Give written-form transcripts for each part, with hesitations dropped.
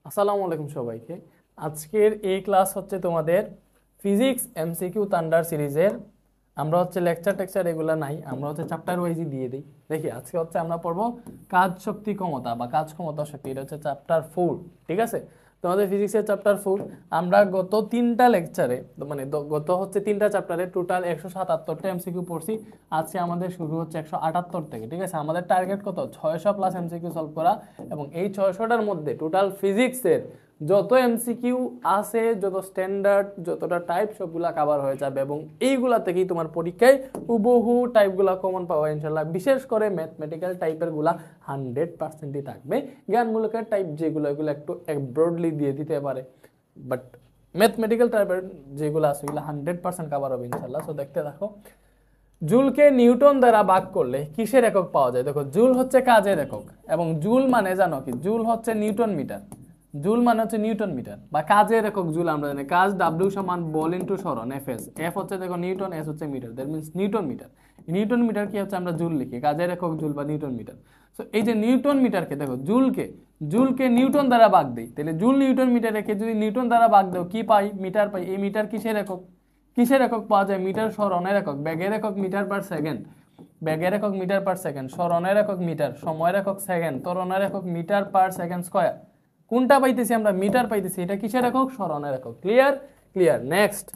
আসসালামু আলাইকুম সবাইকে। আজকের এই ক্লাস হচ্ছে তোমাদের ফিজিক্স এমসিকিউ থান্ডার সিরিজের। আমরা হচ্ছে লেকচার টেকচার এগুলো নাই, আমরা হচ্ছে চ্যাপ্টার ওয়াইজই দিয়ে দিই। দেখি আজকে হচ্ছে আমরা পড়বো কাজ শক্তি ক্ষমতা বা কাজ ক্ষমতা শক্তি, এটা হচ্ছে চ্যাপ্টার 4। ঠিক আছে, তোমাদের ফিজিক্সের চ্যাপ্টার 4। আমরা গত তিনটা লেকচারে মানে গত হচ্ছে তিনটা চ্যাপ্টারে টোটাল 177টা এমসিকিউ পড়ছি। আজকে আমাদের শুরু হচ্ছে 178 থেকে। ঠিক আছে, আমাদের টার্গেট কত? 600 প্লাস এমসিকিউ সলভ করা, এবং এই 600টার মধ্যে টোটাল ফিজিক্সের যত এমসিকিউ আছে, যত স্ট্যান্ডার্ড, যতটা টাইপ, সবগুলা কভার হয়ে যাবে, এবং এইগুলা থেকেই তোমার পরীক্ষায় হুবহু টাইপগুলা কমন পাওয়া ইনশাল্লাহ। বিশেষ করে ম্যাথমেটিক্যাল টাইপের গুলা 100%ই থাকবে। জ্ঞানমূলকের টাইপ যেগুলো, এগুলো একটু ব্রডলি দিয়ে দিতে পারে, বাট ম্যাথমেটিক্যাল টাইপের যেগুলো আছে এগুলো 100% কভার হবে ইনশাল্লাহ। সো দেখতে থাকো। জুলকে নিউটন দ্বারা ভাগ করলে কিসের একক পাওয়া যায়? দেখো, জুল হচ্ছে কাজের একক, এবং জুল মানে জানো কি? জুল হচ্ছে নিউটন মিটার। জুল মানে হচ্ছে নিউটন মিটার বা কাজের একক জুল। আমরা জানি কাজ ডাব্লিউ সমান বল ইনটু সরণ এফ এস। এফ হচ্ছে দেখো নিউটন, এস হচ্ছে metre, that means newton metre. Newton metre কি হচ্ছে? আমরা জুল লিখি, কাজের একক জুল বা নিউটন মিটার। সো এই যে নিউটন মিটারকে দেখো, জুলকে নিউটন দ্বারা ভাগ দেই, তাহলে জুল নিউটন মিটারকে যদি নিউটন দ্বারা ভাগ দাও কি পাই? মিটার পাই। এই মিটার কিসের একক? কিসের একক পাওয়া যায়? মিটার সরণের একক। বেগের একক মিটার পার সেকেন্ড, বেগের একক মিটার পার সেকেন্ড। সরণের একক মিটার, সময়ের একক সেকেন্ড, ত্বরণের একক মিটার পার সেকেন্ড স্কয়ার। কোনটা পাইতেছি আমরা? মিটার পাইতেছি। এটা কিসের একক? সরণের একক। ক্লিয়ার? ক্লিয়ার। নেক্সট,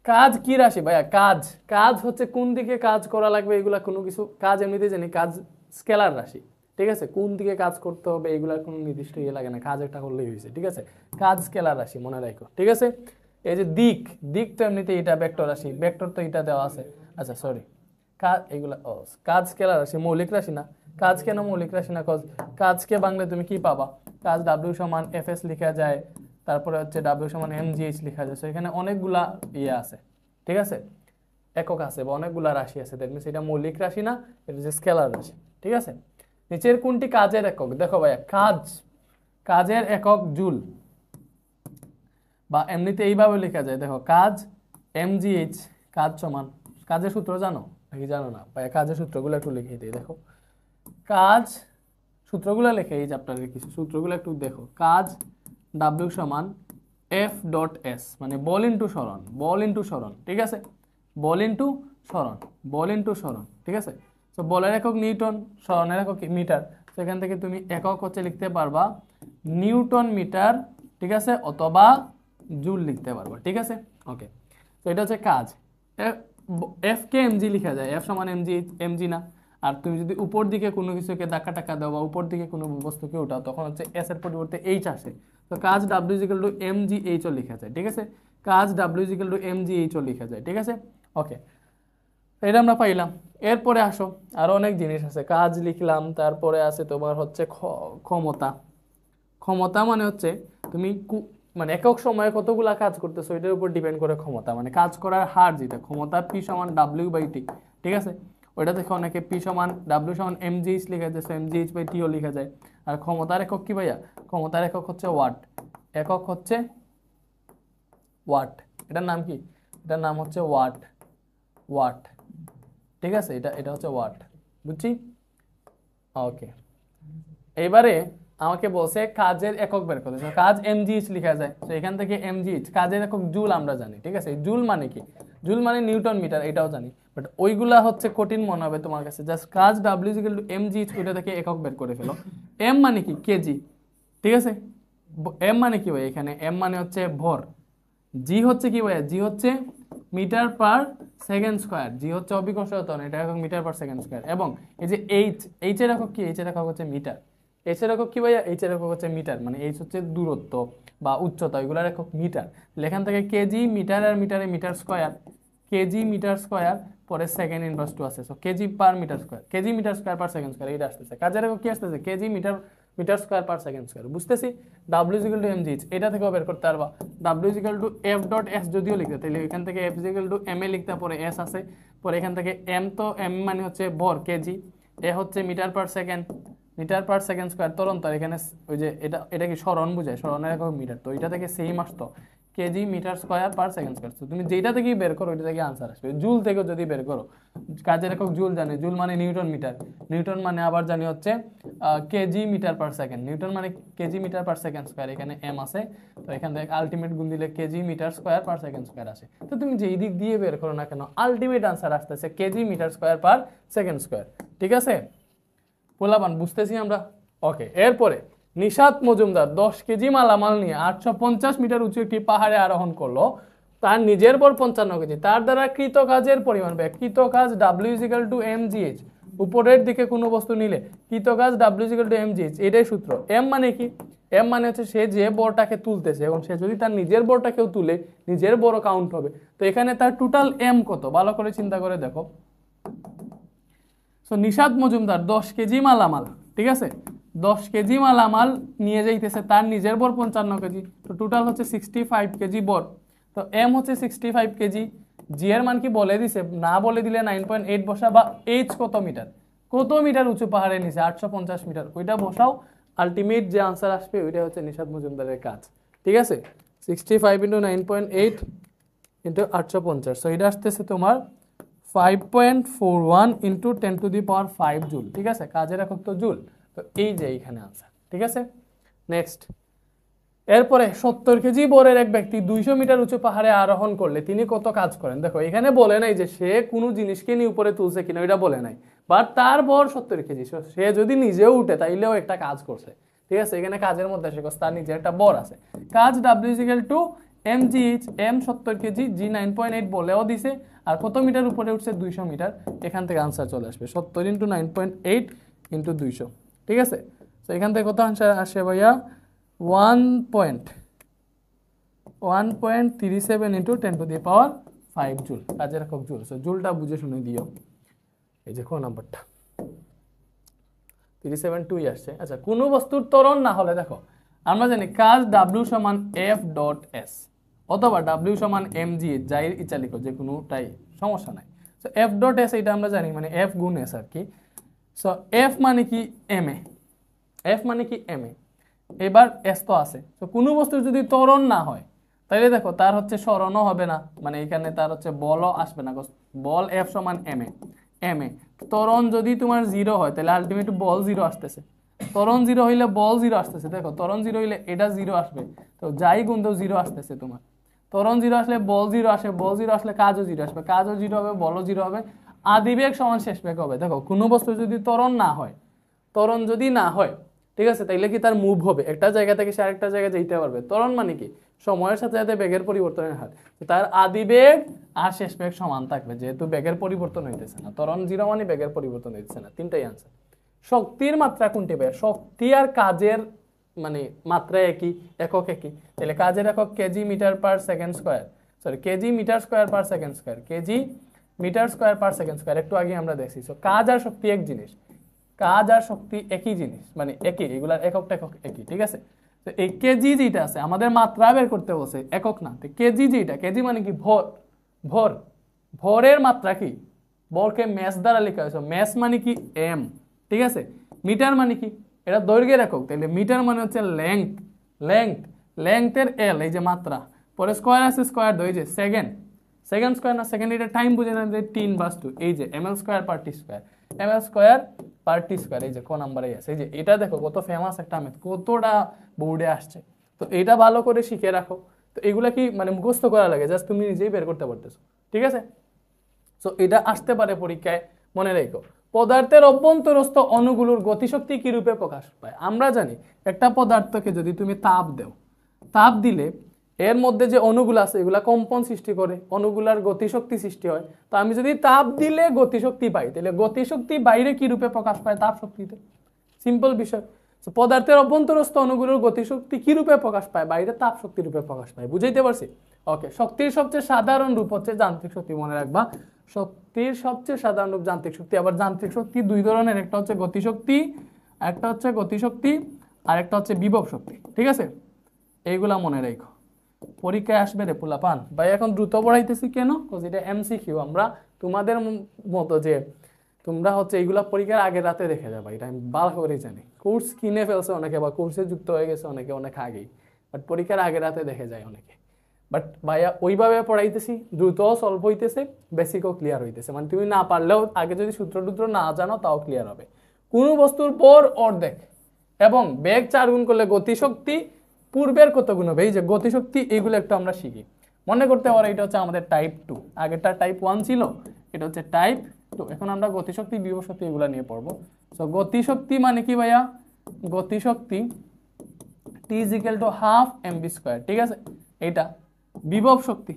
কাজ কি রাশি ভাইয়া? কাজ, কাজ হচ্ছে কোন দিকে কাজ করা লাগবে, এগুলা কোনো কিছু। কাজ এমনিতে জানি কাজ স্কেলার রাশি। ঠিক আছে, কোন দিকে কাজ করতে হবে এগুলার কোনো নির্দিষ্ট ইয়ে লাগে না, কাজ একটা করলেই হয়েছে। ঠিক আছে, কাজ স্কেলার রাশি, মনে রাখো। ঠিক আছে, এই যে দিক, দিক তো এমনিতে এটা ভেক্টর রাশি, ভেক্টর তো এটা দেওয়া আছে। আচ্ছা সরি, কাজ এগুলা কাজ স্কেলার রাশি, মৌলিক রাশি না। কাজ কেন মৌলিক রাশি না? কাজকে বাংলায় তুমি কি পাবা? কাজ ডাব্লিউ সমান এফ এস লেখা যায়, তারপরে হচ্ছে ডাব্লিউ সমান এম জি এইচ লেখা যায়। এখানে অনেকগুলা ইয়ে আছে, ঠিক আছে, একক আছে বা অনেকগুলা রাশি আছে। দ্যাট মিনস এটা মৌলিক রাশি না, এটা হচ্ছে স্কেলার রাশি। ঠিক আছে, নিচের কোনটি কাজের একক? দেখো ভাইয়া, কাজ, কাজের একক জুল, বা এমনিতে এইভাবে লেখা যায়। দেখো, কাজ এমজিএইচ, কাজ সমান, কাজের সূত্র জানো নাকি জানো না ভাইয়া? কাজের সূত্রগুলো একটু লিখে দিই। দেখো, কাজ সূত্রগুলো লেখে, এই চ্যাপ্টারের কিছু সূত্রগুলো একটু দেখো। কাজ ডাব্লিউ সমান এফ ডট এস, মানে বল ইন্টু সরণ, বল ইন্টু সরণ। ঠিক আছে, বল ইন্টু সরণ, বল ইন্টু সরণ। ঠিক আছে, তো বলের একক নিউটন, সরণের একক মিটার। সেখান থেকে তুমি একক হচ্ছে লিখতে পারবা নিউটন মিটার, ঠিক আছে, অথবা জুল লিখতে পারবা। ঠিক আছে, ওকে। তো এটা হচ্ছে কাজ। এফ কে এমজি লিখা যায়, এফ সমান এমজি, এমজি না। আর তুমি যদি উপর দিকে কোনো কিছুকে ধাক্কা টাক্কা দাও বা উপর দিকে কোনো বস্তুকে উঠাও, তখন হচ্ছে এস এর পরিবর্তে এইচ আসে। তো কাজ W equal to M G H ও লেখা যায়। ঠিক আছে, কাজ W equal to M G H ও লেখা যায়। ঠিক আছে, ওকে, এটা আমরা পাইলাম। এরপরে আসো, আরো অনেক জিনিস আছে। কাজ লিখলাম, তারপরে আছে তোমার হচ্ছে ক্ষমতা। ক্ষমতা মানে হচ্ছে তুমি মানে একক সময়ে কতগুলা কাজ করতেছো এটার উপর ডিপেন্ড করে ক্ষমতা, মানে কাজ করার হার যেটা। ক্ষমতা পি সমান ডাব্লিউ বাই টি। ঠিক আছে, ওইটা দেখে অনেকে পি সমান ডাব্লিউ সমান এমজিএইচ লেখা যায়, এমজিএইচ বাই টিও লেখা যায়। আর ক্ষমতার একক কি ভাইয়া? ক্ষমতার একক হচ্ছে ওয়াট। একক হচ্ছে ওয়াট। এটার নাম কি? এটার নাম হচ্ছে ওয়াট, ওয়াট। ঠিক আছে, এটা এটা হচ্ছে ওয়াট, বুঝছি? ওকে, এবারে আমাকে বলছে কাজের একক বের করতে। কাজ এমজিএইচ লেখা যায়, তো এখান থেকে এমজিএইচ, কাজের একক জুল আমরা জানি। ঠিক আছে, জুল মানে কি? জুল মানে নিউটন মিটার, এটাও জানি, বাট ওইগুলা হচ্ছে কঠিন মনে হবে তোমার কাছে। জাস্ট কাজ ডাব্লিউ ইকুয়াল টু এমজিএইচ, ওইটা থেকে একক বের করে ফেলো। এম মানে কি? কেজি। ঠিক আছে, এম মানে কি ভাই? এখানে এম মানে হচ্ছে ভর। জি হচ্ছে কি ভাইয়া? জি হচ্ছে মিটার পার সেকেন্ড স্কয়ার। জি হচ্ছে অভিকর্ষ ত্বরণ, এটা একক মিটার পার সেকেন্ড স্কয়ার। এবং এই যে এইচ, এইচ এর একক কি? এইচ এর একক হচ্ছে মিটার। এইচ এর একক কি ভাইয়া? এইচ এর একক হচ্ছে মিটার, মানে এইচ হচ্ছে দূরত্ব বা উচ্চতা, এগুলোর একক মিটার। এখান থেকে কেজি, মিটার আর মিটারে metre square, KG metre square, পরে সেকেন্ড ইনভার্স টু আছে। So KG per metre square, KG metre square per second square, এটা আসতেছে। কাজের একক কি আসতেছে? KG metre, metre square per second square. বুঝতেছি? ডাব্লিউ ইকুয়াল টু এমজিএইচ, এটা থেকেও বের করতে পারবা। W equal to F dot S যদিও লিখতে, তাহলে এখান থেকে F equal to M A লিখতে, পরে এস আছে, পরে এখান থেকে এম, তো এম মানে হচ্ছে ভর, কেজি, এ হচ্ছে metre per second, metre per second square ত্বরণ। তো এখানে ওই যে এটা, এটা কি সরণ বোঝায়, সরণের একক মিটার, তো এটা থেকে সেম আসতো। KG metre square per second square. তো তুমি যেটা থেকেই বের করো ওইটা থেকে আনসার আসবে। জুল থেকে যদি বের করো, কাজের একক জুল জানি, জুল মানে নিউটন মিটার, নিউটন মানে আবার জানি হচ্ছে KG metre per second, newton মানে KG metre per second square, এখানে এম আছে, তো এখান থেকে আলটিমেট গুণ দিলে KG metre square per second square আসে। তো তুমি যেই দিক দিয়ে বের করো না কেন আলটিমেট আনসার আসতেছে KG metre square per second square. ঠিক আছে পোলাপান, বুঝতেছি আমরা? ওকে, এরপরে নিশাত মজুমদার 10 কেজি মালামাল নিয়ে 850 মিটার উঁচু একটি পাহাড়ে আরোহণ করলো, তার নিজের বর 55 কেজি, তার দ্বারা কৃত কাজের পরিমাণ ব্যয়। কৃত কাজ W = mgh, উপরের দিকে কোনো বস্তু নিলে কৃত কাজ W = mgh, এটাই সূত্র। এম মানে কি? এম মানে হচ্ছে সে যে বরটাকে তুলতেছে, এবং সে যদি তার নিজের বরটাকেও তুলে নিজের বড় কাউন্ট হবে। তো এখানে তার টোটাল এম কত ভালো করে চিন্তা করে দেখো। সো নিশাত মজুমদার 10 কেজি মালামাল, ঠিক আছে, 10 কেজি মালামাল নিয়ে যাইতেছে, তার নিজের বর 55 কেজি, তো টোটাল হচ্ছে 65 কেজি বর। তো এম হচ্ছে 65 কেজি, জি এর মান কি বলে দিছে, না বলে দিলে 9.8 বসা, বা এইচ কত মিটার, কত মিটার উঁচু পাহাড়ের নিচে, 850 মিটার, ওইটা বসাও, আলটিমেট যে আনসার আসবে ওইটা হচ্ছে নিশাত মজুমদারের কাজ। ঠিক আছে, 65 × 9.8 × 850, সো এটা আসতেছে তোমার 5.41 × 10⁵ জুল। ঠিক আছে, কাজের একক তো জুল, তো এই যে এইখানে আনসার। ঠিক আছে, নেক্সট। এরপরে 70 কেজি বরের এক ব্যক্তি 200 মিটার উঁচু পাহাড়ে আরোহণ করলে তিনি কত কাজ করেন? দেখো এখানে বলে নাই যে সে কোনো জিনিসকে নিয়ে উপরে তুলছে কিনা, ওইটা বলে নাই, বাট তার বর 70 কেজি, সে যদি নিজেও উঠে তাইলেও একটা কাজ করছে। ঠিক আছে, এখানে কাজের মধ্যে আসে তার নিজের একটা বর আছে। কাজ W = mgh, m 70 KG, g 9.8 বলেও দিছে, আর কত মিটার উপরে উঠছে 200 মিটার, এখান থেকে আনসার চলে আসবে 70 × 9.8 × 200। ঠিক আছে, তো এখান থেকে কত আনসার আসে ভাইয়া? 1.37 × 10⁵ জুল, কাজের একক জুল। সো জুলটা বুঝে শুনে দিও। এই যে কোন নাম্বারটা 37.2 আসছে। আচ্ছা, কোনো বস্তুর ত্বরণ না হলে দেখো আমরা জানি কাজ W = F.S অথবা W = mg, যাই ইচ্ছা লিখো, যে কোনোটাই সমস্যা নাই। সো F.S এটা আমরা জানি মানে F গুণ S আর কি। সো F মানে কি ma, F মানে কি ma, এবার S তো আছে। তো কোনো বস্তুর যদি ত্বরণ না হয় তাহলে দেখো তার হচ্ছে সরণও হবে না, মানে এখানে তার হচ্ছে বলও আসবে না, বল F = ma, ত্বরণ যদি তোমার 0 হয় তাহলে আলটিমেট বল 0 আসতেছে, ত্বরণ 0 হইলে বল 0 আসতেছে, দেখো ত্বরণ 0 হইলে এটা 0 আসবে, তো যাই গুণ দাও 0 আসতেছে তোমার। ত্বরণ 0 আসলে বল 0 আসে, বল 0 আসলে কাজও 0 আসবে, কাজও 0 হবে, বলও 0 হবে, আদিবেগ সমান শেষ বেগ হবে। দেখো কোনো বস্তু যদি ত্বরণ না হয়, ত্বরণ যদি না হয়, ঠিক আছে, তাইলে কি তার মুভ হবে, একটা জায়গা থেকে সে আরেকটা জায়গায় যেতে পারবে। ত্বরণ মানে কি সময়ের সাথে সাথে বেগের পরিবর্তনের হার, তার আদিবেগ আর শেষ বেগ সমান থাকবে, যেহেতু বেগের পরিবর্তন হইতেছে না। ত্বরণ 0 মানে বেগের পরিবর্তন হইতেছে না, তিনটাই আনসার। শক্তির মাত্রা কোনটি ভাই? শক্তি আর কাজের মানে মাত্রা একই, একক একই, তাহলে কাজের একক KG metre per second square, sorry KG metre square per second square, KG metre square per second square, একটু আগে আমরা দেখছি। সো কাজ আর শক্তি এক জিনিস, কাজ আর শক্তি একই জিনিস, মানে একই, এগুলার এককটা একক একই। ঠিক আছে, তো এই কেজি যেটা আছে আমাদের মাত্রা বের করতে বলছে, একক না। তো কেজি যেটা, কেজি মানে কি ভর, ভর, ভরের মাত্রা কি, ভরকে ম্যাস দ্বারা লেখা হয়েছে, ম্যাস মানে কি এম। ঠিক আছে, মিটার মানে কি, এটা দৈর্ঘ্যের একক, তাহলে মিটার মানে হচ্ছে লেংথ, লেংথ, লেংথের এল, এই যে মাত্রা, পরে স্কয়ার আছে, স্কয়ার এই যে সেকেন্ড, সেকেন্ড স্কয়ার না সেকেন্ড, এটা টাইম বুঝে না, 3/2, এই যে ml স্কয়ার পার টি স্কয়ার, ml স্কয়ার পার টি স্কয়ার, এই যে কোন নাম্বারে আছে, এই যে এটা দেখো কত ফেমাস একটা মেথড, কতটা বোর্ডে আসছে। তো এটা ভালো করে শিখে রাখো। তো এগুলা কি মানে মুখস্থ করা লাগে, জাস্ট তুমি নিজেই বের করতে পারতেছো। ঠিক আছে, সো এটা আসতে পারে পরীক্ষায়, মনে রেখো। পদার্থের অভ্যন্তরস্থ অণুগুলোর গতিশক্তি কি রূপে প্রকাশ পায়? আমরা জানি একটা পদার্থকে যদি তুমি তাপ দাও, তাপ দিলে এর মধ্যে যে অণুগুলো আছে এগুলা কম্পন সৃষ্টি করে, অণুগুলার গতিশক্তি সৃষ্টি হয়। তো আমি যদি তাপ দিলে গতিশক্তি পাই, তাহলে গতিশক্তি বাইরে কি রূপে প্রকাশ পায়? তাপ শক্তিতে। সিম্পল বিষয়। পদার্থের অভ্যন্তরস্থ অণুগুলোর গতিশক্তি কি রূপে প্রকাশ পায়? বাইরে তাপ শক্তি রূপে প্রকাশ পায়। বুঝাইতে পারছি? ওকে, শক্তির সবচেয়ে সাধারণ রূপ হচ্ছে যান্ত্রিক শক্তি, মনে রাখবা। শক্তির সবচেয়ে সাধারণ রূপ যান্ত্রিক শক্তি। আবার যান্ত্রিক শক্তি দুই ধরনের, একটা হচ্ছে গতিশক্তি, একটা হচ্ছে গতিশক্তি, আর একটা হচ্ছে বিভব শক্তি। ঠিক আছে, এইগুলা মনে রাখো, পরীক্ষায় আসবে রে পোলাপান। ভাই এখন দ্রুত পড়াইতেছি কেন? এটা এমসিকিউ। আমরা তোমাদের মতো যে তোমরা হচ্ছে এইগুলা পরীক্ষার আগে রাতে দেখে যাবা, এটা আমি ভালো করে জানি। কোর্স কিনে ফেলছে অনেকে, বা কোর্সে যুক্ত হয়ে গেছে অনেকে অনেক আগেই, বাট পরীক্ষার আগে রাতে দেখে যায় অনেকে। বাট ভাইয়া ওইভাবে পড়াইতেছি, দ্রুত সলভ হইতেছে, বেসিকও ক্লিয়ার হইতেছে। মানে তুমি না পারলেও আগে যদি সূত্র টুত্র না জানো তাও ক্লিয়ার হবে। কোনো বস্তুর পর অর্ধেক এবং বেগ 4 গুণ করলে গতিশক্তি পূর্বের কত গুণ হবে, এই যে গতিশক্তি, এইগুলো একটু আমরা শিখি। মনে করতে পারো এটা হচ্ছে আমাদের টাইপ 2, আগেরটা টাইপ 1 ছিল, এটা হচ্ছে টাইপ 2। এখন আমরা গতিশক্তি বিভব শক্তি এগুলো নিয়ে পড়বো। সো গতিশক্তি মানে কি ভাইয়া, গতিশক্তি T = হাফ mv², ঠিক আছে। এটা বিভব শক্তি,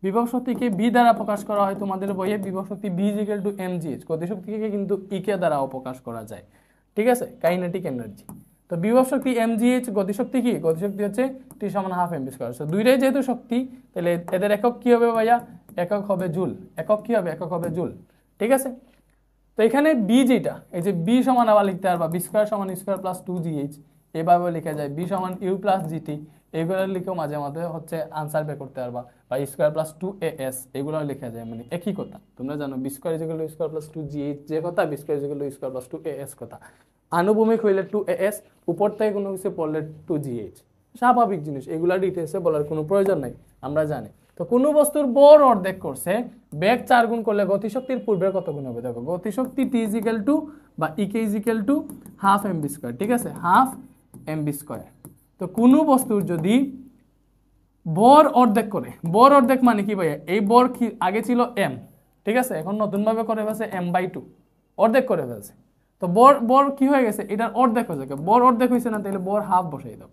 বিভব শক্তিকে বি দ্বারা প্রকাশ করা হয় তোমাদের বইয়ে, বিভব শক্তি V = mgh। গতিশক্তিকে কিন্তু ইকে দ্বারাও প্রকাশ করা যায়, ঠিক আছে, কাইনেটিক এনার্জি। তো বিভব শক্তি mgh, গতিশক্তি কি, গতিশক্তি হচ্ছে T = হাফ mv²। সো দুইটাই যেহেতু শক্তি, তাহলে এদের একক কি হবে ভাইয়া, একক হবে জুল। একক কি হবে, একক হবে জুল, ঠিক আছে। তো এখানে বি যেটা, এই যে বি সমান আবার লিখতে পারবা b² = u² + 2gh, এভাবে লেখা যায় b = u + gt। এইগুলো লিখেও মাঝে মাঝে হচ্ছে আনসার বের করতে পারবা, বা u² + 2as, এগুলো লেখা যায়, মানে একই কথা। তোমরা জানো b² = u² + 2gh যে কথা, b² = u² + 2as কথা। আনুভূমিক হইলে 2as, উপর থেকে কোনো কিছু পড়লে 2gh, স্বাভাবিক জিনিস, এগুলা ডিটেলসে বলার কোনো প্রয়োজন নাই, আমরা জানি। তো কোনো বস্তুর বর অর্ধেক করছে, বেগ 4 গুণ করলে গতিশক্তির পূর্বের কত গুণ হবে, দেখো গতিশক্তি T বা EK = হাফ mv², ঠিক আছে, হাফ mv²। তো কোনো বস্তুর যদি বর অর্ধেক করে, বর অর্ধেক মানে কি ভাইয়া, এই বর কি আগে ছিল m, ঠিক আছে, এখন নতুনভাবে করে ফেলছে m/2, অর্ধেক করে ফেলছে। তো বর কি হয়ে গেছে, এটার অর্ধেক হয়ে যাবে। বর অর্ধেক হয়েছে না, তাহলে বর হাফ বসাই দাও।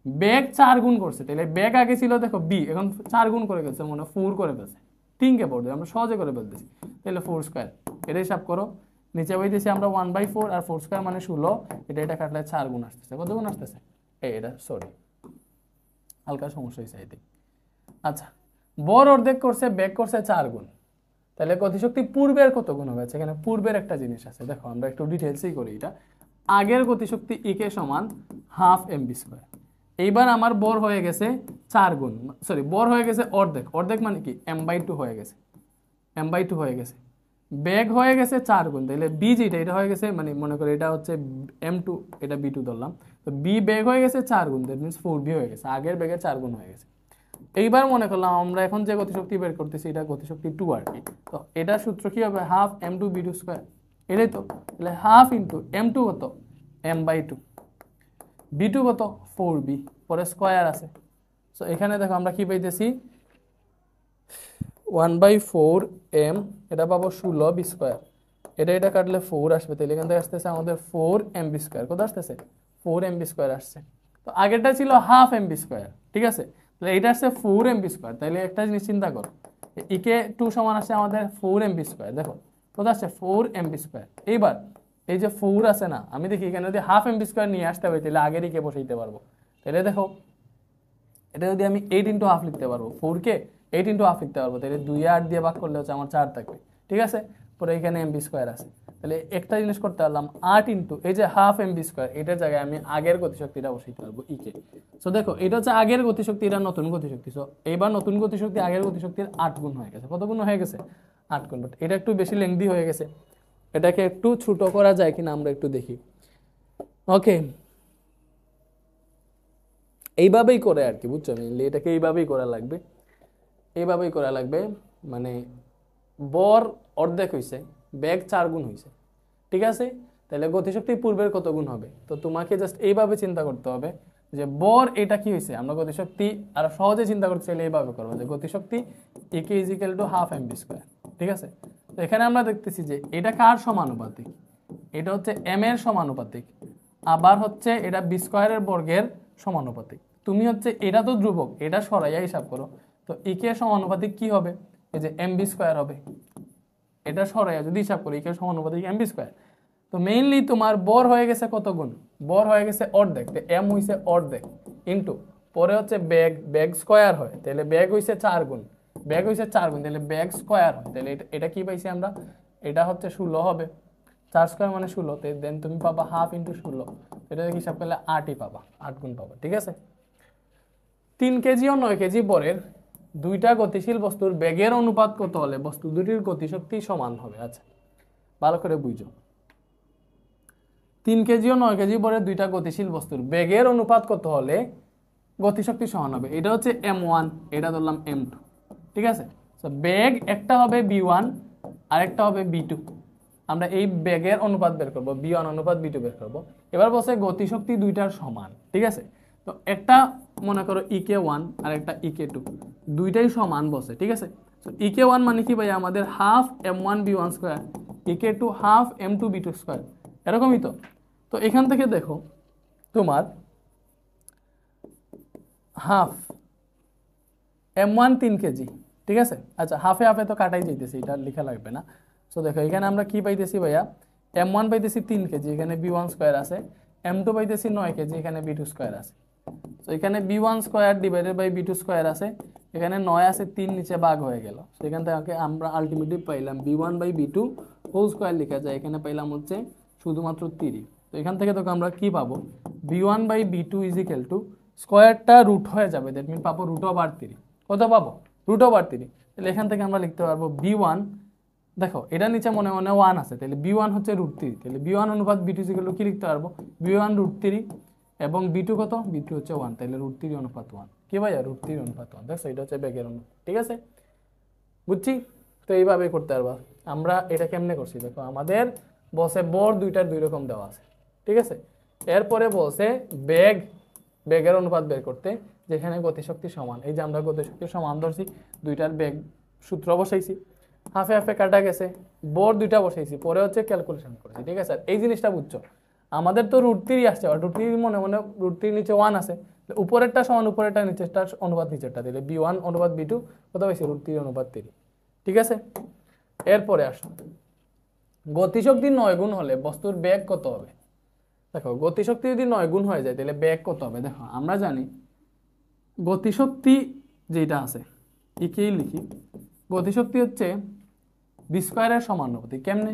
বেগ 4 গুণ করছে, তাহলে বেগ আগে ছিল দেখো b, এখন 4 গুণ করে গেছে, মনে 4 করে ফেলছে। তিনকে পড়বে, আমরা সহজে করে ফেলতেছি, তাহলে 4², এটা হিসাব করো। নিচে বইতেছি আমরা 1/4, আর 4² মানে 16, এটা কাটলে 4 গুণ আসতেছে, কত গুণ আসতেছে, এটা সরি হালকা সমস্যা হয়েছে এতে। আচ্ছা, বর অর্ধেক করছে, বেগ করছে 4 গুণ, তাহলে গতিশক্তি পূর্বের কত গুণ হবে, এখানে পূর্বের একটা জিনিস আছে, দেখো আমরা একটু ডিটেলসেই করি এটা। আগের গতিশক্তি ইকে সমান হাফ mv²। এইবার আমার বর হয়ে গেছে 4 গুণ, সরি বর হয়ে গেছে অর্ধেক, অর্ধেক মানে কি m/2 হয়ে গেছে, m/2 হয়ে গেছে। বেগ হয়ে গেছে 4 গুণ, তাহলে বি যেটা, এটা হয়ে গেছে, মানে মনে করি এটা হচ্ছে m2, এটা b2 ধরলাম। তো বি বেগ হয়ে গেছে 4 গুণ, দ্যাট মিনস 4b হয়ে গেছে, আগের বেগের 4 গুণ হয়ে গেছে। এইবার মনে করলাম আমরা এখন যে গতিশক্তি বের করতেছি এটা গতিশক্তি 2 আর কি। তো এটার সূত্র কি হবে, হাফ m2b2², এটাই তো। তাহলে হাফ ইন্টু m2 কত, m/2, b2 কত 4b, পরে স্কয়ার আছে। সো এখানে দেখো আমরা কি পাইতেছি, 1/4m, এটা পাবো 16b², এটা কাটলে 4 আসবে, তাহলে এখান থেকে আসতেছে আমাদের 4mb², কত আসতেছে 4mb² আসছে। তো আগেরটা ছিল হাফ mb², ঠিক আছে, তাহলে এটা আসছে 4mb²। তাহলে একটা জিনিস চিন্তা করো, ইকে 2 সমান আসছে আমাদের 4mb², দেখো কত আসছে 4mb²। এইবার এই যে 4 আছে না, আমি দেখি এখানে যদি হাফ mb² নিয়ে আসতে হবে, তাহলে আগের ইকে বসাইতে পারবো। তাহলে দেখো এটা যদি আমি 8 × হাফ লিখতে পারবো, 4কে 8 × হাফ লিখতে পারবো, তাহলে 2 8 দিয়ে ভাগ করলে হচ্ছে আমার 4 থাকবে, ঠিক আছে। পরে এখানে mb² আছে, তাহলে একটা জিনিস করতে পারলাম, 8 ইন্টু এই যে হাফ mb², এটার জায়গায় আমি আগের গতিশক্তিটা বসাইতে পারবো ইকে। সো দেখো এটা হচ্ছে আগের গতিশক্তি, এটা নতুন গতিশক্তি। সো এইবার নতুন গতিশক্তি আগের গতিশক্তির 8 গুণ হয়ে গেছে, কত গুণ হয়ে গেছে 8 গুণ। বাট এটা একটু বেশি লেংদি হয়ে গেছে, এটাকে একটু ছোট করা যায় কিনা আমরা একটু দেখি। ওকে, এইভাবেই করে আর কি, বুঝছো, মেনলি এটাকে এইভাবেই করা লাগবে, এইভাবেই করা লাগবে। মানে বর অর্ধেক হয়েছে, বেগ 4 গুণ হয়েছে, ঠিক আছে, তাহলে গতিশক্তি পূর্বের কত গুণ হবে। তো তোমাকে জাস্ট এইভাবে চিন্তা করতে হবে যে বর এটা কি হয়েছে, আমরা গতিশক্তি আর সহজে চিন্তা করতে চাইলে এইভাবে করবো যে গতিশক্তি একে = হাফ mv², ঠিক আছে। তো এখানে আমরা দেখতেছি যে এটা কার সমানুপাতিক, এটা হচ্ছে m এর সমানুপাতিক, আবার হচ্ছে এটা b² বর্গের সমানুপাতিক। তুমি হচ্ছে এটা তো ধ্রুবক, এটা সরাইয়া হিসাব করো, তো ইকে সমানুপাতিক কি হবে, এই যে mb² হবে, এটা সরাইয়া যদি হিসাব করি ইকে সমানুপাতিক mb²। তো মেইনলি তোমার বর হয়ে গেছে কত গুণ, বর হয়ে গেছে অর্ধেক, m হইছে অর্ধেক, ইন্টু পরে হচ্ছে বেগ স্কয়ার হয়, তাহলে বেগ হইছে 4 গুণ, বেগ হইছে 4 গুণ, তাহলে বেগ স্কয়ার হয়, তাহলে এটা কি পাইছি আমরা, এটা হচ্ছে 16 হবে, 4² মানে 16, দেন তুমি পাবা হাফ ইন্টু 16, এটা হিসাব করলে 8ই পাবা, 8 গুণ পাবা, ঠিক আছে। 3 কেজি ও 9 কেজি বরের দুইটা গতিশীল বস্তুর বেগের অনুপাত কত হলে বস্তু দুটির গতিশক্তি সমান হবে। আচ্ছা ভালো করে বুঝো, 3 কেজি ও 9 কেজি বরের দুইটা গতিশীল বস্তুর বেগের অনুপাত কত হলে গতিশক্তি সমান হবে, এটা হচ্ছে m1, এটা ধরলাম m2, ঠিক আছে। তো বেগ একটা হবে b1 আর একটা হবে b2। আমরা এই বেগের অনুপাত বের করব, b1 অনুপাত b2 বের করব। এবার বলছে গতিশক্তি দুইটার সমান, ঠিক আছে। তো একটা মনে করো ek1 আর একটা ek2, দুইটাই সমান বসে, ঠিক আছে। তো ek1 মানে কি ভাই, আমাদের half m1 b1 square, ek2 half m2 b2 square, এরকমই তো। তো এখান থেকে দেখো তোমার হাফ m1 3 কেজি, ঠিক আছে। আচ্ছা, হাফে হাফে তো কাটাই যাইতেছে, এটা লেখা লাগবে না। সো দেখো এখানে আমরা কি পাইতেছি ভাইয়া, m1 পাইতেছি 3 কেজি, এখানে b1 স্কয়ার আছে, m2 পাইতেছি 9 কেজি, এখানে b2 স্কয়ার আছে। তো এখানে b1 square divided by b2 square আছে, এখানে 9 আছে, 3 নিচে ভাগ হয়ে গেল। সেখান থেকে আমরা আলটিমেটলি পাইলাম b1 by b2 whole square লেখা যায়, এখানে পাইলাম হচ্ছে শুধুমাত্র 3। তো এখান থেকে দেখো আমরা কি পাবো, b1 by b2 is equal to স্কয়ারটা রুট হয়ে যাবে, দ্যাট মিন পাবো √3। কত পাবো, √3। তাহলে এখান থেকে আমরা লিখতে পারবো b1, দেখো এটা নিচে মনে মনে 1 আছে, তাহলে b1 হচ্ছে √3, তাহলে b1 অনুপাত b2 ইকুয়াল টু কি লিখতে পারবো, b1 √3 এবং b2 কত, b2 হচ্ছে 1, তাহলে √3 অনুপাত 1। কি ভাইয়া, √3 অনুপাত 1। দেখো এটা হচ্ছে বেগের অনুপাত, ঠিক আছে, বুঝছি। তো এইভাবে করতে পারবা। আমরা এটা কেমনে করছি দেখো, আমাদের বসে বর দুইটার দুই রকম দেওয়া আছে, ঠিক আছে। এরপরে বসে বেগের অনুপাত বের করতে, যেখানে গতিশক্তি সমান। এই যে আমরা গতিশক্তি সমান ধরছি, দুইটার বেগ সূত্র বসাইছি, হাফে হাফে কাটা গেছে, বর দুইটা বসাইছি, পরে হচ্ছে ক্যালকুলেশন করেছি, ঠিক আছে। এই জিনিসটা বুঝছো, আমাদের তো √3 আসছে, আর √3 মনে মনে √3 নিচে 1 আছে, উপরেরটা সমান উপরেরটা, নিচেরটা অনুপাত নিচেরটা, দিলে b1 অনুপাত b2 কত পাইছি, √3 অনুপাত 3, ঠিক আছে। এরপরে আসো, গতিশক্তি 9 গুণ হলে বস্তুর বেগ কত হবে। দেখো গতিশক্তি যদি 9 গুণ হয়ে যায় তাহলে বেগ কত হবে। দেখো আমরা জানি গতিশক্তি যেটা আছে, একেই লিখি, গতিশক্তি হচ্ছে বি স্কয়ারের সমানুপাতিক। কেমনে,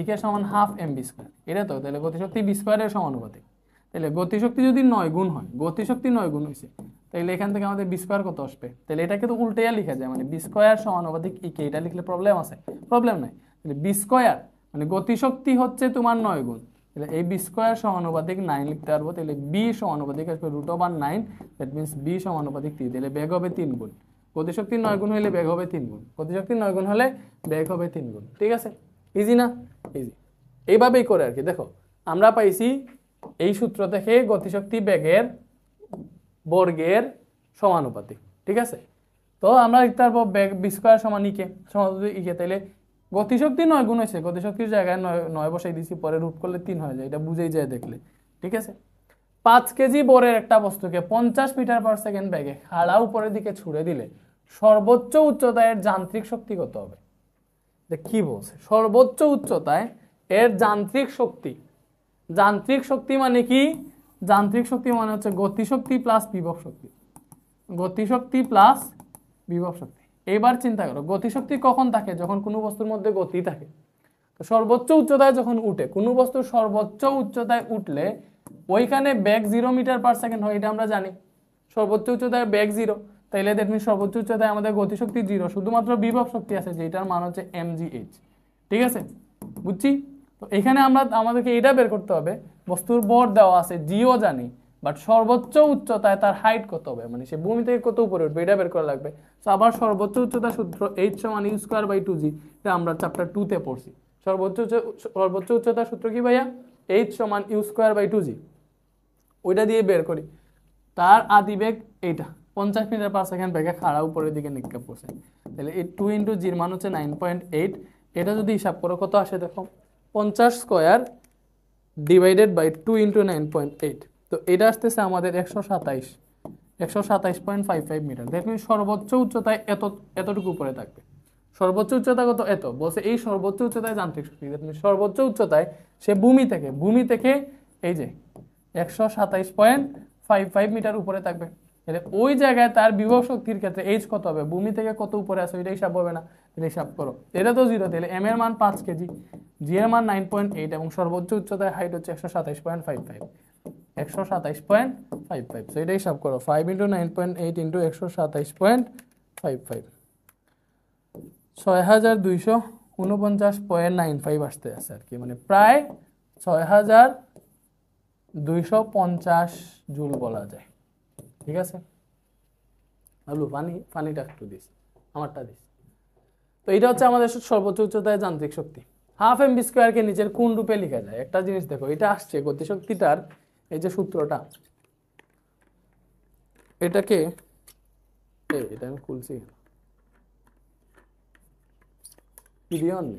ইকে সমান হাফ mv স্কয়ার, এটা তো, তাহলে গতিশক্তি বি স্কয়ারের সমানুপাতিক। তাহলে গতিশক্তি যদি 9 গুণ হয়, গতিশক্তি 9 গুণ হয়েছে, তাহলে এখান থেকে আমাদের বি স্কয়ার কত আসবে। তাহলে এটাকে তো উল্টাইয়া লিখা যায়, মানে বি স্কয়ার সমানুপাতিক ইকে, এটা লিখলে প্রবলেম আছে, প্রবলেম নাই। তাহলে বি স্কয়ার মানে গতিশক্তি হচ্ছে তোমার 9 গুণ, তাহলে এই বি স্কয়ার সমানুপাতিক 9 লিখতে পারবো। তাহলে বি সমানুপাতিক আসবে √9, দ্যাট মিন্স বি সমানুপাতিক 3, তাহলে বেগ হবে 3 গুণ। গতিশক্তি 9 গুণ হলে বেগ হবে 3 গুণ, গতিশক্তি 9 গুণ হলে বেগ হবে 3 গুণ, ঠিক আছে। ইজি না, ইজি। এইভাবেই করে আর কি। দেখো আমরা পাইছি এই সূত্র থেকে গতিশক্তি বেগের বর্গের সমানুপাতিক, ঠিক আছে। তো আমরা লিখতে পারবো বেগ বি স্কয়ার সমান ইকে, সমানুপাতিক ইকে। তাহলে গতিশক্তি 9 গুণ হয়েছে, গতিশক্তির জায়গায় 9 বসাই দিছি, পরে রুট করলে 3 হয়ে যায়, এটা বুঝেই যায় দেখলে, ঠিক আছে। 5 কেজি বরের একটা বস্তুকে 50 মিটার পার সেকেন্ড বেগে খাড়া উপরের দিকে ছুড়ে দিলে সর্বোচ্চ উচ্চতায় এর যান্ত্রিক শক্তি কত হবে। কি বলছে, সর্বোচ্চ উচ্চতায় এর যান্ত্রিক শক্তি। যান্ত্রিক শক্তি মানে কি, যান্ত্রিক শক্তি মানে হচ্ছে গতিশক্তি প্লাস বিভব শক্তি, গতিশক্তি প্লাস বিভব শক্তি। এবার চিন্তা করো, গতিশক্তি কখন থাকে, যখন কোনো বস্তুর মধ্যে গতি থাকে। তো সর্বোচ্চ উচ্চতায় যখন উঠে, কোনো বস্তুর সর্বোচ্চ উচ্চতায় উঠলে ওইখানে বেগ 0 মিটার পার সেকেন্ড হয়, এটা আমরা জানি। সর্বোচ্চ উচ্চতায় বেগ 0, তাইলে দ্যাট মিন্স সর্বোচ্চ উচ্চতায় আমাদের গতিশক্তি 0, শুধুমাত্র বিভব শক্তি আছে যেটার মান হচ্ছে mgh, ঠিক আছে, বুঝছি। তো এখানে আমাদেরকে এটা বের করতে হবে, বস্তুর ভর দেওয়া আছে, জিও জানি, বাট সর্বোচ্চ উচ্চতায় তার হাইট কত হবে, মানে সে ভূমি থেকে কত উপরে উঠবে, এটা বের করা লাগবে। তো আবার সর্বোচ্চ উচ্চতা সূত্র h সমান u স্কয়ার বাই 2g, এটা আমরা চ্যাপ্টার 2 তে পড়ছি। সর্বোচ্চ উচ্চতা সূত্র কি ভাইয়া, h সমান u স্কয়ার বাই 2g, ওইটা দিয়ে বের করি। তার আদি বেগ এইটা 50 মিটার পার সেকেন্ড বেগে খাড়া উপরের দিকে নিক্ষেপ করছে, তাহলে এই 2 ইন্টু জির মান হচ্ছে 9.8। এটা যদি হিসাব করো কত আসে দেখো, 50 স্কয়ার ডিভাইডেড বাই 2 ইন্টু 9.8, তো এটা আসতেছে আমাদের 127.55 মিটার। দেখুন সর্বোচ্চ উচ্চতায় এতটুকু উপরে থাকবে। সর্বোচ্চ উচ্চতা কত, এত বলছে। এই সর্বোচ্চ উচ্চতায় যান্ত্রিক শক্তি, সর্বোচ্চ উচ্চতায় সে ভূমি থেকে এই যে 127.55 মিটার উপরে থাকবে। ওই জায়গায় তার বিভব শক্তির ক্ষেত্রে এইচ কত হবে, ভূমি থেকে কত উপরে আছে ওইটা হিসাব হবে না, তাহলে হিসাব করো। এটা তো 0, তাহলে এম এর মান 5 কেজি, জি এর মান 9.8 এবং সর্বোচ্চ উচ্চতায় হাইট হচ্ছে 127.55, 127.55। তো এটা হিসাব করো, 5 ইন্টু 9.8 ইন্টু 127.55, 6249.95 আসতে আছে আর কি, মানে প্রায় 6250 জুল বলা যায়, ঠিক আছে আলু পানিটা একটু দিস, আমারটা দিস। তো এটা হচ্ছে আমাদের সর্বোচ্চ উচ্চতায় যান্ত্রিক শক্তি। হাফ এম বি স্কোয়ারকে নিচের কোন রূপে লেখা যায়? একটা জিনিস দেখো, এটা আসছে গতিশক্তিটার এই যে সূত্রটা, এটাকে এটা আমি খুলছি ভিডিও নেই,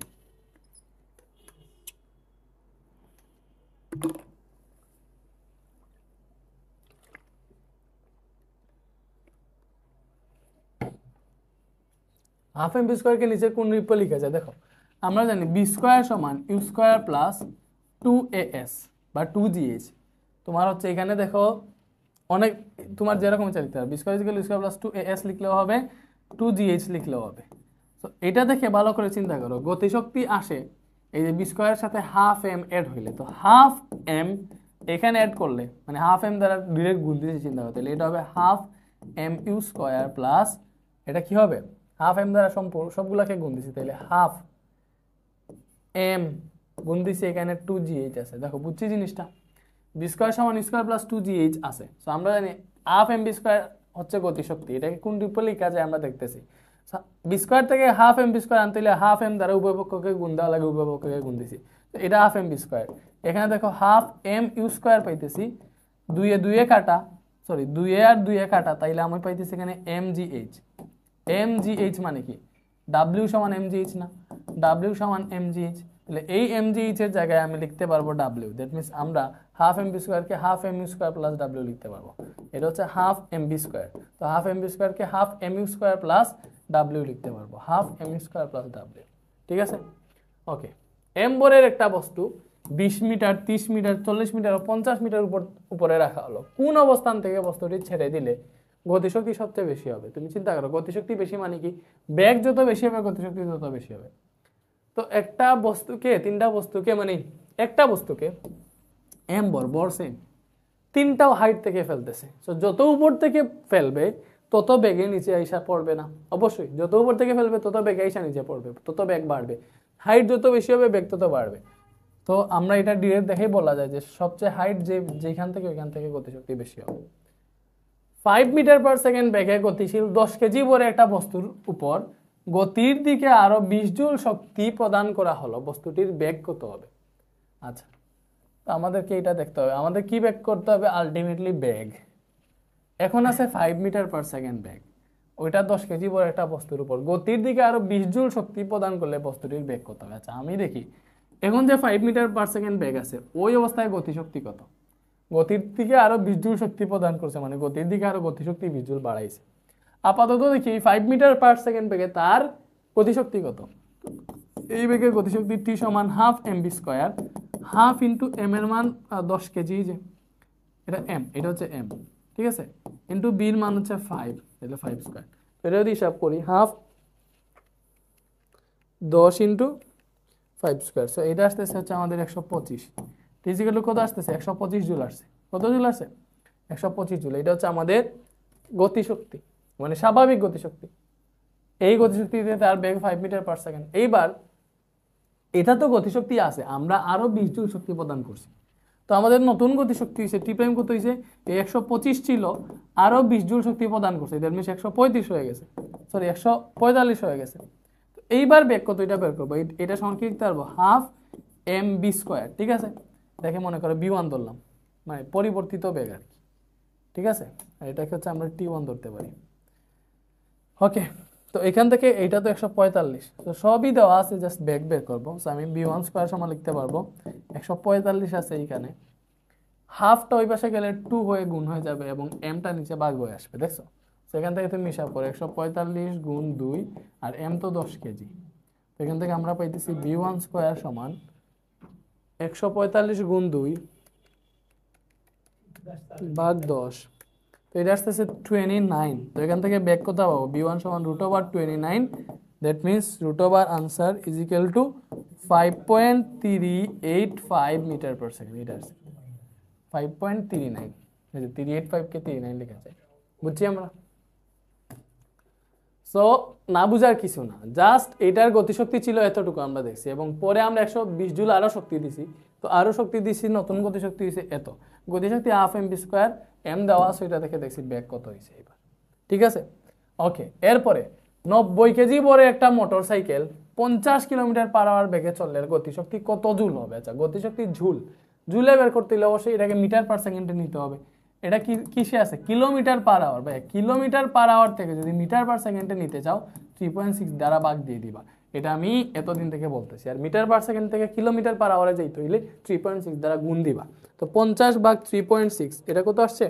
হাফ এম বি স্কোয়ারকে নিচের কোন রূপে লেখা যায়? দেখো আমরা জানি বি স্কোয়ার সমান ইউ স্কোয়ার প্লাস 2as বা 2gh। তোমার হচ্ছে এখানে দেখো অনেক, তোমার যেরকম ইচ্ছা লিখতে হবে, V square equal square plus 2as লিখলেও হবে, 2gh লিখলেও হবে। তো এটা দেখে ভালো করে চিন্তা করো, গতিশক্তি আসে এই যে বি স্কোয়ারের সাথে হাফ এম অ্যাড হইলে, তো হাফ এম এখানে অ্যাড করলে মানে হাফ এম দ্বারা ডিরেক্ট গুণ দিয়েছে, চিন্তা করতে এটা হবে half M U square plus এটা কি হবে হাফ এম দ্বারা সম্পূর্ণ সবগুলোকে গুণ দিছি, তাহলে হাফ এম গুণ দিছি, এখানে 2gh আছে। দেখো বুঝছি জিনিসটা, বি স্কোয়ার সমান স্কোয়ার প্লাস 2gh আছে। সো আমরা জানি হাফ এম বি স্কোয়ার হচ্ছে গতিশক্তি, এটাকে কোন রূপে লেখা যায় আমরা দেখতেছি। বি স্কোয়ার থেকে হাফ এম বি স্কোয়ার আনতে হলে হাফ এম দ্বারা উভয় পক্ষকে গুণ দেওয়া লাগে, উভয় পক্ষকে গুণ দিছি, তো এটা হাফ এম বি স্কোয়ার। এখানে দেখো হাফ এম ইউ স্কোয়ার পাইতেছি, দুয়ে কাটা, সরি দুয়ে আর দুয়ে কাটা, তাইলে আমি পাইতেছি এখানে M G H. M G H মানে কি? ডাব্লিউ সমান এম জি এইচ না, ডাব্লিউ সমান এম জি এইচ, তাহলে এই এম জি এইচ এর জায়গায় আমি লিখতে পারবো ডাব্লিউ। দ্যাট মিনস আমরা হাফ এম বি স্কোয়ারকে half M U square plus W লিখতে পারবো। এটা হচ্ছে হাফ এম বি স্কোয়ার, তো হাফ এম বি স্কোয়ারকে half M U square plus W লিখতে পারবো, half M U square plus W. ঠিক আছে, ওকে। এম বরের একটা বস্তু 20 মিটার, 30 মিটার, 40 মিটার ও 50 মিটার উপরে রাখা হলো, কোন অবস্থান থেকে বস্তুটি ছেড়ে দিলে গতিশক্তি সবচেয়ে বেশি হবে? তুমি চিন্তা করো, গতিশক্তি বেশি মানে কি? বেগ যত বেশি হবে গতিশক্তি তত বেশি হবে। তো একটা বস্তুকে, তিনটা বস্তুকে, মানে একটা বস্তুকে এম বর সেম, তিনটাও হাইট থেকে ফেলতেছে। তো যত উপর থেকে ফেলবে তত বেগে নিচে আইসা পড়বে না? অবশ্যই, যত উপর থেকে ফেলবে তত বেগে আইসা নিচে পড়বে, তত বেগ বাড়বে। হাইট যত বেশি হবে বেগ তত বাড়বে। তো আমরা এটা ডিরেক্ট দেখেই বলা যায় যে সবচেয়ে হাইট যেখান থেকে ওইখান থেকে গতিশক্তি বেশি হবে। 5 মিটার পার সেকেন্ড বেগে গতিশীল 10 কেজি ভরে একটা বস্তুর উপর গতির দিকে আরো 20 জুল শক্তি প্রদান করা হলো, বস্তুটির বেগ কত হবে? আচ্ছা, তো আমাদেরকে এটা দেখতে হবে, আমাদের কি বেগ করতে হবে? আলটিমেটলি বেগ এখন আছে 5 মিটার পার সেকেন্ড বেগ, ওইটা 10 কেজি ভরে একটা বস্তুর উপর গতির দিকে আরো 20 জুল শক্তি প্রদান করলে বস্তুটির বেগ কত হবে? আচ্ছা আমি দেখি, এখন যে 5 মিটার পার সেকেন্ড বেগ আছে ওই অবস্থায় গতিশক্তি কত? গতির দিকে আরো 20 জুল শক্তি প্রদান করছে, মানে গতির দিকে আরো গতিশক্তি 20 জুল বাড়াইছে। আপাতত দেখি 5 মিটার পার সেকেন্ড বেগে তার গতিশক্তি কত। এই বেগের গতিশক্তি টি সমান half M V square, half into M এর মান 10 কেজি, যে এটা এম, এটা হচ্ছে এম, ঠিক আছে, ইন্টু বির মান হচ্ছে 5, তাহলে 5 স্কোয়ার। এটা যদি হিসাব করি হাফ 10 ইন্টু 5 স্কোয়ার, সো এটা আসতেছে হচ্ছে আমাদের 125। টিজিক্যাল কত আসতেছে? 125 জুল আসছে। কত জুল আসছে? 125 জুল। এটা হচ্ছে আমাদের গতিশক্তি, মানে স্বাভাবিক গতিশক্তি। এই গতিশক্তিতে তার বেগ 5 মিটার পার সেকেন্ড। এইবার এটা তো গতিশক্তি আছে, আমরা আরো 20 জুল শক্তি প্রদান করছি, তো আমাদের নতুন গতিশক্তি হয়েছে টি প্রাইম কত হয়েছে? এই 125 ছিল, আরো 20 জুল শক্তি প্রদান করছে, দ্যাট মিনস 135 হয়ে গেছে, সরি 145 হয়ে গেছে। তো এইবার বেগ কত এটা বের করবো, এটা সমান কি লিখতে পারবো? Half M V square. ঠিক আছে, দেখে মনে করো বি ওয়ান ধরলাম, মানে পরিবর্তিত বেগ আর কি। ঠিক আছে, এটাকে হচ্ছে আমরা টি ওয়ান ধরতে পারি। ওকে, তো এখান থেকে এইটা তো 145, তো সবই দেওয়া আছে, জাস্ট বেগ বের করবো। সো আমি বি ওয়ান স্কোয়ার সমান লিখতে পারবো 145 আছে এইখানে, হাফটা ওই পাশে গেলে 2 হয়ে গুণ হয়ে যাবে এবং এমটা নিচে ভাগ হয়ে আসবে, দেখছো? সেখান থেকে তুমি হিসাব করো 145 গুণ 2, আর এম তো 10 কেজি, তো এখান থেকে আমরা পাইতেছি বি ওয়ান স্কোয়ার সমান 145 গুণ 2 ভাগ 10, তো এটা আসতেছে 29। তো এখান থেকে বেগ কত পাবো? বি ওয়ান সমান √29, that means √ answer is equal to 5.385 metre per second. এটা আছে 5.39, 385 কে 39 লেখা যায়, বুঝছি আমরা? সো না বুঝার কিছু না, জাস্ট এটার গতিশক্তি ছিল এতটুকু আমরা দেখছি, এবং পরে আমরা 120 জুল আরো শক্তি দিছি, তো আরো শক্তি দিছি, নতুন গতিশক্তি হয়েছে এত। গতিশক্তি half M V square, M দেওয়া আছে ওইটা দেখে দেখছি ব্যাগ কত হয়েছে এবার, ঠিক আছে। ওকে, এরপরে 90 কেজি বড় একটা motorcycle 50 kilometre per hour বেগে চললে গতিশক্তি কত জুল হবে? আচ্ছা, গতিশক্তির জুলে বের করতে হলে অবশ্যই এটাকে মিটার পার সেকেন্ডে নিতে হবে। এটা কি কিসে আছে? Kilometre per hour. ভাই কিলোমিটার পার আওয়ার থেকে যদি মিটার পার সেকেন্ডে নিতে চাও 3.6 দ্বারা ভাগ দিয়ে দিবা। এটা আমি এতদিন থেকে বলতেছি। আর মিটার পার সেকেন্ড থেকে কিলোমিটার পার আওয়ারে যাইতে হইলে 3.6 দ্বারা গুণ দিবা। তো 50 ভাগ 3.6 এটা কত আসছে?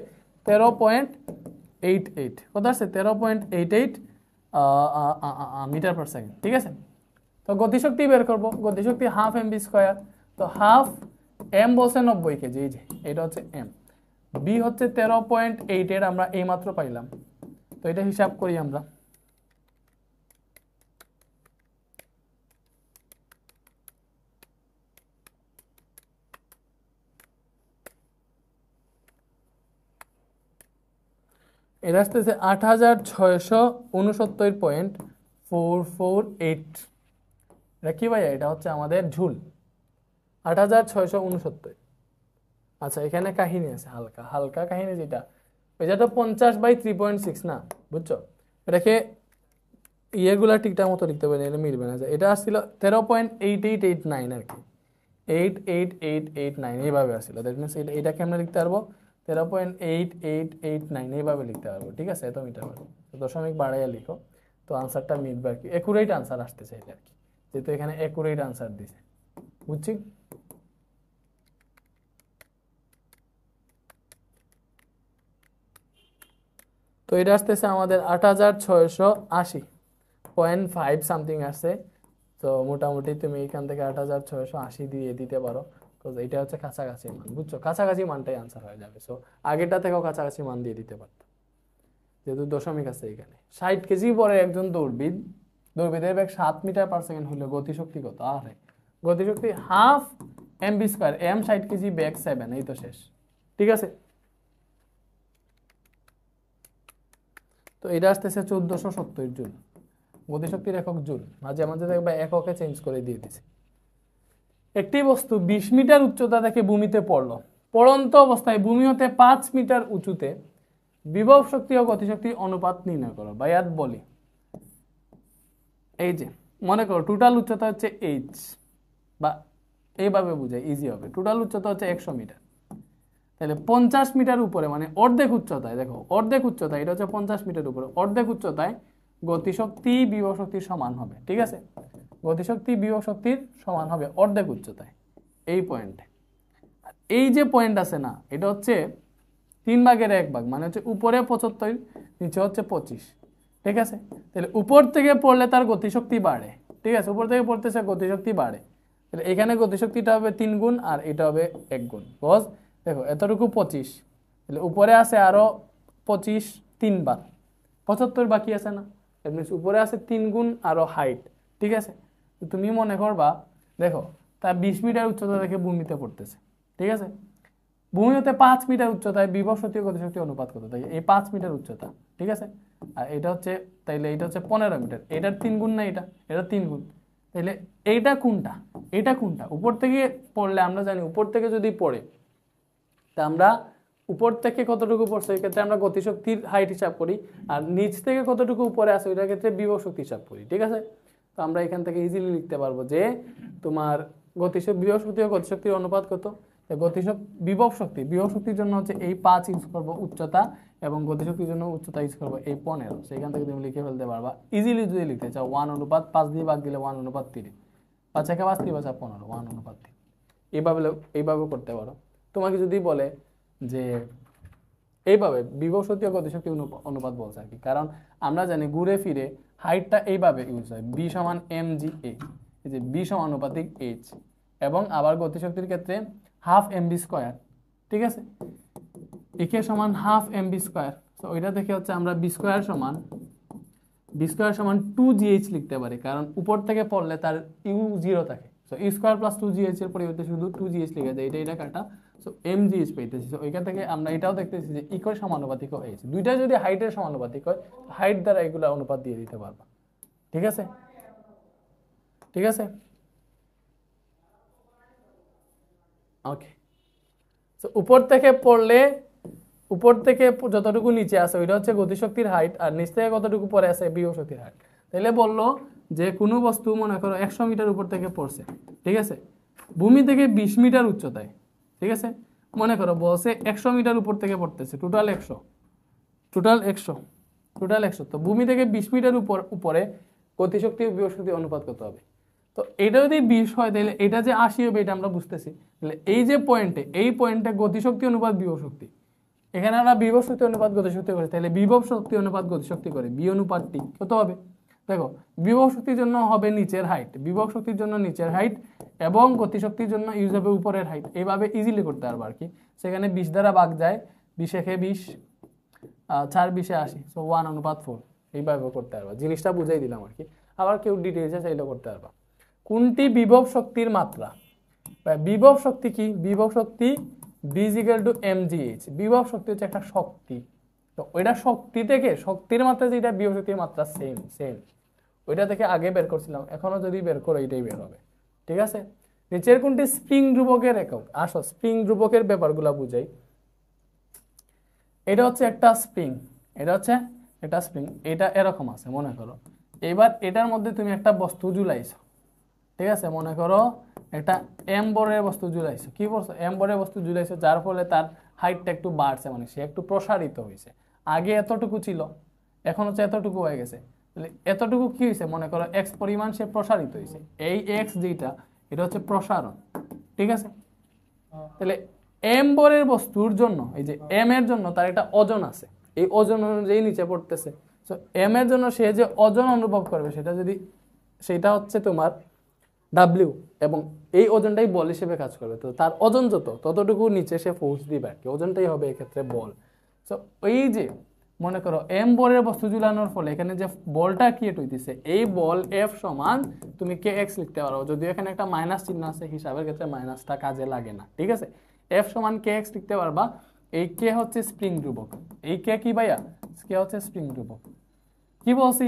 13.88। কত আসছে? 13.88 মিটার পার সেকেন্ড, ঠিক আছে। তো গতিশক্তি বের করবো, গতিশক্তি হাফ এম বি স্কোয়ার। তো হাফ এম বলছে 90 কেজি, এই যে এটা হচ্ছে এম, বি হচ্ছে 13.88 আমরা এই মাত্র পাইলাম। তো এটা হিসাব করি আমরা। এটা আসতেছে 8669.448। এটা কি ভাইয়া? এটা হচ্ছে আমাদের ঝুল, 8669। আচ্ছা, এখানে কাহিনী আছে, হালকা হালকা কাহিনী, যেটা এটা তো 50/3.6 না, বুঝছো? এটাকে ইয়েগুলা ঠিকঠাক মতো লিখতে পারি, এটা মিলবে না। এটা আসছিল 13.8889 আর কি, 88889 এইভাবে আসছিল। দ্যাট মিনস এটাকে আমরা লিখতে পারবো 13.8889 এইভাবে লিখতে পারবো, ঠিক আছে। এত মিটার পারবো, দশমিক বাড়াইয়া লিখো, তো আনসারটা মিলবে আর কি, একুরেট আনসার আসতে চাইলে আর কি, যেহেতু এখানে একুরেট আনসার দিছে, বুঝছি। তো এটা আসতেছে আমাদের 8680.5 সামথিং আসছে। তো মোটামুটি তুমি এখান থেকে 8680 দিয়ে দিতে পারো, এটা হচ্ছে কাছাকাছি মান, বুঝছো? কাছাকাছি মানটাই আনসার হয়ে যাবে। সো আগেরটা থেকেও কাছাকাছি মান দিয়ে দিতে পারতো, যেহেতু দশমিক আছে এখানে। 60 কেজি পরে একজন দৌড়বিদের বেগ 7 মিটার পার সেকেন্ড হলে গতিশক্তি কত? আরে গতিশক্তি half M V square, M 60 KG, বেগ 7, এই তো শেষ, ঠিক আছে। তো এটা আসতেছে 1470 জুল, গতিশক্তির একক জুল। মাঝে মাঝে দেখবা এককে চেঞ্জ করে দিয়ে দিছে। একটি বস্তু 20 মিটার উচ্চতা থেকে ভূমিতে পড়লো, পড়ন্ত অবস্থায় ভূমি হতে 5 মিটার উঁচুতে বিভব শক্তি ও গতিশক্তি অনুপাত নির্ণয় করো। ভাইয়াত বলি, এই যে মনে করো টোটাল উচ্চতা হচ্ছে এইচ, বা এইভাবে বুঝাই ইজি হবে, টোটাল উচ্চতা হচ্ছে 100 মিটার। তাহলে 50 মিটার উপরে, মানে অর্ধেক উচ্চতায়, দেখো অর্ধেক উচ্চতায়, এটা হচ্ছে 50 মিটার উপরে, অর্ধেক উচ্চতায় গতিশক্তি বিভব শক্তির সমান হবে, ঠিক আছে। গতিশক্তি বিভব শক্তির সমান হবে অর্ধেক উচ্চতায়, এই পয়েন্টে। এই যে পয়েন্ট আছে না, এটা হচ্ছে 3/1 মানে হচ্ছে উপরে 75, নিচে হচ্ছে 25, ঠিক আছে। তাহলে উপর থেকে পড়লে তার গতিশক্তি বাড়ে, ঠিক আছে, উপর থেকে পড়তেছে গতিশক্তি বাড়ে। তাহলে এখানে গতিশক্তিটা হবে 3 গুণ আর এটা হবে 1 গুণ। বস দেখো এতটুকু 25, তাহলে উপরে আছে আরো 25 3 বার, 75 বাকি আছে না। উপরে আছে 3 গুণ আরো হাইট, ঠিক আছে। তুমি মনে করবা দেখো তার 20 মিটার উচ্চতা থেকে ভূমিতে পড়তেছে, ঠিক আছে। ভূমি হতে 5 মিটার উচ্চতায় বিভব শক্তি ও গতিশক্তি অনুপাত কত? তাই এই 5 মিটার উচ্চতা, ঠিক আছে। আর এটা হচ্ছে, তাইলে এটা হচ্ছে 15 মিটার, এটার 3 গুণ না, এটা 3 গুণ। তাহলে এইটা কোনটা, এটা কোনটা? উপর থেকে পড়লে আমরা জানি, উপর থেকে যদি পড়ে, তা আমরা উপর থেকে কতটুকু পড়ছে এই ক্ষেত্রে আমরা গতিশক্তির হাইট হিসাব করি, আর নিচ থেকে কতটুকু উপরে আছে ওইটার ক্ষেত্রে বিভব শক্তি হিসাব করি, ঠিক আছে। তো আমরা এখান থেকে ইজিলি লিখতে পারবো যে তোমার বিভব শক্তি ও গতিশক্তির অনুপাত কত। বিভব শক্তির জন্য হচ্ছে এই 5 ইউজ করবো উচ্চতা, এবং গতিশক্তির জন্য উচ্চতা ইউজ করবো এই 15। সেখান থেকে তুমি লিখে ফেলতে পারবা ইজিলি। যদি লিখতে চাও 1:5 দিয়ে ভাগ দিলে 1:3, 5 একে 5 3 5 15, 1:3, এইভাবে করতে পারো। তোমাকে যদি বলে যে এইভাবে বিভব শক্তি ও গতিশক্তি অনুপাত বলছে আর কি, কারণ আমরা জানি ঘুরে ফিরে হাইটটা এইভাবে ইউজ হয়, বি সমান এম জি এ, এই যে বি সমানুপাতিক এইচ, এবং আবার গতিশক্তির ক্ষেত্রে হাফ এম বি স্কোয়ার, ঠিক আছে। একে সমান হাফ এম বি স্কোয়ার, তো ওইটা থেকে হচ্ছে আমরা বি স্কোয়ার সমান 2gh লিখতে পারি, কারণ উপর থেকে পড়লে তার ইউ 0 থাকে। সো ই স্কোয়ার প্লাস 2gh এর পরিবর্তে শুধু 2gh লিখে যায়, এটা কাটা। সো mgh পাইতেছি। সো ওইখান থেকে আমরা এটাও দেখতেছি যে ইকোর সমানুপাতিক হয়েছে, দুইটা যদি হাইটের সমানুপাতিক হয়, হাইট দ্বারা এগুলো অনুপাত দিয়ে দিতে পারবা, ঠিক আছে, ঠিক আছে। ওকে, তো উপর থেকে পড়লে উপর থেকে যতটুকু নিচে আছে ওইটা হচ্ছে গতিশক্তির হাইট, আর নিচ থেকে কতটুকু পরে আছে বিভব শক্তির হাইট। তাহলে বললো যে কোনো বস্তু মনে করো 100 মিটার উপর থেকে পড়ছে, ঠিক আছে, ভূমি থেকে 20 মিটার উচ্চতায়, ঠিক আছে, মনে করো বলছে 100 মিটার উপর থেকে পড়তেছে, টোটাল 100, তো ভূমি থেকে 20 মিটার উপরে গতিশক্তি ও বিভব শক্তির অনুপাত কত হবে? তো এটা যদি 20 হয় তাহলে এটা যে 80 হবে এটা আমরা বুঝতেছি। তাহলে এই যে এই পয়েন্টে গতিশক্তি অনুপাত বিভব শক্তি, এখানে আমরা বিভব শক্তি অনুপাত গতিশক্তি করি, তাহলে বিভব শক্তি অনুপাত গতিশক্তি করে বি অনুপাতটি কত হবে? দেখো বিভব শক্তির জন্য হবে নিচের হাইট, বিভব শক্তির জন্য নিচের হাইট এবং গতিশক্তির জন্য ইউজ হবে উপরের হাইট। এইভাবে ইজিলি করতে পারবো আর কি। সেখানে 20 দ্বারা ভাগ যায়, 20 একে 20, 4 20 80, সো 1:4, এইভাবে করতে পারবো। জিনিসটা বুঝাই দিলাম আর কি। আবার কেউ ডিটেইলসে চাইলে করতে পারবা। কোনটি বিভব শক্তির মাত্রা? বিভব শক্তি কি? বিভব শক্তি B = mgh। বিভব শক্তি হচ্ছে একটা শক্তি, তো ওইটা শক্তি থেকে শক্তির মাত্রা যেটা বিভব শক্তির মাত্রা সেম ওইটা থেকে আগে বের করছিলাম, এখনো যদি বের করো এটাই বের হবে, ঠিক আছে। নিচের কোনটি স্প্রিং ধ্রুবকের একক? আসো স্প্রিং ধ্রুবকের ব্যাপারগুলো বুঝাই। এটা হচ্ছে একটা স্প্রিং, এটা এরকম আছে মনে করো। এবার এটার মধ্যে তুমি একটা বস্তু ঝুলাইছো, ঠিক আছে, মনে করো একটা এমবরের বস্তু ঝুলাইছো। কি বলছো? এমবরের বস্তু ঝুলাইছো, যার ফলে তার হাইটটা একটু বাড়ছে, মানে সে একটু প্রসারিত হয়েছে। আগে এতটুকু ছিল, এখন হচ্ছে এতটুকু হয়ে গেছে। তাহলে এতটুকু কি হয়েছে? মনে করো এক্স পরিমাণ সে প্রসারিত হয়েছে। এই এক্স যেটা, এটা হচ্ছে প্রসারণ, ঠিক আছে। তাহলে এমবরের বস্তুর জন্য, এই যে এম এর জন্য তার একটা ওজন আছে, এই ওজন অনুযায়ী নিচে পড়তেছে। তো এম এর জন্য সে যে ওজন অনুভব করবে সেটা হচ্ছে তোমার ডাব্লিউ, এবং এই ওজনটাই বল হিসেবে কাজ করবে। তো তার ওজন ততটুকু নিচে সে ফোর্স দিবে আর কি, ওজনটাই হবে এক্ষেত্রে বল। তো এই যে মনে করো এম বলের বস্তু ঝুলানোর ফলে এখানে যে বলটা ক্রিয়েট হইতেছে, এই বল এফ সমান তুমি কে এক্স লিখতে পারো, যদিও এখানে একটা মাইনাস চিহ্ন আছে, হিসাবের ক্ষেত্রে মাইনাসটা কাজে লাগে না, ঠিক আছে। এফ সমান কে এক্স লিখতে পারবা। এই কে হচ্ছে স্প্রিং ধ্রুবক, এই কে কি ভাইয়া? কে হচ্ছে স্প্রিং ধ্রুবক। কি বলছি?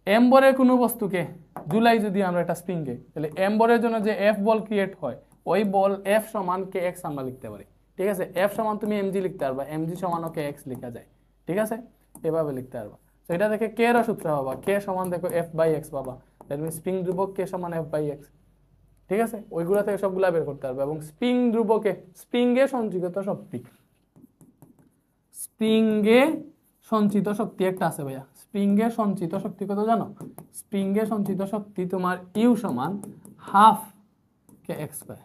এমবরের কোনো বস্তুকে ঝুলাই যদি আমরা একটা স্প্রিংকে, তাহলে এমবরের জন্য যে এফ বল ক্রিয়েট হয়, ওই বল এফ সমান কে এক্স আমরা লিখতে পারি, ঠিক আছে। এফ সমান তুমি এমজি লিখতে পারবা, এমজি সমানও কে এক্স লেখা যায়, ঠিক আছে, এভাবে লিখতে পারবা। তো এটা দেখে কে এর সূত্র পাবা, কে সমান দেখো এফ বাই এক্স পাবা, দ্যাট মিনস স্প্রিং ধ্রুবক কে সমান এফ বাই এক্স, ঠিক আছে। ওইগুলা থেকে সবগুলা বের করতে পারবে। এবং স্প্রিং ধ্রুবকে স্প্রিংয়ে সঞ্চিত শক্তি, স্প্রিংয়ে সঞ্চিত শক্তি একটা আছে ভাইয়া। স্প্রিংয়ে সঞ্চিত শক্তি কত জানো? স্প্রিংয়ে সঞ্চিত শক্তি তোমার ইউ সমান হাফ কে এক্স স্কয়ার।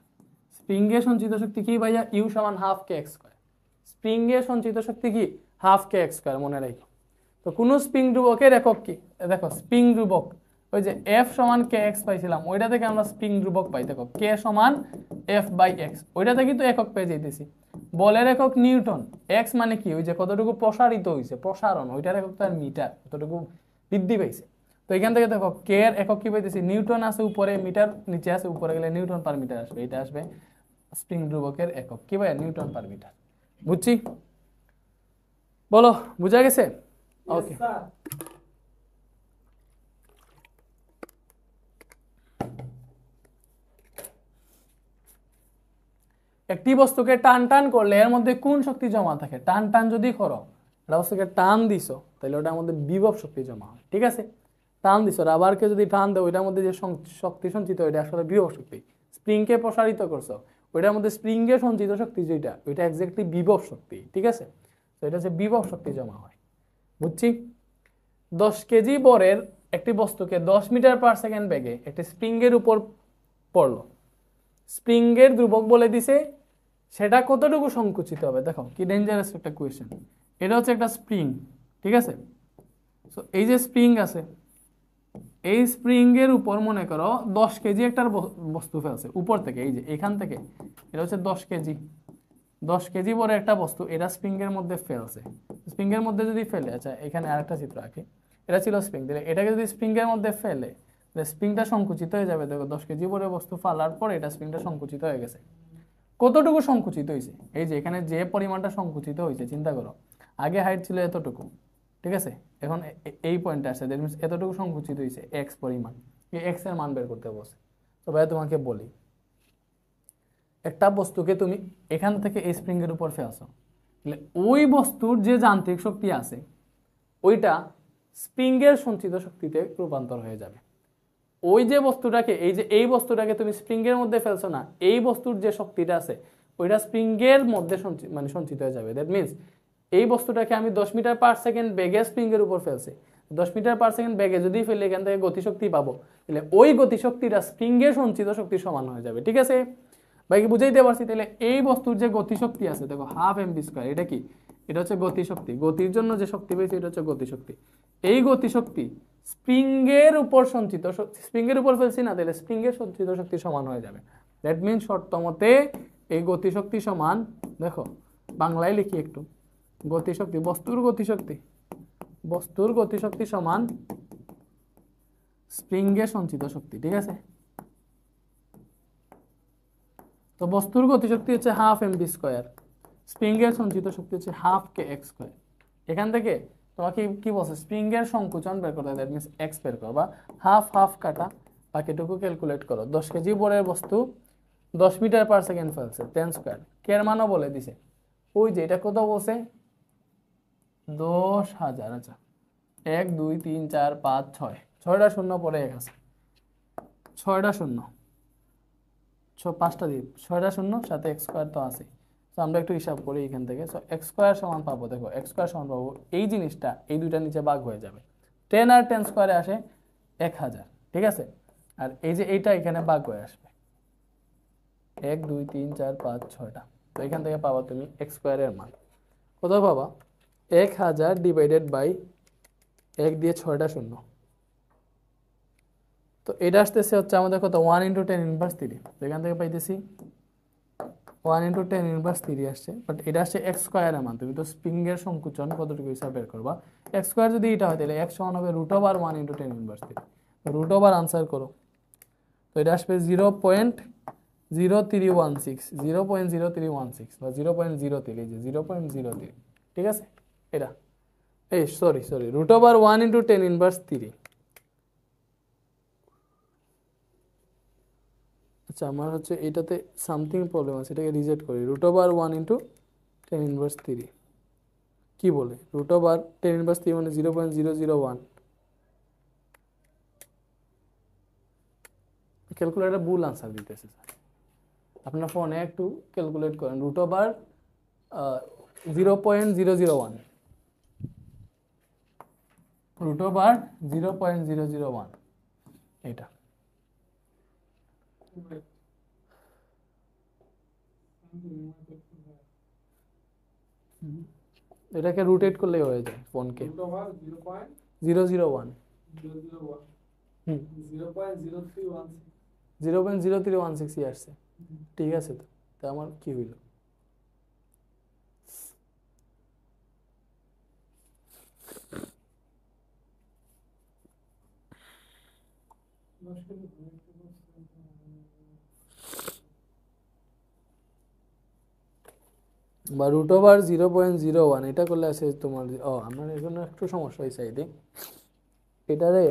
স্প্রিংয়ে সঞ্চিত শক্তি কি ভাইয়া? ইউ সমান হাফ কে এক্স স্কয়ার। স্প্রিংয়ে সঞ্চিত শক্তি কি? হাফ কে এক্স স্কয়ার, মনে রাখো। তো কোন স্প্রিং ধ্রুবকের একক কি? দেখো স্প্রিং ধ্রুবক, ওই যে এফ সমান কে এক্স পাইছিলাম, ওইটা থেকে আমরা স্প্রিং ধ্রুবক পাই, দেখো কে সমান এফ বাই এক্স, ওইটা থেকে তো একক পেয়ে যাইতেছি। বলের একক নিউটন, এক্স মানে কি? ওই যে কতটুকু প্রসারিত হয়েছে, প্রসারণ, ওইটার একক তো আর মিটার, কতটুকু বৃদ্ধি পাইছে। তো এখান থেকে দেখো কে এর একক কি পাইতেছি? নিউটন আছে উপরে, মিটার নিচে আছে, উপরে গেলে নিউটন পার মিটার আসবে, এটা আসবে স্প্রিং ধ্রুবকের একক কি ভাই? Newton per metre. বুঝছি? বলো বুঝা গেছে? ওকে। একটি বস্তুকে টান টান করলে এর মধ্যে কোন শক্তি জমা থাকে? টান টান যদি করো, একটা বস্তুকে টান দিছো, তাহলে ওটার মধ্যে বিভব শক্তি জমা হয়, ঠিক আছে। টান দিছো, রাবারকে যদি টান দাও, ওইটার মধ্যে যে শক্তি সঞ্চিত, ওইটা আসলে বিভব শক্তি। স্প্রিংকে প্রসারিত করছো, ওইটার মধ্যে স্প্রিংয়ে সঞ্চিত শক্তি যেটা, ওইটা এক্স্যাক্টলি বিভব শক্তি, ঠিক আছে। তো এটা হচ্ছে বিভব শক্তি জমা হয়। বুঝছি? 10 কেজি বরের একটি বস্তুকে 10 মিটার পার সেকেন্ড বেগে একটি স্প্রিংয়ের উপর পড়লো। স্প্রিংয়ের ধ্রুবক বলে দিছে, সেটা কতটুকু সংকুচিত হবে। দেখো কি ডেঞ্জারাস একটা কোয়েশ্চেন। এটা হচ্ছে একটা স্প্রিং, ঠিক আছে। সো এই যে স্প্রিং আছে, এই স্প্রিং এর উপর মনে করো 10 কেজি একটা বস্তু ফেলছে উপর থেকে, এই যে এখান থেকে, এটা হচ্ছে 10 কেজি, 10 কেজি বড় একটা বস্তু, এটা স্প্রিং এর মধ্যে ফেলছে। স্প্রিং এর মধ্যে যদি ফেলে, আচ্ছা এখানে আরেকটা চিত্র আঁকি, এটা ছিল স্প্রিং, দিলে এটাকে যদি স্প্রিং এর মধ্যে ফেলে, স্প্রিংটা সংকুচিত হয়ে যাবে। দেখো 10 কেজি বড় বস্তু ফালার পর এটা স্প্রিংটা সংকুচিত হয়ে গেছে। কতটুকু সংকুচিত হয়েছে? এই যে এখানে যে পরিমাণটা সংকুচিত হয়েছে, চিন্তা করো, আগে হাইট ছিল এতটুকু, ঠিক আছে, এখন এই পয়েন্টে আসছে, দ্যাট মিনস এতটুকু সংকুচিত হয়েছে এক্স পরিমাণ। এই এক্স এর মান বের করতে বসে। তো ভাই তোমাকে বলি, একটা বস্তুকে তুমি এখান থেকে এই স্প্রিং এর উপর ফেলছো, তাহলে ওই বস্তুর যে যান্ত্রিক শক্তি আছে ওইটা স্প্রিংয়ের সঞ্চিত শক্তিতে রূপান্তর হয়ে যাবে। ওই যে বস্তুটাকে এই বস্তুটাকে তুমি স্প্রিংয়ের মধ্যে ফেলছো না, এই বস্তুর যে শক্তিটা আছে ওইটা স্প্রিংয়ের মধ্যে সঞ্চিত হয়ে যাবে। দ্যাট মিনস এই বস্তুটাকে আমি 10 মিটার পার সেকেন্ড বেগে স্প্রিংয়ের উপর ফেলছি, 10 মিটার পার সেকেন্ড বেগে যদি ফেলে এখান থেকে গতিশক্তি পাবো, তাহলে ওই গতিশক্তিটা স্প্রিংয়ের সঞ্চিত শক্তির সমান হয়ে যাবে। ঠিক আছে ভাই, কি বুঝাইতে পারছি? তাহলে এই বস্তুর যে গতিশক্তি আছে দেখো 1/2 mv², এটা কি? এটা হচ্ছে গতিশক্তি। গতির জন্য যে শক্তি পেয়েছি এটা হচ্ছে গতিশক্তি। এই গতিশক্তি স্প্রিংয়ের উপর সঞ্চিত, স্প্রিংয়ের উপর ফেলছি না, তাহলে স্প্রিংয়ের সঞ্চিত শক্তির সমান হয়ে যাবে। দ্যাট মিনস শর্ত মতে এই গতিশক্তি সমান, দেখো বাংলায় লিখি একটু, গতিশক্তি, বস্তুর গতিশক্তি সমান স্প্রিংয়ের সঞ্চিত শক্তি। ঠিক আছে, তো বস্তুর গতিশক্তি হচ্ছে 1/2 mv², স্প্রিংয়ের সঞ্চিত শক্তি হচ্ছে 1/2 kx²। এখান থেকে তোমাকে কি বলছে, স্প্রিংয়ের সংকুচন বের করতে, দ্যাট মিনস এক্স বের করো, বা হাফ হাফ কাটা, বাকিটুকু ক্যালকুলেট করো। 10 কেজি বরের বস্তু 10 মিটার পার সেকেন্ড ফেলছে, 10², কের মানও বলে দিছে, ওই যে এটা কত বলছে, 10,000। আচ্ছা 1 2 3 4 5 6, 6টা শূন্য পরে এক আছে, 6টা শূন্য, 5টা দিয়ে 6টা শূন্য, সাথে x² তো আছে। তো আমরা একটু হিসাব করি এখান থেকে। সো x² সমান পাবো, দেখো x² সমান পাবো, এই জিনিসটা এই দুইটার নিচে ভাগ হয়ে যাবে, 10 আর 10² আসে 1000। ঠিক আছে, আর এই যে এইটা এখানে ভাগ হয়ে আসবে, 1 2 3 4 5 6টা। তো এখান থেকে পাবা তুমি x² এর মান কত পাবা, 1000 ডিভাইডেড বাই 1 দিয়ে 6টা শূন্য। তো এটা আসতেছে হচ্ছে আমাদের কত, 1 × 10⁻³ তো এখান থেকে পাইতেছি 1 × 10⁻³ আসছে, বাট এটা আসছে x² এর মান। তুমি তো স্প্রিংয়ের সংকুচন কতটুকু হিসাব বের করবা, x² যদি এটা হয় তাহলে x সমান হবে √1 × 10⁻³। √, আনসার করো, তো এটা আসবে 0.0316, 0.0316 বা 0.03, এই যে 0.03। ঠিক আছে, এটা এই সরি √1 × 10⁻³। আচ্ছা আমার হচ্ছে এটাতে সামথিং প্রবলেম আছে, এটাকে রিজেক্ট করি। √1 × 10⁻³ কি বলে, √1 10⁻³ মানে 0.001। ক্যালকুলেটর ভুল আনসার দিতেছে স্যার, আপনার ফোনে একটু ক্যালকুলেট করেন। √1 0.001, √1 0.001 এটা। এটাকে রোটেট করলে হয়ে যায় ফোনকে, 0.001 0.0316 আসছে। ঠিক আছে, তো আমার কি হইল, বা √1 0.01 এটা করলে আছে তোমার, আমার এখানে একটু সমস্যা হয়েছে এটি, এটারে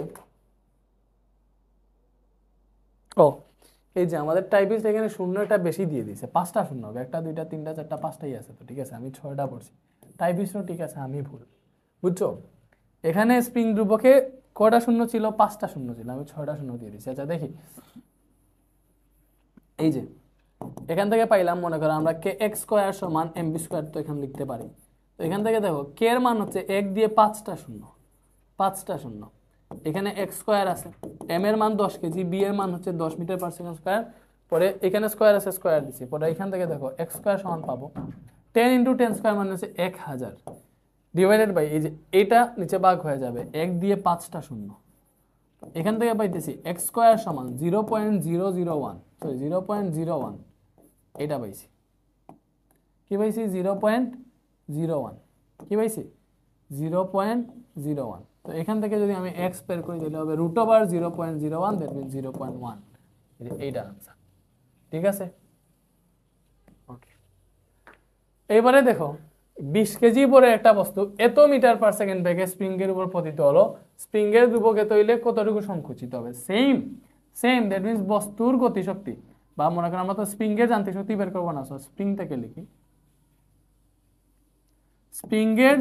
এই যে আমাদের টাইপিস্ট এখানে শূন্যটা বেশি দিয়ে দিয়েছে, 5টা শূন্য হবে, 1 2 3 4 5টাই আছে। তো ঠিক আছে, আমি 6টা পড়ছি, টাইপিস্টও ঠিক আছে, আমি ভুল, বুঝছো? এখানে স্প্রিং ধ্রুবকে কয়টা শূন্য ছিল, 5টা শূন্য ছিল, আমি 6টা শূন্য দিয়ে দিচ্ছি। আচ্ছা দেখি, এই যে এখান থেকে পাইলাম, মনে করো আমরা kx² সমান mv², তো এখানে লিখতে পারি। তো এখান থেকে দেখো কে এর মান হচ্ছে 1 দিয়ে 5টা শূন্য, 5টা শূন্য, এখানে x² আছে, m এর মান 10 কেজি, b এর মান হচ্ছে 10 মিটার পার সেকেন্ড স্কয়ার, পরে এখানে স্কয়ার আছে, স্কয়ার দিছি, পরে এখান থেকে দেখো x² সমান পাবো 10 × 10² মানে হচ্ছে 1000 ডিভাইডেড বাই, এই যে এইটা নিচে ভাগ হয়ে যাবে 1 দিয়ে 5টা শূন্য। এখান থেকে পাইতেছি x² সমান 0.001, সরি 0.01, এটা পাইছি, কি পাইছি 0.01, কি পাইছি 0.01। তো এখান থেকে যদি আমি x বের করি তাহলে হবে √1 0.01, দ্যাট মিন্স 0.1, এইটা আনসার। ঠিক আছে, ওকে। এবারে দেখো 20 কেজি পরে একটা বস্তু এত মিটার পার সেকেন্ড বেগে স্প্রিংয়ের উপর পতিত হলো, স্প্রিংয়ের ধ্রুবকে তৈলে কতটুকু সংকুচিত হবে, সেম দ্যাট মিন্স বস্তুর গতিশক্তি, বা মনে করেন আমরা তো স্প্রিংয়ের যান্ত্রিক শক্তি বের করবো না, স্প্রিং থেকে লিখি, স্প্রিংয়ের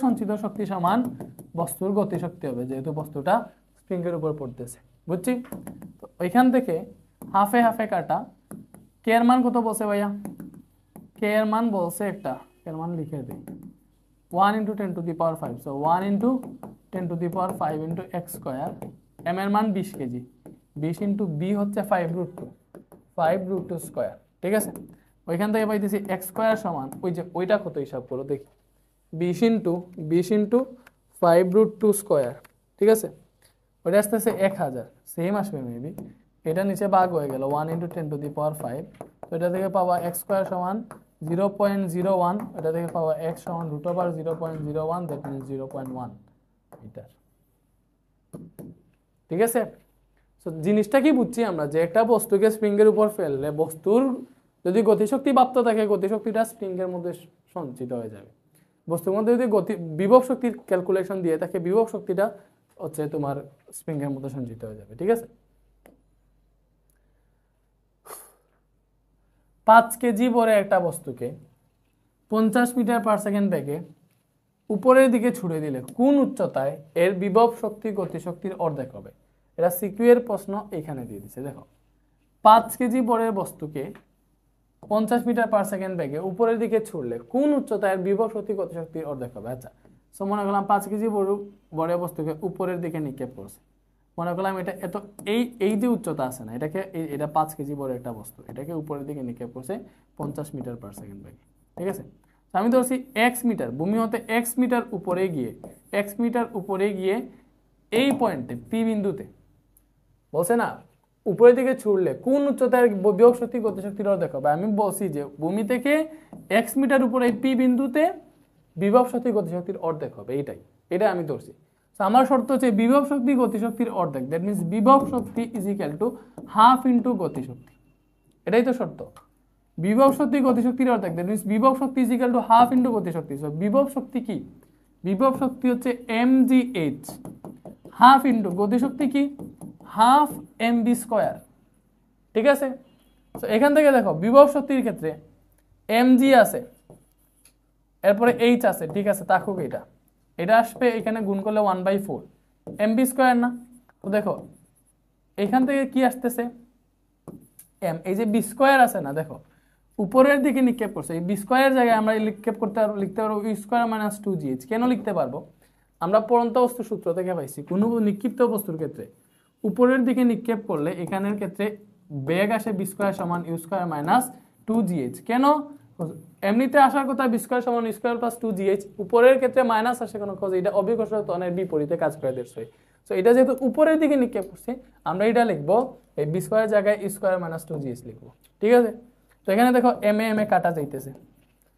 সঞ্চিত শক্তি সমান বস্তুর গতিশক্তি হবে, যেহেতু বস্তুটা স্প্রিংয়ের উপর পড়তেছে। বুঝছি? তো ওইখান থেকে হাফে হাফে কাটা। কে এর মান কত বলছে ভাইয়া? কে এর মান বলছে একটা, কে এর মান লিখে দিই 1 × 10⁵ so 1 × 10⁵ into X square. M এর মান 20 কেজি, 20 ইন্টু বি হচ্ছে 5√2 স্কোয়ার। ঠিক আছে, ওইখান থেকে পাইতেছি এক্স স্কোয়ার সমান ওই যে ওইটা কত হিসাব করো দেখি, 20 ইন্টু 5√2 স্কোয়ার। ঠিক আছে, ওইটা আসতেছে 1000, সেম আসবে মেবি। এটা নিচে ভাগ হয়ে গেল 1 × 10⁵, তো এটা থেকে পাওয়া এক্স স্কোয়ার সমান 0.01, এটা থেকে পাওয়া x সমান √0.01, দ্যাট মিনস 0.1 মিটার। ঠিক আছে, তো জিনিসটা কি বুঝছি আমরা, যে একটা বস্তুকে স্প্রিংয়ের উপর ফেললে বস্তুর যদি গতিশক্তি প্রাপ্ত থাকে, গতিশক্তিটা স্প্রিংয়ের মধ্যে সঞ্চিত হয়ে যাবে। বস্তুর মধ্যে যদি বিভব শক্তির ক্যালকুলেশন দিয়ে থাকে, বিভব শক্তিটা হচ্ছে তোমার স্প্রিংয়ের মধ্যে সঞ্চিত হয়ে যাবে। ঠিক আছে, 5 কেজি ভরে একটা বস্তুকে 50 মিটার/সেকেন্ড বেগে উপরের দিকে ছুড়ে দিলে কোন উচ্চতায় এর বিভব শক্তি গতিশক্তির অর্ধেক হবে? এটা সিকিউ এর প্রশ্ন, এখানে দিয়ে দিছে। দেখো, 5 কেজি ভরের বস্তুকে 50 মিটার/সেকেন্ড বেগে উপরের দিকে ছুড়লে কোন উচ্চতায় বিভব শক্তি গতিশক্তির অর্ধেক হবে? আচ্ছা, সো মনে করলাম 5 কেজি ভরের বস্তুকে উপরের দিকে নিক্ষেপ করছে। মনে করলাম এটা এত এই যে উচ্চতা আছে না, এটা 5 কেজি ভরের একটা বস্তু, এটাকে উপরের দিকে নিক্ষেপ করছে 50 মিটার/সেকেন্ড বেগে। ঠিক আছে, আমি ধরছি x মিটার, ভূমি হতে x মিটার উপরে গিয়ে এই পয়েন্টে পি বিন্দুতে বলছে না উপরের দিকে ছুড়লে কোন উচ্চতার বিভব শক্তি গতিশক্তির অর্ধেক হবে। আমি বলছি যে ভূমি থেকে x মিটার উপরে এই পি বিন্দুতে বিভব শক্তি গতিশক্তির অর্ধেক হবে, এটা আমি ধরছি। আমার শর্ত হচ্ছে বিভব শক্তি গতিশক্তির অর্ধেক, দ্যাট মিনস বিভব শক্তি is equal to half into গতিশক্তি। এটাই তো শর্ত, বিভব শক্তি গতিশক্তির অর্ধেক, দ্যাট মিনস বিভব শক্তি is equal to half into গতিশক্তি। সো বিভব শক্তি কি? বিভব শক্তি হচ্ছে mgh, হাফ ইন্টু গতিশক্তি কি? Half mv square. ঠিক আছে, তো এখান থেকে দেখো বিভব শক্তির ক্ষেত্রে mg আছে, এরপরে h আছে। ঠিক আছে, থাকুক, এটা আসবে এখানে গুণ করলে 1/4 mv স্কয়ার না। তো দেখো এখান থেকে কি আসতেছে m, এই যে বি স্কয়ার আছে না, দেখো উপরের দিকে নিক্ষেপ করছে, এই বি স্কয়ারের জায়গায় আমরা লিখতে পারবো ইউ স্কয়ার মাইনাস 2gh। কেন লিখতে পারবো? আমরা পড়ন্ত বস্তু সূত্র থেকে পাইছি, কোনো নিক্ষিপ্ত বস্তুর ক্ষেত্রে উপরের দিকে নিক্ষেপ করলে এখানের ক্ষেত্রে বেগ আসে বি স্কয়ার সমান ইউ স্কয়ার মাইনাস 2gh। কেন? এমনিতে আসার কথা বি স্কয়ার সমান ইউ স্কয়ার প্লাস 2gh, উপরের ক্ষেত্রে মাইনাস আসে কোনো কাজ, এটা অভিকর্ষণ ত্বরণের বিপরীতে কাজ করে দেয়। সো এটা যেহেতু উপরের দিকে নিক্ষেপ করছে, আমরা এটা লিখবো এই বি স্কয়ার জায়গায় ইউ স্কয়ার মাইনাস 2gh লিখবো। ঠিক আছে, তো এখানে দেখো এম এ কাটা যাইতেছে,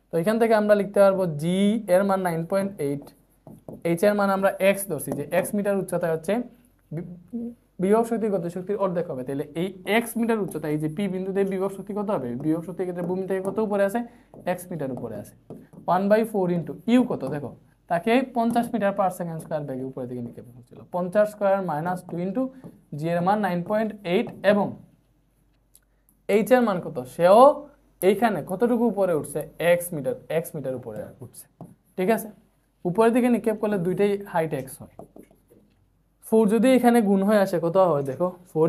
তো এখান থেকে আমরা লিখতে পারবো জি এর মান 9.8, এইচ এর মান আমরা এক্স ধরছি, যে এক্স মিটার উচ্চতায় হচ্ছে বিভব শক্তি গতিশক্তির অর্ধেক হবে। তাহলে এই এক্স মিটার উচ্চতা, এই যে পি বিন্দুতে বিভব শক্তি কত হবে? বিভব শক্তির ক্ষেত্রে ভূমি থেকে কত উপরে আছে? এক্স মিটার উপরে আছে। 1/4 ইন্টু ইউ কত? দেখো তাকে 50 মিটার/সেকেন্ড স্কয়ার বেগে উপরে দিকে নিক্ষেপ করছিল, 50 স্কয়ার মাইনাস 2 ইন্টু জি এর মান 9.8 এবং এইচ এর মান কত? সেও এইখানে কতটুকু উপরে উঠছে? এক্স মিটার উপরে উঠছে। ঠিক আছে, উপরের দিকে নিক্ষেপ করলে দুইটাই হাইট এক্স হয়। 4 যদি এখানে গুণ হয়ে আসে কত হয়? দেখো 4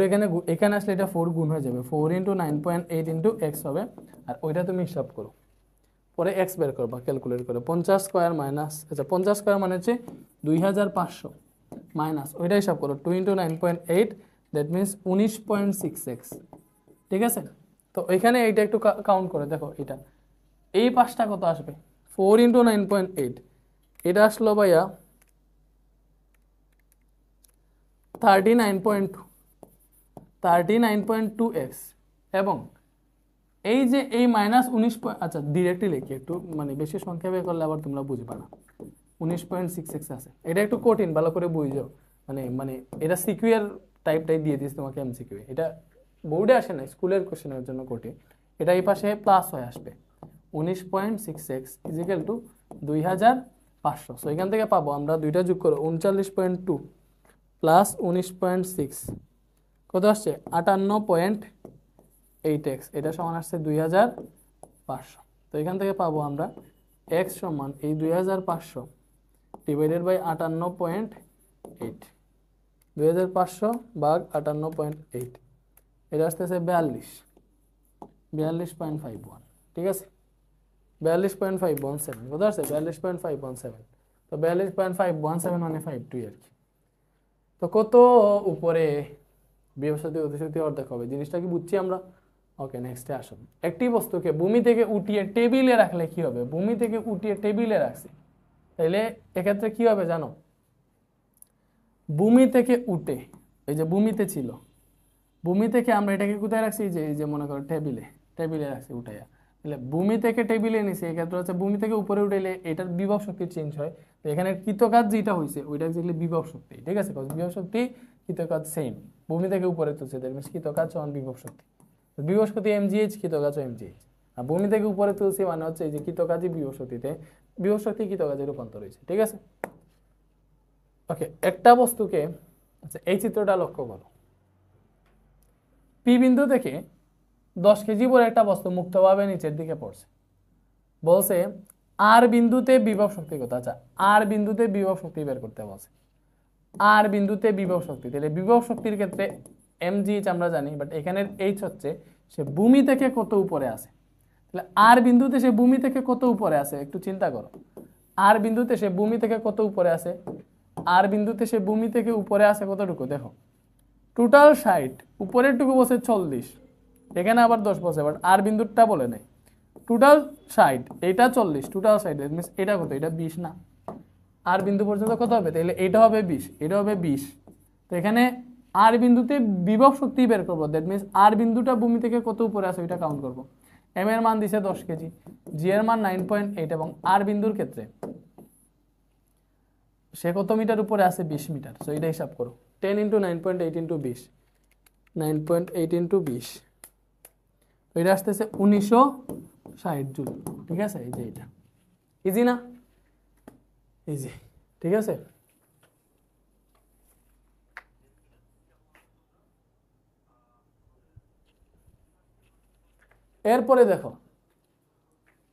এখানে আসলে এটা 4 গুণ হয়ে যাবে, 4 ইন্টু 9.8 ইন্টু এক্স হবে, আর ওইটা তুমি হিসাব করো, পরে এক্স বের করবা ক্যালকুলেট করে। 50 স্কয়ার মাইনাস, আচ্ছা 50 স্কয়ার মানে হচ্ছে 2500 মাইনাস ওইটা হিসাব করো 2 ইন্টু 9.8, দ্যাট মিনস 19.6x। ঠিক আছে, তো এখানে এইটা একটু কাউন্ট করে দেখো, এই পাঁচটা কত আসবে? 4 ইন্টু 9.8, এটা আসলো ভাইয়া 39.2x, এবং এই যে এই মাইনাস 19, আচ্ছা ডিরেক্টলি লিখি, একটু মানে বেশি সংখ্যা বের করলে আবার তোমরা বুঝবে না। 19.6x আছে, এটা একটু কঠিন, ভালো করে বুঝো। মানে এটা সিকিউ এর টাইপটাই দিয়ে দিস তোমাকে, এমসিকিউ। এটা বোর্ডে আসে না, স্কুলের কোশ্চেনের জন্য কঠিন। এটা এই পাশে প্লাস হয়ে আসবে 19.6x is equal two 2500। So এখান থেকে পাবো আমরা, দুইটা যোগ করো 39.2 প্লাস 19.6 কত আসছে? 58.8x, এটা সমান আসছে 2500। তো এখান থেকে পাবো আমরা এক্স সমান এই 2500 ডিভাইডেড বাই 58.8, 2500 ভাগ 58.8, এটা আসতেছে 42.51, ঠিক আছে, 42.517, বুঝতে পারছে, 42.517, তো 42.517 মানে 52 আর কি। তো কত উপরে বিভব শক্তি গতিশক্তি অর্ধেক হবে, জিনিসটা কি বুঝছি আমরা? ওকে, নেক্সটে আসুন। একটি বস্তুকে ভূমি থেকে উঠিয়ে টেবিলে রাখলে কি হবে? ভূমি থেকে উঠিয়ে টেবিলে রাখছি, তাইলে এক্ষেত্রে কি হবে জানো? ভূমি থেকে উঠে, এই যে ভূমিতে ছিল, ভূমি থেকে আমরা এটাকে কোথায় রাখছি? এই যে মনে করো টেবিলে রাখছি উঠাইয়া, তাহলে ভূমি থেকে টেবিলে নিছি, এক্ষেত্রে হচ্ছে ভূমি থেকে উপরে উঠাইলে এটার বিভব শক্তি চেঞ্জ হয়। তো এখানে কৃতকাজ যেটা হয়েছে ওইটা এক্স্যাক্টলি বিভব শক্তি, ঠিক আছে, বিভব শক্তি কৃতকাজ সেম, ভূমি থেকে উপরে তুলছে, দ্যাট মিন্স কৃতকাজ সমান বিভব শক্তি, বিভব শক্তি mgh, কৃতকাজ mgh, আর ভূমি থেকে উপরে তুলছি মানে হচ্ছে এই যে কৃতকাজই বিভব শক্তিতে, বিভব শক্তি কৃতকাজে রূপান্তর হয়েছে, ঠিক আছে। ওকে, একটা বস্তুকে, আচ্ছা এই চিত্রটা লক্ষ্য করো, পি বিন্দু থেকে 10 কেজি পরে একটা বস্তু মুক্তভাবে নিচের দিকে পড়ছে, বলছে আর বিন্দুতে বিভব শক্তি কত? আচ্ছা, আর বিন্দুতে বিভব শক্তি বের করতে বলছে, আর বিন্দুতে বিভব শক্তি, তাহলে বিভব শক্তির ক্ষেত্রে mgh আমরা জানি, বাট এখানের h হচ্ছে সে ভূমি থেকে কত উপরে আছে, তাহলে আর বিন্দুতে সে ভূমি থেকে কত উপরে আছে একটু চিন্তা করো, আর বিন্দুতে সে ভূমি থেকে কত উপরে আছে, আর বিন্দুতে সে ভূমি থেকে উপরে আছে কতটুকু দেখো, টোটাল 60, উপরের টুকু বসে 40, এখানে আবার 10 বসে, বাট আর বিন্দুটা বলে নাই, টোটাল 60, এটা 40, টোটাল 60, দ্যাট মিন্স এটা কত? এটা 20 না, আর বিন্দু পর্যন্ত কত হবে? তাহলে এটা হবে 20, এটা হবে 20, তো এখানে আর বিন্দুতে বিভব শক্তি বের করবো, দ্যাট মিন্স আর বিন্দুটা ভূমি থেকে কত উপরে আছে ওইটা কাউন্ট করবো। এম এর মান দিছে 10 কেজি, জি এর মান 9.8, এবং আর বিন্দুর ক্ষেত্রে সে কত মিটার উপরে আছে? 20 মিটার, সো এটা হিসাব করো, 10 × 9.8 × 20, 9.8 × 20, তো এটা আসতেছে 1960 জুল, ঠিক আছে, এই যে এটা ইজি না? ইজি, ঠিক আছে। এরপরে দেখো,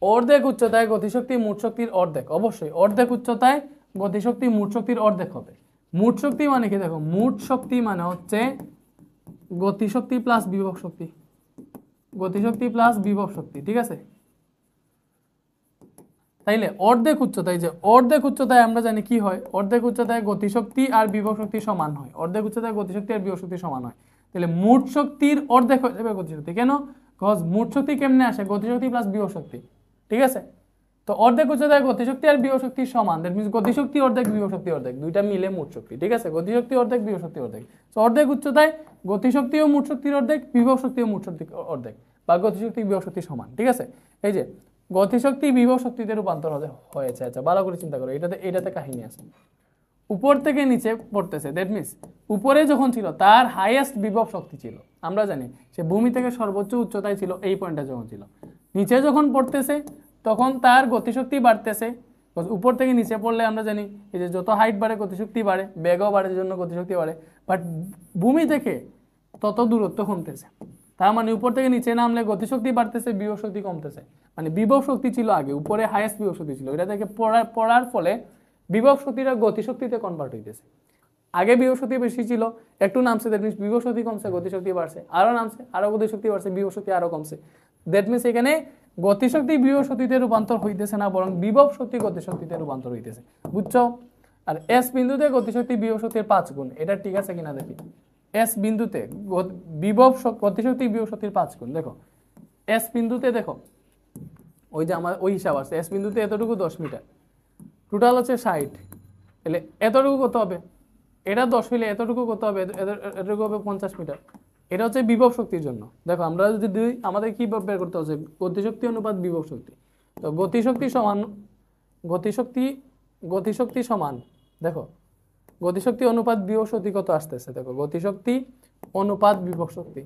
অর্ধেক উচ্চতায় গতিশক্তি মোট শক্তির অর্ধেক, অবশ্যই অর্ধেক উচ্চতায় গতিশক্তি মোট শক্তির অর্ধেক হবে। মোট শক্তি মানে কি? দেখো, মোট শক্তি মানে হচ্ছে গতিশক্তি প্লাস বিভব শক্তি, গতিশক্তি প্লাস বিভব শক্তি, ঠিক আছে। তাইলে অর্ধেক উচ্চতায়, যে অর্ধেক উচ্চতায় আমরা জানি কি হয়, অর্ধেক উচ্চতায় গতিশক্তি আর বিভব শক্তি সমান হয়, অর্ধেক উচ্চতায় গতিশক্তি আর বিভব শক্তি সমান হয়, তাহলে মোট শক্তির অর্ধেক হয়ে যাবে গতিশক্তি। কেন? কজ মোট শক্তি কেমনে আসে? গতিশক্তি প্লাস বিভব শক্তি, ঠিক আছে। তো অর্ধেক উচ্চতায় গতিশক্তি আর বিভব শক্তি সমান, দ্যাট মিন্স গতিশক্তি অর্ধেক বিভব শক্তি অর্ধেক, দুইটা মিলে মোট শক্তি, ঠিক আছে, গতিশক্তি অর্ধেক বিভব শক্তি অর্ধেক। তো অর্ধেক উচ্চতায় গতিশক্তি ও মোট শক্তির অর্ধেক, বিভব শক্তি ও মোট শক্তি অর্ধেক, বা গতিশক্তি বিভব শক্তি সমান, ঠিক আছে। এই যে গতিশক্তি বিভব শক্তিতে রূপান্তর হয়েছে। আচ্ছা, ভালো করে চিন্তা করো, এটাতে কাহিনী আছে, উপর থেকে নিচে পড়তেছে, দ্যাট মিন্স উপরে যখন ছিল তার হাইয়েস্ট বিভব শক্তি ছিল, আমরা জানি সে ভূমি থেকে সর্বোচ্চ উচ্চতায় ছিল এই পয়েন্টটা যখন ছিল, নিচে যখন পড়তেছে তখন তার গতিশক্তি বাড়তেছে, উপর থেকে নিচে পড়লে আমরা জানি এই যে যত হাইট বাড়ে গতিশক্তি বাড়ে, বেগও বাড়ে, জন্য গতিশক্তি বাড়ে, বাট ভূমি থেকে তত দূরত্ব কমতেছে, তার মানে উপর থেকে নিচে নামলে গতিশক্তি বাড়তেছে, বিভব শক্তি কমতেছে, মানে বিভব শক্তি ছিল আগে উপরে হাইয়েস্ট বিভব শক্তি ছিল, এটা থেকে পড়ার ফলে বিভব শক্তিটা গতিশক্তিতে কনভার্ট হইতেছে। আগে বিভব শক্তি বেশি ছিল, একটু নামছে, দ্যাট মিন্স বিভব শক্তি কমছে, গতিশক্তি বাড়ছে, আরো নামছে, আরো গতিশক্তি বাড়ছে, বিভব শক্তি আরো কমছে, দ্যাট মিন্স এখানে গতিশক্তি বিভব শক্তিতে রূপান্তর হইতেছে না, বরং বিভব শক্তি গতিশক্তিতে রূপান্তর হইতেছে, বুঝছো? আর এস বিন্দুতে গতিশক্তি বিভব শক্তির 5 গুণ, এটা ঠিক আছে কিনা দেখি। এস বিন্দুতে গতিশক্তি বিভব শক্তির 5 গুণ, দেখো এস বিন্দুতে, দেখো ওই যে আমার ওই হিসাব আছে, এস বিন্দুতে এতটুকু 10 মিটার, টোটাল হচ্ছে 60, তাহলে এতটুকু কত হবে? এটা 10 হইলে এতটুকু কত হবে? এতটুকু হবে 50 মিটার, এটা হচ্ছে বিভব শক্তির জন্য। দেখো আমরা যদি আমাদের কি বের করতে হচ্ছে? গতিশক্তি অনুপাত বিভব শক্তি, তো গতিশক্তি সমান, দেখো গতিশক্তি অনুপাত বিভব শক্তি কত আসতেছে, দেখো গতিশক্তি অনুপাত বিভব শক্তি,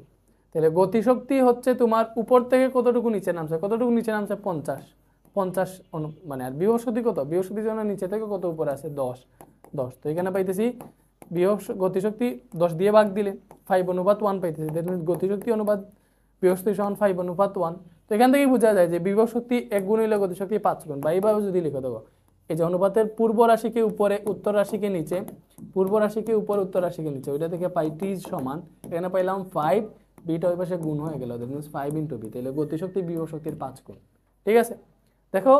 তাহলে গতিশক্তি হচ্ছে তোমার উপর থেকে কতটুকু নিচে নামছে, 50, মানে, আর বিভব শক্তি কত? বিভব শক্তির জন্য নিচে থেকে কত উপরে আছে? 10, তো এখানে পাইতেছি গতিশক্তি 10 দিয়ে ভাগ দিলে 5:1 পাইতেছি, দ্যাট মিন্স গতিশক্তি অনুপাত বিভব শক্তি সমান 5:1, তো এখান থেকেই বোঝা যায় যে বিভব শক্তি 1 গুণ হইলে গতিশক্তি 5 গুণ, বা এইভাবে যদি লিখে দেবো, এই যে অনুপাতের পূর্ব রাশিকে উপরে উত্তর রাশিকে নিচে, পূর্ব রাশিকে উপরে উত্তর রাশিকে নিচে, ওইটা থেকে পাই টি সমান, এখানে পাইলাম 5, বিটা ওই পাশে গুণ হয়ে গেল, দ্যাট মিনস 5 ইন্টু বি, তাহলে গতিশক্তি বিভব শক্তির 5 গুণ। ঠিক আছে, দেখো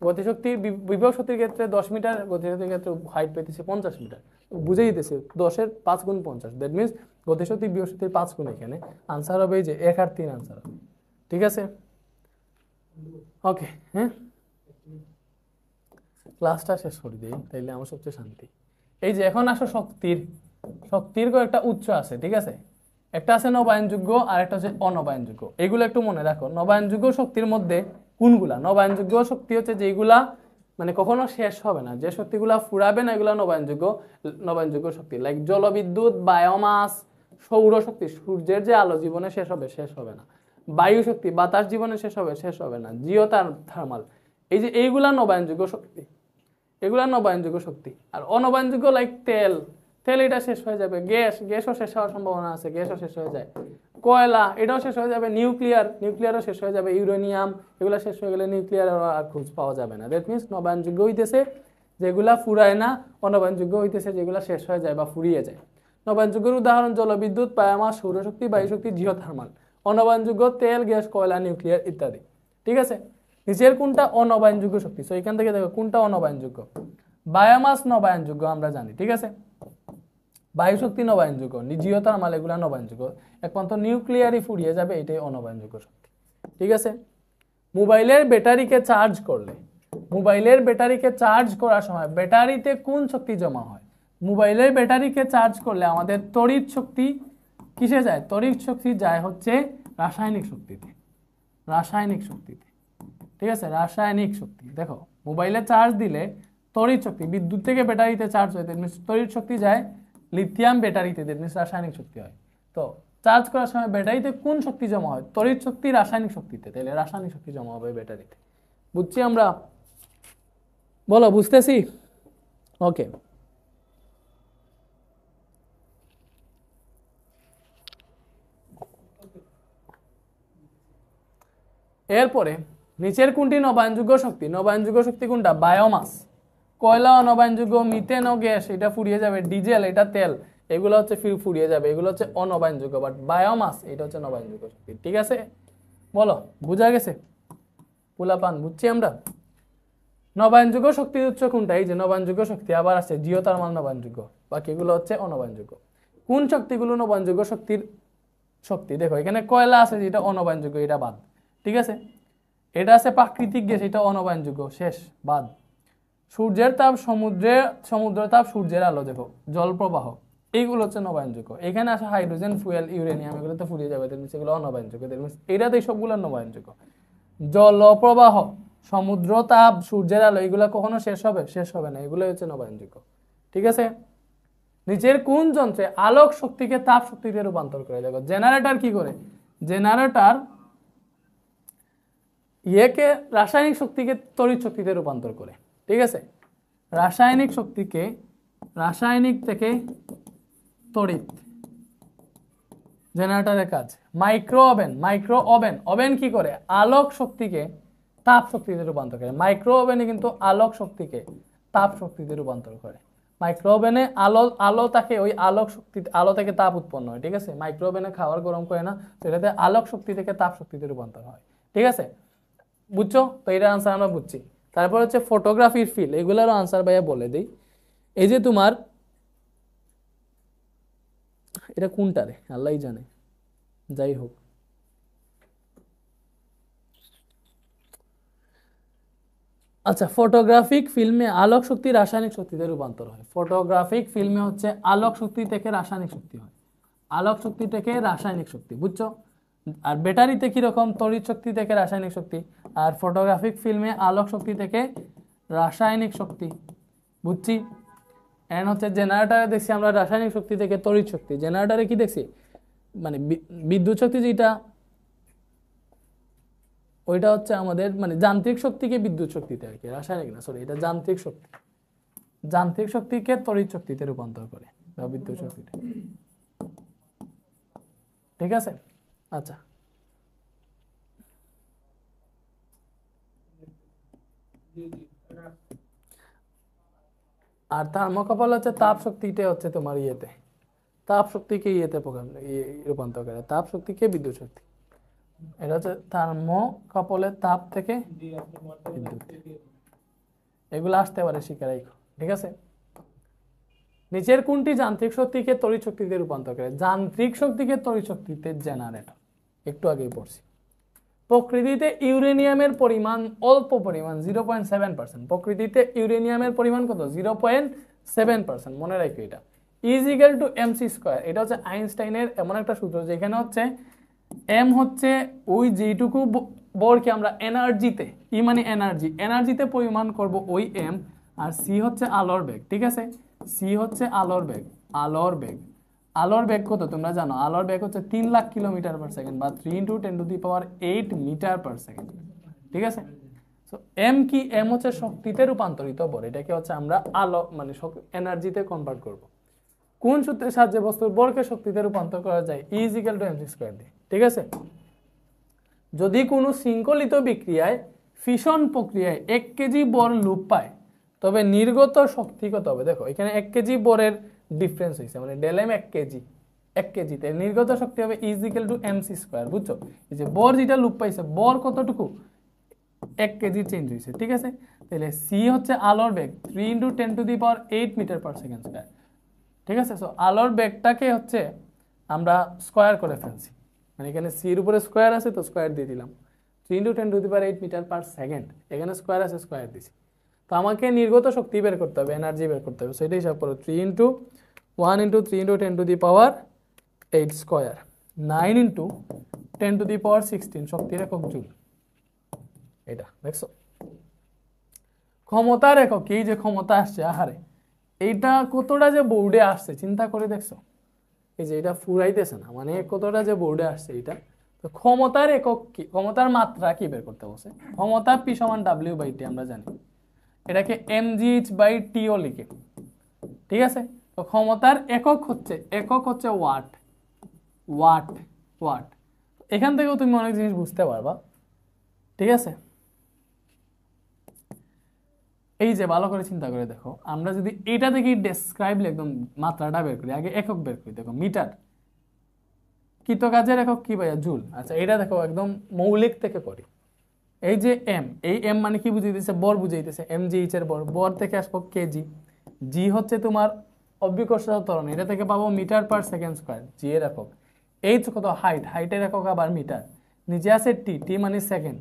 গতিশক্তির বিভব শক্তির ক্ষেত্রে 10 মিটার, গতিশক্তির ক্ষেত্রে হাইট পেতেছে 50 মিটার, বুঝেই দিতেছে 10-এর 5 গুণ 50, দ্যাট মিনস গতিশক্তি বিভব শক্তির 5 গুণ। এখানে আনসার হবে এই যে 1 আর 3 আনসার হবে। ঠিক আছে, ওকে, হ্যাঁ ক্লাসটা শেষ করে দিই, তাইলে আমার সবচেয়ে শান্তি। এই যে এখন আসো শক্তির কয়েকটা উৎস আছে। ঠিক আছে, একটা আছে নবায়নযোগ্য আর একটা হচ্ছে অনবায়নযোগ্য। এগুলো একটু মনে রাখো। নবায়নযোগ্য শক্তির মধ্যে কোনগুলা? নবায়নযোগ্য শক্তি হচ্ছে যেগুলা মানে কখনো শেষ হবে না, যে শক্তিগুলা ফুরাবে না, এগুলা নবায়নযোগ্য শক্তি, লাইক জলবিদ্যুৎ, বায়োমাস, সৌরশক্তি, সূর্যের যে আলো জীবনে শেষ হবে না। বায়ু শক্তি, বাতাস জীবনে শেষ হবে না। জিওথার্মাল, এই যে এইগুলা নবায়নযোগ্য শক্তি, এগুলা নবায়নযোগ্য শক্তি। আর অনবায়নযোগ্য লাইক তেল এটা শেষ হয়ে যাবে। গ্যাসও শেষ হওয়ার সম্ভাবনা আছে, গ্যাসও শেষ হয়ে যায়। কয়লা এটাও শেষ হয়ে যাবে। নিউক্লিয়ারও শেষ হয়ে যাবে। ইউরেনিয়াম এগুলো শেষ হয়ে গেলে নিউক্লিয়ার আর খোঁজ পাওয়া যাবে না। দ্যাট মিনস নবায়নযোগ্য হইতেছে যেগুলা ফুরায় না, অনবায়নযোগ্য হইতেছে যেগুলা শেষ হয়ে যায় বা ফুরিয়ে যায়। নবায়নযোগ্যের উদাহরণ জলবিদ্যুৎ, বায়োমাস, সৌরশক্তি, বায়ুশক্তি, জিওথার্মাল। অনবায়নযোগ্য তেল, গ্যাস, কয়লা, নিউক্লিয়ার ইত্যাদি। ঠিক আছে, নিচের কোনটা অনবায়নযোগ্য শক্তি? সো এখান থেকে দেখো কোনটা অনবায়নযোগ্য। বায়োমাস নবায়নযোগ্য আমরা জানি। ঠিক আছে, বায়ু শক্তি নবায়নযোগ্য, জিওথার্মাল এগুলা নবায়নযোগ্য। একমাত্র নিউক্লিয়ারই ফুরিয়ে যাবে, এটাই অনবায়নযোগ্য শক্তি। ঠিক আছে, মোবাইলের ব্যাটারিকে চার্জ করার সময় ব্যাটারিতে কোন শক্তি জমা হয়? মোবাইলের ব্যাটারিকে চার্জ করলে আমাদের তড়িৎ শক্তি কিসে যায়? তড়িৎ শক্তি যায় হচ্ছে রাসায়নিক শক্তিতে। ঠিক আছে, রাসায়নিক শক্তি। দেখো মোবাইলে চার্জ দিলে তড়িৎ শক্তি, বিদ্যুৎ থেকে ব্যাটারিতে চার্জ হয়, তড়িৎ শক্তি যায় লিথিয়াম ব্যাটারিতে, রাসায়নিক শক্তি হয়। তো চার্জ করার সময় ব্যাটারিতে কোন শক্তি জমা হয়? তড়িৎ শক্তি রাসায়নিক শক্তিতে, তাহলে রাসায়নিক শক্তি জমা হবে ব্যাটারিতে। বুঝছি আমরা? বলো, বুঝতেছি? ওকে, এরপরে নিচের কোনটি নবায়নযোগ্য শক্তি? নবায়নযোগ্য শক্তি কোনটা? বায়োমাস, কয়লা অনবায়নযোগ্য, মিথেন ও গ্যাস এটা ফুরিয়ে যাবে, ডিজেল এটা তেল এগুলো হচ্ছে ফুরিয়ে যাবে, এগুলো হচ্ছে অনবায়নযোগ্য। বাট বায়োমাস এটা হচ্ছে নবায়নযোগ্য শক্তি। ঠিক আছে, বলো বুঝা গেছে? পোলাপান বুঝছি আমরা? নবায়নযোগ্য শক্তির উৎস কোনটা? এই যে নবায়নযোগ্য শক্তি আবার আছে, জিওথার্মাল নবায়নযোগ্য, বাকি এগুলো হচ্ছে অনবায়নযোগ্য। কোন শক্তিগুলো নবায়নযোগ্য শক্তির শক্তি? দেখো এখানে কয়লা আছে যেটা অনবায়নযোগ্য, এটা বাদ। ঠিক আছে, এটা আছে প্রাকৃতিক গ্যাস, এটা অনবায়নযোগ্য, শেষ, বাদ। সূর্যের তাপ, সমুদ্র তাপ, সূর্যের আলো, দেখো জল প্রবাহ, এইগুলো হচ্ছে নবায়নযোগ্য। এখানে আসে হাইড্রোজেন, ফুয়েল, ইউরেনিয়াম, এগুলো তো ফুরিয়ে যাবে, সেগুলো অনবায়নযোগ্য। এটাতেই সবগুলো নবায়নযোগ্য। জল প্রবাহ, সমুদ্র তাপ, সূর্যের আলো এগুলো কখনো শেষ হবে না, এগুলো হচ্ছে নবায়নযোগ্য। ঠিক আছে, নিচের কোন যন্ত্রে আলোক শক্তিকে তাপ শক্তিতে রূপান্তর করে? দেখো জেনারেটর কি করে? জেনারেটর রাসায়নিক শক্তিকে তড়িৎ শক্তিতে রূপান্তর করে। ঠিক আছে, রাসায়নিক থেকে তড়িৎ, জেনারেটরের কাজ। মাইক্রো ওভেন কি করে? আলোক শক্তিকে তাপ শক্তিতে রূপান্তর করে। মাইক্রো ওভেনে কিন্তু আলোক শক্তিকে তাপ শক্তিতে রূপান্তর করে। মাইক্রো ওভেনে আলো থাকে, ওই আলো থেকে তাপ উৎপন্ন হয়। ঠিক আছে, মাইক্রো ওভেনে খাবার গরম করে না, সেটাতে আলোক শক্তি থেকে তাপ শক্তিতে রূপান্তর হয়। ঠিক আছে, বুঝছো তো? এটার আনসার আমরা বুঝছি। তারপর হচ্ছে ফটোগ্রাফির ফিল্ড, এগুলোরও আনসার ভাইয়া বলে দিই। এই যে তোমার এটা কোনটা রে আল্লাহ জানে, যাই হোক, আচ্ছা, ফটোগ্রাফিক ফিল্মে আলোক শক্তি রাসায়নিক শক্তিতে রূপান্তর হয়। ফটোগ্রাফিক ফিল্মে হচ্ছে আলোক শক্তি থেকে রাসায়নিক শক্তি হয়, আলোক শক্তি থেকে রাসায়নিক শক্তি, বুঝছো? আর ব্যাটারিতে কিরকম? তড়িৎ শক্তি থেকে রাসায়নিক শক্তি। আর ফটোগ্রাফিক ফিল্মে আলোক শক্তি থেকে রাসায়নিক শক্তি, বুঝছি? এন্ড হচ্ছে জেনারেটরে দেখছি আমরা রাসায়নিক শক্তি থেকে তড়িৎ শক্তি। জেনারেটরে কি দেখছি? মানে বিদ্যুৎ শক্তি যেটা, ওইটা হচ্ছে আমাদের মানে যান্ত্রিক শক্তিকে বিদ্যুৎ শক্তিতে, আর কি রাসায়নিক না, সরি, এটা যান্ত্রিক শক্তিকে তড়িৎ শক্তিতে রূপান্তর করে বা বিদ্যুৎ শক্তিতে। ঠিক আছে, আচ্ছা, আর থার্মোকাপল হচ্ছে তাপ শক্তিটা হচ্ছে তোমার ইয়েতে, তাপ শক্তিকে ইয়েতে রূপান্তর করে, তাপ শক্তিকে বিদ্যুৎ শক্তি। এটা হচ্ছে থার্মোকাপলের তাপ থেকে বিদ্যুৎ। এগুলো আসতে পারে শিখে রাখো, ঠিক আছে। নিচের কোনটি যান্ত্রিক শক্তিকে তড়িৎ শক্তিতে রূপান্তর করে? যান্ত্রিক শক্তিকে তড়িৎ শক্তিতে জেনারেটর, একটু আগেই পড়ছি। প্রকৃতিতে ইউরেনিয়ামের পরিমাণ অল্প পরিমাণ 0.7%। প্রকৃতিতে ইউরেনিয়ামের পরিমাণ কত? 0.7%। মনে রাখো এটা is equal to MC square. এটা হচ্ছে আইনস্টাইনের এমন একটা সূত্র যেখানে হচ্ছে এম হচ্ছে ওই যেটুকু বলকে আমরা এনার্জিতে, ই মানে এনার্জি, এনার্জিতে পরিমাণ করব ওই এম, আর সি হচ্ছে আলোর বেগ, ঠিক আছে। সি হচ্ছে আলোর বেগ, আলোর বেগ, আলোর বেগ কত তোমরা জানো? আলোর বেগ হচ্ছে 3 লাখ কিলোমিটার পার সেকেন্ড বা 3 × 10⁸ মিটার পার সেকেন্ড, ঠিক আছে। সো এম কি? এম হচ্ছে শক্তিতে রূপান্তরিত বল, এটাকে হচ্ছে আমরা আলো মানে এনার্জিতে কনভার্ট করব। কোন সূত্রের সাহায্যে বস্তুর বলকে শক্তিতে রূপান্তর করা যায়? Is equal to MC square দিয়ে, ঠিক আছে। যদি কোনো শৃঙ্খলিত বিক্রিয়ায় ফিশন প্রক্রিয়ায় 1 কেজি বর লোপ পায় তবে নির্গত শক্তি কত হবে? দেখো এখানে 1 কেজি বরের ডিফারেন্স হয়েছে, মানে ডেল এম 1 কেজি, 1 কেজিতে নির্গত শক্তি হবে is equal to MC square. বুঝছো? এই যে বর যেটা লোপ পাইছে, বর কতটুকু? 1 কেজি চেঞ্জ হয়েছে, ঠিক আছে। তাহলে সি হচ্ছে আলোর বেগ 3 × 10⁸ মিটার পার সেকেন্ড স্কয়ার, ঠিক আছে। সো আলোর বেগটাকে হচ্ছে আমরা স্কয়ার করে ফেলছি, মানে এখানে সির উপরে স্কয়ার আছে তো স্কয়ার দিয়ে দিলাম। 3 × 10⁸ মিটার পার সেকেন্ড, এখানে স্কয়ার আছে স্কয়ার দিছি। তো আমাকে নির্গত শক্তি বের করতে হবে, এনার্জি বের করতে হবে। সেটা হিসাব করো 3 × 1 × 3 × 10⁸ স্কয়ার 9 × 10⁻16 শক্তির একক জুল। এটা দেখছো ক্ষমতার একক, এই যে ক্ষমতা আসছে, আহারে এইটা কতটা যে বোর্ডে আসছে চিন্তা করে দেখছো? এই যে এটা ফুরাইতেছে না, মানে কতটা যে বোর্ডে আসছে এটা। তো ক্ষমতার একক কি? ক্ষমতার মাত্রা কি বের করতে বলছে? ক্ষমতা P = W/T আমরা জানি, এটাকে mgh/T-ও লিখে, ঠিক আছে। তো ক্ষমতার একক হচ্ছে ওয়াট, ওয়াট, ওয়াট। এখান থেকেও তুমি অনেক জিনিস বুঝতে পারবা, ঠিক আছে। এই যে ভালো করে চিন্তা করে দেখো, আমরা যদি এটা থেকে ডেসক্রাইব একদম মাত্রাটা বের করি, আগে একক বের করি। দেখো মিটার, কৃত কাজের একক কি ভাইয়া? জুল। আচ্ছা এটা দেখো একদম মৌলিক থেকে করি। এই যে এম, এই এম মানে কি বুঝাইতেছে? বর বুঝাইতেছে, mgh এর বর। বর থেকে আসবো কেজি, জি হচ্ছে তোমার অভিকর্ষ ত্বরণ, এটা থেকে পাবো মিটার পার সেকেন্ড স্কয়ার, জি এর একক। এইচ কত? হাইট, হাইটের একক আবার মিটার। নিচে আছে টি, টি মানে সেকেন্ড।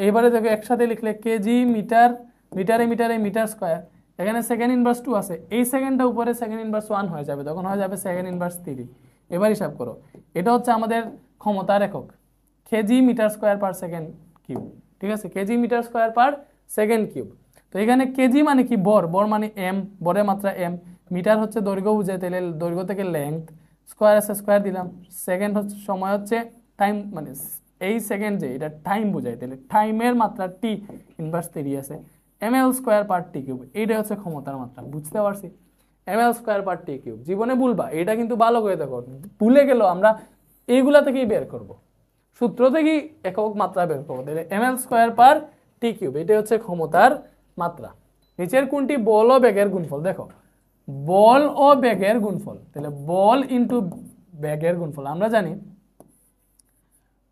এবারে দেখো একসাথে লিখলে কেজি মিটার, মিটারে মিটারে মিটার স্কয়ার, এখানে সেকেন্ড ইনভার্স 2 আছে, এই সেকেন্ডটা উপরে সেকেন্ড ইনভার্স 1 হয়ে যাবে, তখন হয়ে যাবে সেকেন্ড ইনভার্স 3। এবার হিসাব করো, এটা হচ্ছে আমাদের ক্ষমতার একক, KG metre square per second cube, ঠিক আছে। KG metre square per second cube. তো এখানে কেজি মানে কি? বর, বর মানে এম, বরের মাত্রা এম। মিটার হচ্ছে দৈর্ঘ্য বুঝায়, তাহলে দৈর্ঘ্য থেকে লেংথ, স্কয়ার আছে স্কয়ার দিলাম। সেকেন্ড হচ্ছে সময়, হচ্ছে টাইম, মানে এই সেকেন্ড যে এটা টাইম বুঝায়, তাহলে টাইমের মাত্রা টি ইনভার্স 3 আছে। ml/t³ এইটা হচ্ছে ক্ষমতার মাত্রা, বুঝতে পারছি? ml/t³ জীবনে ভুলবা, এটা কিন্তু ভালো করে দেখো, ভুলে গেল আমরা এইগুলা থেকেই বের করব, সূত্র থেকেই একক মাত্রা বের করবো। তাহলে ml/t³, এটা হচ্ছে ক্ষমতার মাত্রা। নিচের কোনটি বল ও বেগের গুণফল? দেখো বল ও বেগের গুণফল, তাহলে বল ইন্টু বেগের গুণফল আমরা জানি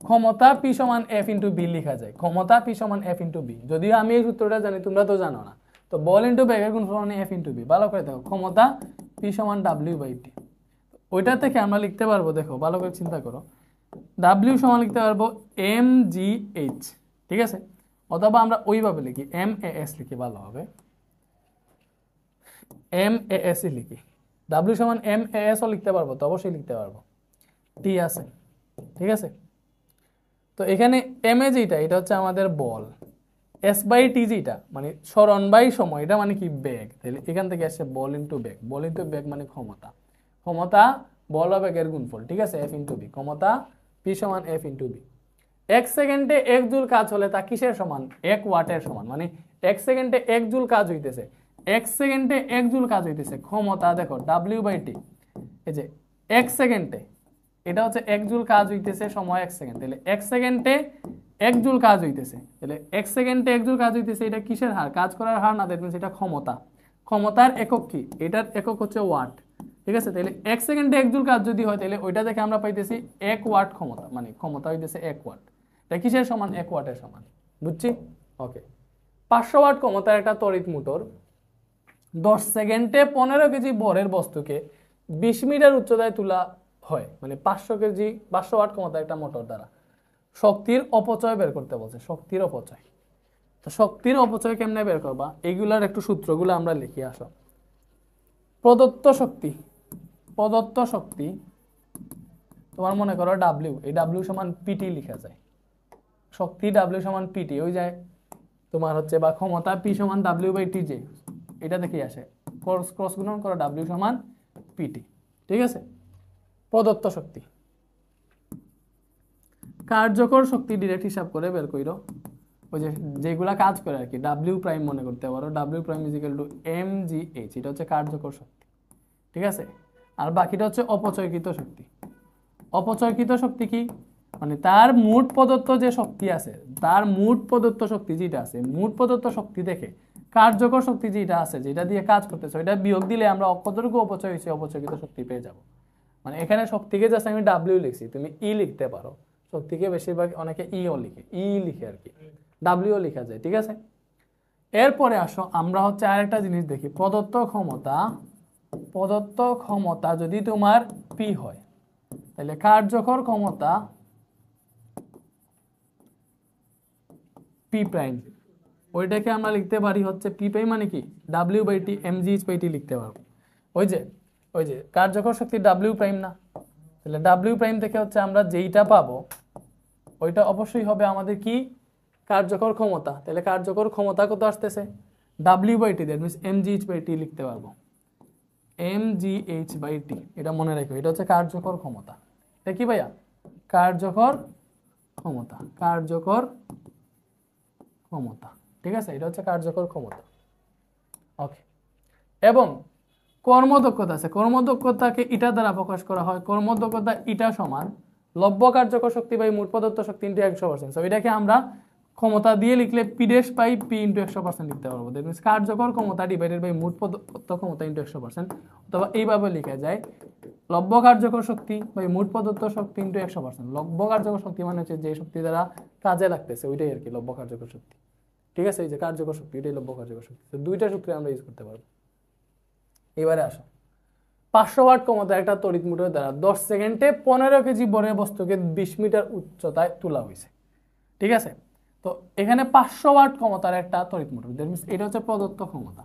ক্ষমতা P = F/B লেখা যায়, ক্ষমতা P = F/B। যদিও আমি এই সূত্রটা জানি, তোমরা তো জানো না। তো বল ইন্টু বেগের গুণফল মানে F/B। ভালো করে দেখো, ক্ষমতা P = W/T, ওইটা থেকে আমরা লিখতে পারবো, দেখো ভালো করে চিন্তা করো, W সমান লিখতে পারবো mgh, ঠিক আছে। অথবা আমরা ওইভাবে লিখি MAS লিখি, ভালো হবে MAS লিখি। W সমান MAS ও লিখতে পারবো, তো অবশ্যই লিখতে পারবো, টি আছে, ঠিক আছে। তো এখানে MA যেটা, এটা হচ্ছে আমাদের বল, S/T যেটা মানে সরণ বাই সময়, এটা মানে কি? বেগ। তাহলে এখান থেকে আসছে বল ইন্টু বেগ, বল ইন্টু বেগ মানে ক্ষমতা, ক্ষমতা বল ও বেগের গুণফল, ঠিক আছে, F/B। ক্ষমতা P = F/B। 1 সেকেন্ডে 1 জুল কাজ হলে তা কিসের সমান? 1 ওয়াটের সমান, মানে 1 সেকেন্ডে 1 জুল কাজ হইতেছে, 1 সেকেন্ডে 1 জুল কাজ হইতেছে, ক্ষমতা দেখো W/T। এই যে 1 সেকেন্ডে এটা হচ্ছে 1 জুল কাজ হইতেছে, সময় 1 সেকেন্ড, তাহলে 1 সেকেন্ডে 1 জুল কাজ হইতেছে, তাহলে 1 সেকেন্ডে 1 জুল কাজ হইতেছে, এটা কিসের হার? কাজ করার হার না, দ্যাট মিন্স এটা ক্ষমতা। ক্ষমতার একক কি? এটার একক হচ্ছে ওয়াট। ঠিক আছে, তাহলে 1 সেকেন্ডে 1 জুল কাজ যদি হয় তাহলে ওইটা থেকে আমরা পাইতেছি 1 ওয়াট ক্ষমতা, মানে ক্ষমতা হইতেছে 1 ওয়াট। এটা কিসের সমান? 1 ওয়াটের সমান। বুঝছি? ওকে। 500 ওয়াট ক্ষমতার একটা তড়িৎ মোটর 10 সেকেন্ডে 15 কেজি ভরের বস্তুকে 20 মিটার উচ্চতায় তোলা হয়, মানে 500 ওয়াট ক্ষমতার একটা মোটর দ্বারা শক্তির অপচয় বের করতে বলছে। শক্তির অপচয়, তো শক্তির অপচয় কেমনে বের করবা? এইগুলার একটু সূত্রগুলো আমরা লিখি। আসো, প্রদত্ত শক্তি তোমার মনে করো ডাব্লিউ, এই ডাব্লিউ সমান পিটি লিখা যায়। শক্তি ডাব্লিউ সমান পিটি, ওই যায় তোমার হচ্ছে, বা ক্ষমতা পি সমান ডাব্লিউ বাই টি জে, এটা দেখেই আসে। ক্রস গুণন করো, ডাব্লিউ সমান পিটি। ঠিক আছে, প্রদত্ত শক্তি। কার্যকর শক্তি ডিরেক্ট হিসাব করে বের কইরো, ওই যে যেগুলা কাজ করে আর কি, ডাব্লিউ প্রাইম মনে করতে পারো, W prime is equal to M G H, এটা হচ্ছে কার্যকর শক্তি। ঠিক আছে, আর বাকিটা হচ্ছে অপচয়কৃত শক্তি। অপচয়কৃত শক্তি কি? মানে তার মোট প্রদত্ত যে শক্তি আছে, তার মোট প্রদত্ত শক্তি যেটা আছে, মোট প্রদত্ত শক্তি দেখে কার্যকর শক্তি যেটা আছে, যেটা দিয়ে কাজ করতেছে, ওইটা বিয়োগ দিলে আমরা কতটুকু অপচয় হয়েছে অপচয়কৃত শক্তি পেয়ে যাব। মানে এখানে শক্তিকে জাস্ট আমি ডাব্লিউ লিখছি, তুমি ই লিখতে পারো। শক্তিকে বেশিরভাগ অনেকে ইও লিখে, লিখে আর কি, ডাব্লিউ লিখা যায়। ঠিক আছে, এরপরে আসো আমরা হচ্ছে আরেকটা জিনিস দেখি। প্রদত্ত ক্ষমতা যদি তোমার পি হয়, তাহলে কার্যকর ক্ষমতা পি প্রাইম, ওইটাকে আমরা লিখতে পারি হচ্ছে পি প্রাইম মানে কি? W by T M G H by T লিখতে পারবো। ওই যে কার্যকর শক্তি ডাব্লিউ প্রাইম না, তাহলে ডাব্লিউ প্রাইম থেকে হচ্ছে আমরা যেইটা পাবো ওইটা অবশ্যই হবে আমাদের কি? কার্যকর ক্ষমতা। তাহলে কার্যকর ক্ষমতা কত আসতেছে? W by T, that means M G H by T লিখতে পারবো, M G H by T. এটা মনে রাখো, এটা হচ্ছে কার্যকর ক্ষমতা। এটা কি ভাইয়া? কার্যকর ক্ষমতা। ঠিক আছে, এটা হচ্ছে কার্যকর ক্ষমতা। ওকে, এবং কর্মদক্ষতা আছে। কর্মদক্ষতাকে ইটা দ্বারা প্রকাশ করা হয়। কর্মদক্ষতা ইটা সমান লব্য কার্যকর শক্তি বাই মোট প্রদত্ত শক্তি ইন্টু 100%। সো এটাকে আমরা ক্ষমতা দিয়ে লিখলে P dash by P into 100% লিখতে পারবো। দ্যাট মিনস কার্যকর ক্ষমতা ডিভাইডেড বাই মোট প্রদত্ত ক্ষমতা ইন্টু 100%, অথবা এইভাবে লেখা যায় লব্য কার্যকর শক্তি বাই মোট প্রদত্ত শক্তি ইন্টু 100%। লব্য কার্যকর শক্তি মানে হচ্ছে যে শক্তি দ্বারা কাজে লাগতেছে, ওইটাই আর কি লব্য কার্যকর শক্তি। ঠিক আছে, এই যে কার্যকর শক্তি, এটাই লব্য কার্যকর শক্তি। তো দুইটা সূত্রে আমরা ইউজ করতে পারবো। এবারে আসো, 500 ওয়াট ক্ষমতার একটা তড়িৎ মোটর দ্বারা 10 সেকেন্ডে 15 কেজি ভরের বস্তুকে 20 মিটার উচ্চতায় তোলা হয়েছে। ঠিক আছে, তো এখানে 500 ওয়াট ক্ষমতার একটা তড়িৎ মোটর, দ্যাট মিন্স এটা হচ্ছে প্রদত্ত ক্ষমতা।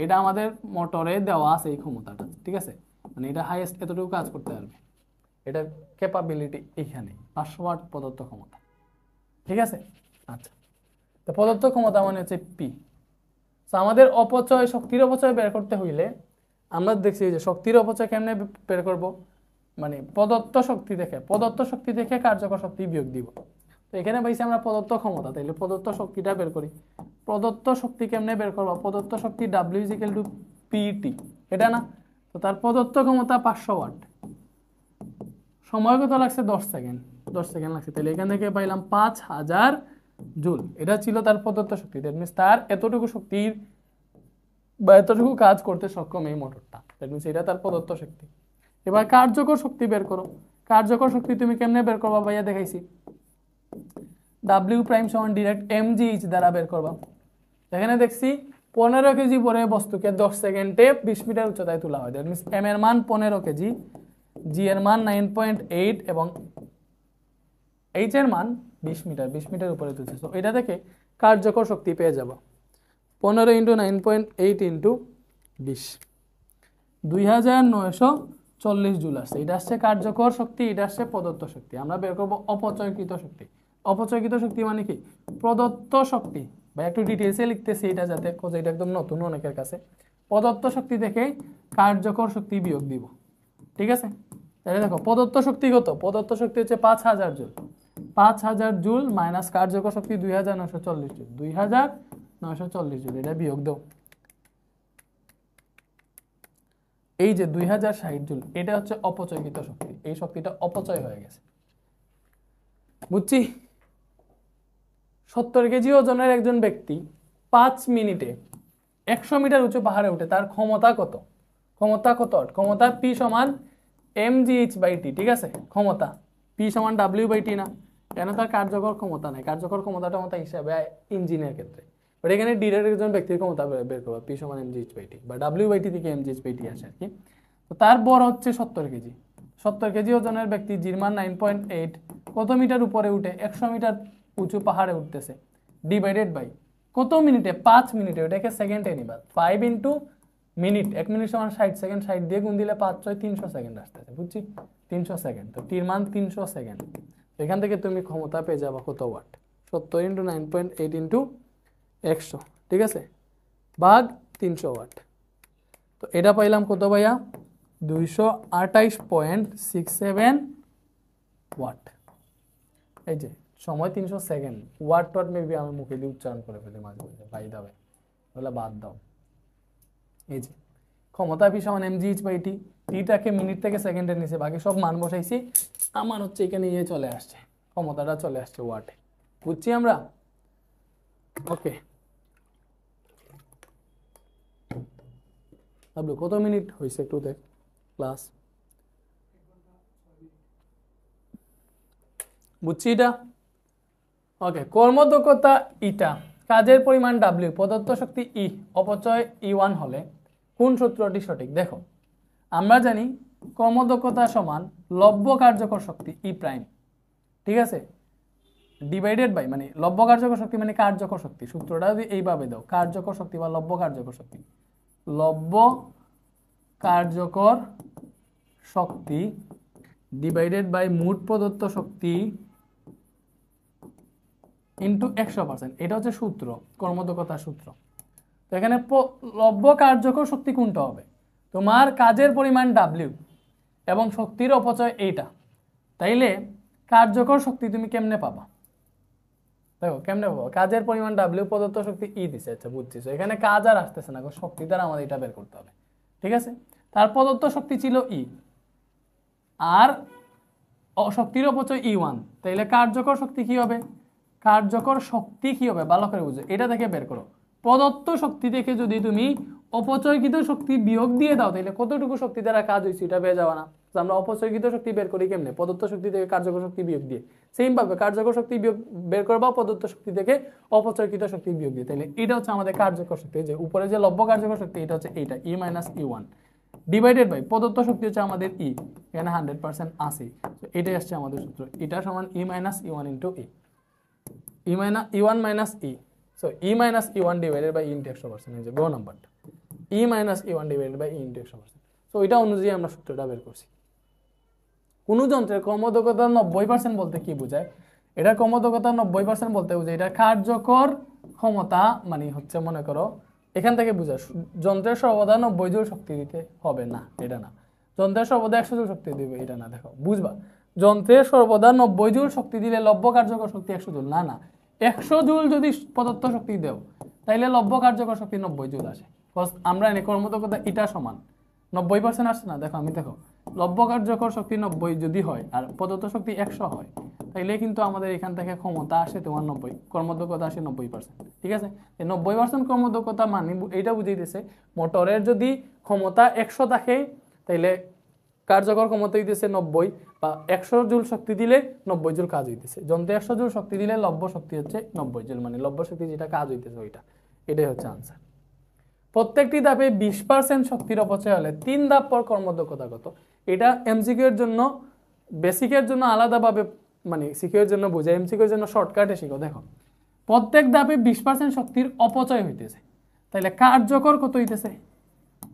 এটা আমাদের মোটরে দেওয়া আছে এই ক্ষমতাটা। ঠিক আছে, মানে এটা হাইয়েস্ট এতটুকু কাজ করতে পারবে, এটার ক্যাপাবিলিটি এইখানে 500 ওয়াট প্রদত্ত ক্ষমতা। ঠিক আছে, আচ্ছা, তো প্রদত্ত ক্ষমতা মানে হচ্ছে পি। তো আমাদের শক্তির অপচয় বের করতে হইলে আমরা দেখছি যে শক্তির অপচয় কেমনে বের করব, মানে প্রদত্ত শক্তি থেকে কার্যকর শক্তি বিয়োগ দিব। তো এখানে পাইছি আমরা প্রদত্ত ক্ষমতা, তাইলে প্রদত্ত শক্তিটা বের করি। প্রদত্ত শক্তি কেমনে বের করবো? প্রদত্ত শক্তি W is equal to PT, এটা না? তো তার প্রদত্ত ক্ষমতা 500 ওয়াট, সময় কত লাগছে? 10 সেকেন্ড লাগছে। তাহলে এখান থেকে পাইলাম 5000 জুল। এটা ছিল তার প্রদত্ত শক্তি, দ্যাট মিনস তার এতটুকু শক্তির বা এতটুকু কাজ করতে সক্ষম এই মোটরটা, দ্যাট মিনস এটা তার প্রদত্ত শক্তি। এবার কার্যকর শক্তি বের করো। কার্যকর শক্তি তুমি কেমনে বের করবা ভাইয়া? দেখাইছি, ডাব্লিউ প্রাইম সমান ডিরেক্ট এম জি এইচ দ্বারা বের করবা। এখানে দেখছি 15 কেজি ভরে বস্তুকে 10 সেকেন্ডে 20 মিটার উচ্চতায় তোলা হয়, দ্যাট মিনস এম এর মান 15 কেজি, জি এর মান 9.8 এবং এইচ এর মান 20 মিটার উপরে তুলছে। তো এটা থেকে কার্যকর শক্তি পেয়ে যাব 15 ইন্টু 9.8 ইন্টু 20, 2940 জুল আসছে। এটা আসছে কার্যকর শক্তি, এটা আসছে প্রদত্ত শক্তি। আমরা বের করবো অপচয়কৃত শক্তি। অপচয়কৃত শক্তি মানে কি? প্রদত্ত শক্তি, বা একটু ডিটেলসে লিখতেছি এটা যাতে, এটা একদম নতুন অনেকের কাছে। প্রদত্ত শক্তি থেকে কার্যকর শক্তি বিয়োগ দিব। ঠিক আছে, তাহলে দেখো প্রদত্ত শক্তি কত? প্রদত্ত শক্তি হচ্ছে 5000 জুল। 5000 জুল মাইনাস কার্যকর শক্তি 2940 জুল, 2940 জুল। এটা বিয়োগ দাও, এই যে 2060 জুল, এটা হচ্ছে অপচয়কৃত শক্তি। এই শক্তিটা অপচয় হয়ে গেছে, বুঝছি? 70 কেজি ওজনের একজন ব্যক্তি 5 মিনিটে 100 মিটার উঁচু পাহাড়ে উঠে, তার ক্ষমতা কত? ক্ষমতা P সমান mgh/t, ঠিক আছে? ক্ষমতা P সমান w/t না, কেন? তার কার্যকর ক্ষমতা নাই, কার্যকর ক্ষমতাটা হিসাবে ইঞ্জিনের ক্ষেত্রে, বাট এখানে ডিরেক্ট একজন ব্যক্তির ক্ষমতা বের করবো, P সমান mgh/t বা w/t থেকে mgh/t আসে আর কি। তো তার বর হচ্ছে 70 কেজি। 70 কেজি ওজনের ব্যক্তি জির মান 9.8 কত মিটার উপরে উঠে 100 মিটার উঁচু পাহাড়ে উঠতেছে, ডিভাইডেড বাই কত মিনিটে? 5 মিনিটে। ওটাকে সেকেন্ডে নিবা, 5 ইন্টু মিনিট, 1 মিনিট সমান 60 সেকেন্ড, 60 দিয়ে গুণ দিলে 5 6 300 সেকেন্ড আসতেছে, বুঝছি? 300 সেকেন্ড, তো টির মান 300 সেকেন্ড। এখান থেকে তুমি ক্ষমতা পেয়ে যাবা কত ওয়াট? 70 ইন্টু 9.8 ইন্টু 100, ঠিক আছে, ভাগ 300 ওয়াট। তো এটা পাইলাম কত ভাইয়া? 228.67 ওয়াট। এই যে সময় 300 সেকেন্ড, ওয়াট টট মেবি আমি মুখে দিয়ে উচ্চারণ করে ফেলি মাঝে মাঝে, ভাই দাবে বলে বাদ দাও। এই যে ক্ষমতা P সমান mgh/t, টিটাকে মিনিট থেকে সেকেন্ডের নিচে, বাকি সব মান বসাইছি, আমার হচ্ছে এখানে ইয়ে চলে আসছে, ক্ষমতাটা চলে আসছে ওয়াটে, বুঝছি আমরা? ওকে, আপনি কত মিনিট হয়েছে একটু দেখ ক্লাস, বুঝছি এটা? ওকে, কর্মদক্ষতা ইটা, কাজের পরিমাণ W, প্রদত্ত শক্তি E, অপচয় E1 হলে কোন সূত্রটি সঠিক? দেখো, আমরা জানি কর্মদক্ষতা সমান লব্য কার্যকর শক্তি E প্রাইম, ঠিক আছে, ডিভাইডেড বাই, মানে লব্য কার্যকর শক্তি মানে কার্যকর শক্তি, সূত্রটা যদি এইভাবে দাও, কার্যকর শক্তি বা লব্য কার্যকর শক্তি, লব্য কার্যকর শক্তি ডিভাইডেড বাই মোট প্রদত্ত শক্তি ইন্টু 100%, এটা হচ্ছে সূত্র, কর্মদক্ষতার সূত্র। তো এখানে লব্য কার্যকর শক্তি কোনটা হবে? তোমার কাজের পরিমাণ W এবং শক্তির অপচয় এইটা, তাইলে কার্যকর শক্তি তুমি কেমনে পাবা? দেখো কেমনে পাবো, কাজের পরিমাণ W, প্রদত্ত শক্তি E দিছে, আচ্ছা বুঝছিস, এখানে কাজ আর আসতেছে না, শক্তি দ্বারা আমাদের এটা বের করতে হবে, ঠিক আছে? তার প্রদত্ত শক্তি ছিল E আর শক্তির অপচয় E1, তাইলে কার্যকর শক্তি কি হবে? কার্যকর শক্তি কি হবে ভালো করে বুঝো, এটা থেকে বের করো। প্রদত্ত শক্তি থেকে যদি তুমি অপচয়কৃত শক্তি বিয়োগ দিয়ে দাও, তাহলে কতটুকু শক্তি দ্বারা কাজ হয়েছে এটা পেয়ে যাওয়া না? আমরা অপচয়কৃত শক্তি বের করি কেমনে? প্রদত্ত শক্তি থেকে কার্যকর শক্তি বিয়োগ দিয়ে। সেম ভাবে কার্যকর শক্তি বিয়োগ বের করবা প্রদত্ত শক্তি থেকে অপচয়কৃত শক্তি বিয়োগ দিয়ে, তাহলে এটা হচ্ছে আমাদের কার্যকর শক্তি। যে উপরে যে লব্য কার্যকর শক্তি, এটা হচ্ছে এইটা E minus E1 divided by প্রদত্ত শক্তি হচ্ছে আমাদের E, এখানে 100% আসে, তো এটাই আসছে আমাদের সূত্র, এটা সমান E minus E1 into E1 minus E, so E minus E1 divided by E into 100%, এই যে গো নাম্বারটা E minus E1 divided by E into 100%। So এটা অনুযায়ী আমরা সূত্রটা বের করছি। কোন যন্ত্রের কর্মদক্ষতা 90% বলতে কি বোঝায়? এটা কর্মদক্ষতা 90% বলতে বোঝায় এটা কার্যকর ক্ষমতা, মানে হচ্ছে মনে করো এখান থেকে বোঝা যন্ত্রের সর্বদা 90 জুল শক্তি দিতে হবে না, এটা না। যন্ত্রের সর্বদা 100 জুল শক্তি দিবে, এটা না। দেখো বুঝবা, যন্ত্রের সর্বদা 90 জুল শক্তি দিলে লব্য কার্যকর শক্তি 100 জুল, না না 100 জুল যদি প্রদত্ত শক্তি দেও তাইলে লব্য কার্যকর শক্তি 90 জুল আসে। আমরা এনে কর্মদক্ষতা এটা সমান 90% আসছে না, দেখো আমি দেখো লব্য কার্যকর শক্তি 90 যদি হয় আর প্রদত্ত শক্তি 100 হয়, তাইলে কিন্তু আমাদের এখান থেকে ক্ষমতা আসে তোমার 90, কর্মদক্ষতা আসে 90%, ঠিক আছে? এই 90% কর্মদক্ষতা মানে এইটা বুঝাইতেছে মোটরের যদি ক্ষমতা 100 থাকে তাইলে কার্যকর ক্ষমতা হইতেছে 90, বা 100 জুল শক্তি দিলে 90 জুল কাজ হইতেছে। যন্ত্রে 100 জুল শক্তি দিলে লব্য শক্তি হচ্ছে 90 জুল, মানে লব্য শক্তি যেটা কাজ হইতেছে ওইটা, এটাই হচ্ছে আনসার। প্রত্যেকটি ধাপে 20% শক্তির অপচয় হলে 3 ধাপ পর কর্মদক্ষতা কত? এটা এমসিকিউ এর জন্য, বেসিকের জন্য আলাদাভাবে, মানে সিকিউ এর জন্য বোঝা, এমসিকিউ এর জন্য শর্টকাটে শিখো। দেখো প্রত্যেক ধাপে 20% শক্তির অপচয় হইতেছে, তাহলে কার্যকর কত হইতেছে?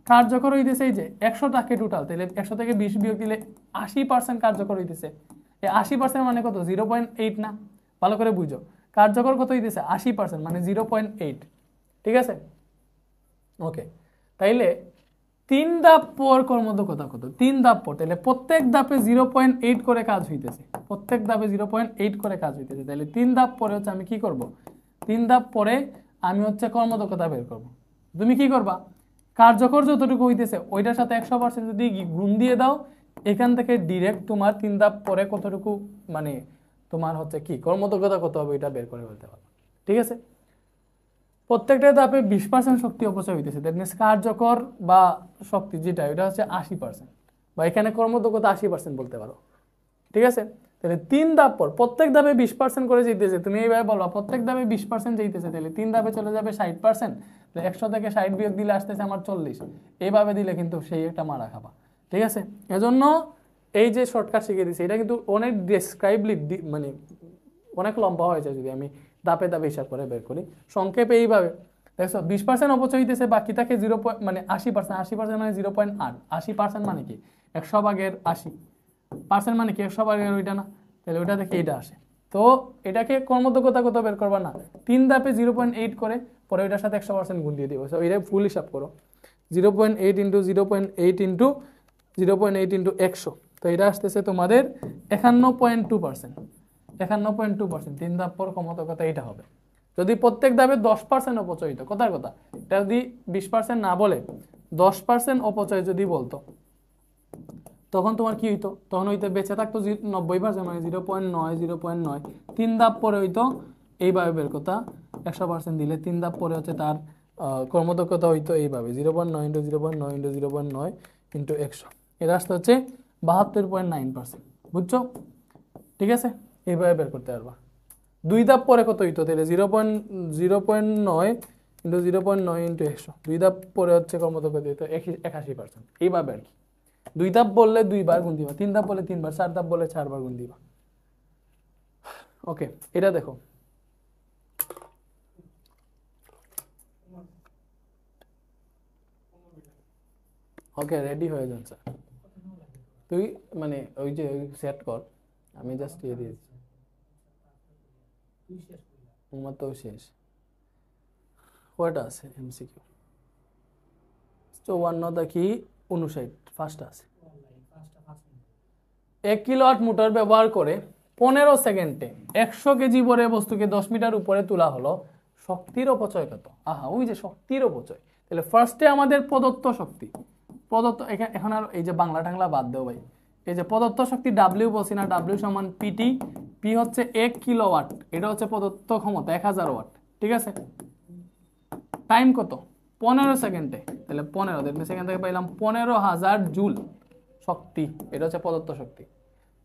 কার্যকর হইতেছে এই যে 100 টাকে টোটাল, তাহলে 100 থেকে 20 বিয়োগ দিলে 80% কার্যকর হইতেছে। এই 80% মানে কত? 0.8 না? ভালো করে বুঝো, কার্যকর কত হইতেছে? 80% মানে 0.8, ঠিক আছে? ওকে, তাইলে 3 ধাপ পর কর্মদক্ষতা কত? 3 ধাপ পর, তাহলে প্রত্যেক ধাপে 0.8 করে কাজ হইতেছে, প্রত্যেক ধাপে 0.8 করে কাজ হইতেছে। তাহলে 3 ধাপ পরে হচ্ছে আমি কি করব? 3 ধাপ পরে আমি হচ্ছে কর্মদক্ষতা বের করব। তুমি কি করবা? কার্যকর যতটুকু হইতেছে ওইটার সাথে 100% যদি গুণ দিয়ে দাও, এখান থেকে ডিরেক্ট তোমার 3 ধাপ পরে কতটুকু, মানে তোমার হচ্ছে কি কর্মদক্ষতা কত হবে এটা বের করে ফেলতে পারবে। ঠিক আছে। প্রত্যেকটা ধাপে 20% শক্তি অপচয় হইতেছে, দ্যাট মিনস কার্যকর বা শক্তি যেটা এটা হচ্ছে 80%, বা এখানে কর্মদক্ষতা 80% বলতে পারো। ঠিক আছে, তাহলে 3 ধাপ পর প্রত্যেক ধাপে 20% করে যেতেছে, তুমি এইভাবে বলবা প্রত্যেক ধাপে 20% যেতেছে, তাহলে 3 ধাপে চলে যাবে 60%, 100 থেকে 60 বিয়োগ দিলে আসতেছে আমার 40, এইভাবে দিলে কিন্তু সেই একটা মারা খাবা। ঠিক আছে, এজন্য এই যে শর্টকাট শিখিয়ে দিচ্ছি এটা কিন্তু অনেক ডেসক্রাইবলি মানে অনেক লম্বা হয়ে যায় যদি আমি ধাপে ধাপে হিসাব করে বের করি। সংক্ষেপে এইভাবে দেখছো 20% অপচয় হইতেছে, বাকি থাকে 0 মানে 80%, 80% মানে 0.8, 80% মানে কি 100 ভাগের 80% মানে কি 100 ভাগের ওইটা না, তাহলে ওইটা থেকে এইটা আসে। তো এটাকে কর্মদক্ষতা কত বের করবা না, 3 ধাপে 0.8 করে পরে ওইটার সাথে 100% গুণ দিয়ে দিব। সো এটা ফুল হিসাব করো, 0.8 ইন্টু 0.8 ইন্টু 0.8 ইন্টু 100, তো এটা আসতেছে তোমাদের 51.2%। 51.2%, 3 ধাপ পর কর্মদক্ষতা এটা হবে। যদি প্রত্যেক ধাপে 10% অপচয় হইতো, কথার কথা, এটা যদি 20% না বলে 10% অপচয় যদি বলতো, তখন তোমার কি হইতো, তখন হইতে বেঁচে থাকতো 90%, মানে 0.9, 0.9, 3 ধাপ পরে হইতো এইভাবে বের কথা, 100% দিলে 3 ধাপ পরে হচ্ছে তার কর্মদক্ষতা হইতো এইভাবে 0.9 ইন্টু 0.9 ইন্টু 0.9 ইন্টু 100, এটা আসতে হচ্ছে 72.9%। বুঝছো? ঠিক আছে, এইভাবে বের করতে পারবা। 2 ধাপ পরে কত হইতো, তাহলে 0.9 ইন্টু 0.9 ইন্টু 100, 2 ধাপ পরে হচ্ছে কর্মদক্ষতা হইতো 81%, এইভাবে আর কি। 2 ধাপ বললে 2 বার গুণ দিবা, 3 ধাপ বলে 3 বার, 4 ধাপ বলে 4 বার গুণ দিবা। ওকে, এটা দেখো, ওকে রেডি হয়ে যান স্যার, তুই মানে ওই যে সেট কর, আমি জাস্ট দিয়ে দিয়েছি, তোমার তো শেষ। কয়টা আছে এমসিকিউ? 54টা কি 59, ফার্স্ট আছে। 1 কিলোওয়াট মোটর ব্যবহার করে 15 সেকেন্ডে 100 কেজি ভরে বস্তুকে 10 মিটার উপরে তোলা হলো, শক্তির অপচয় কত? আহা, ওই যে শক্তির অপচয়। তাহলে ফার্স্টে আমাদের প্রদত্ত শক্তি, প্রদত্ত, এখন আর এই যে বাংলা টাংলা বাদ দেও ভাই, এই যে প্রদত্ত শক্তি ডাব্লিউ বলছি না, ডাব্লিউ সমান পিটি, পি হচ্ছে 1 কিলোওয়াট, এটা হচ্ছে প্রদত্ত ক্ষমতা 1000 ওয়াট। ঠিক আছে, টাইম কত? 15 সেকেন্ডে, তাহলে 15 সেকেন্ড থেকে পাইলাম 15,000 জুল শক্তি, এটা হচ্ছে প্রদত্ত শক্তি।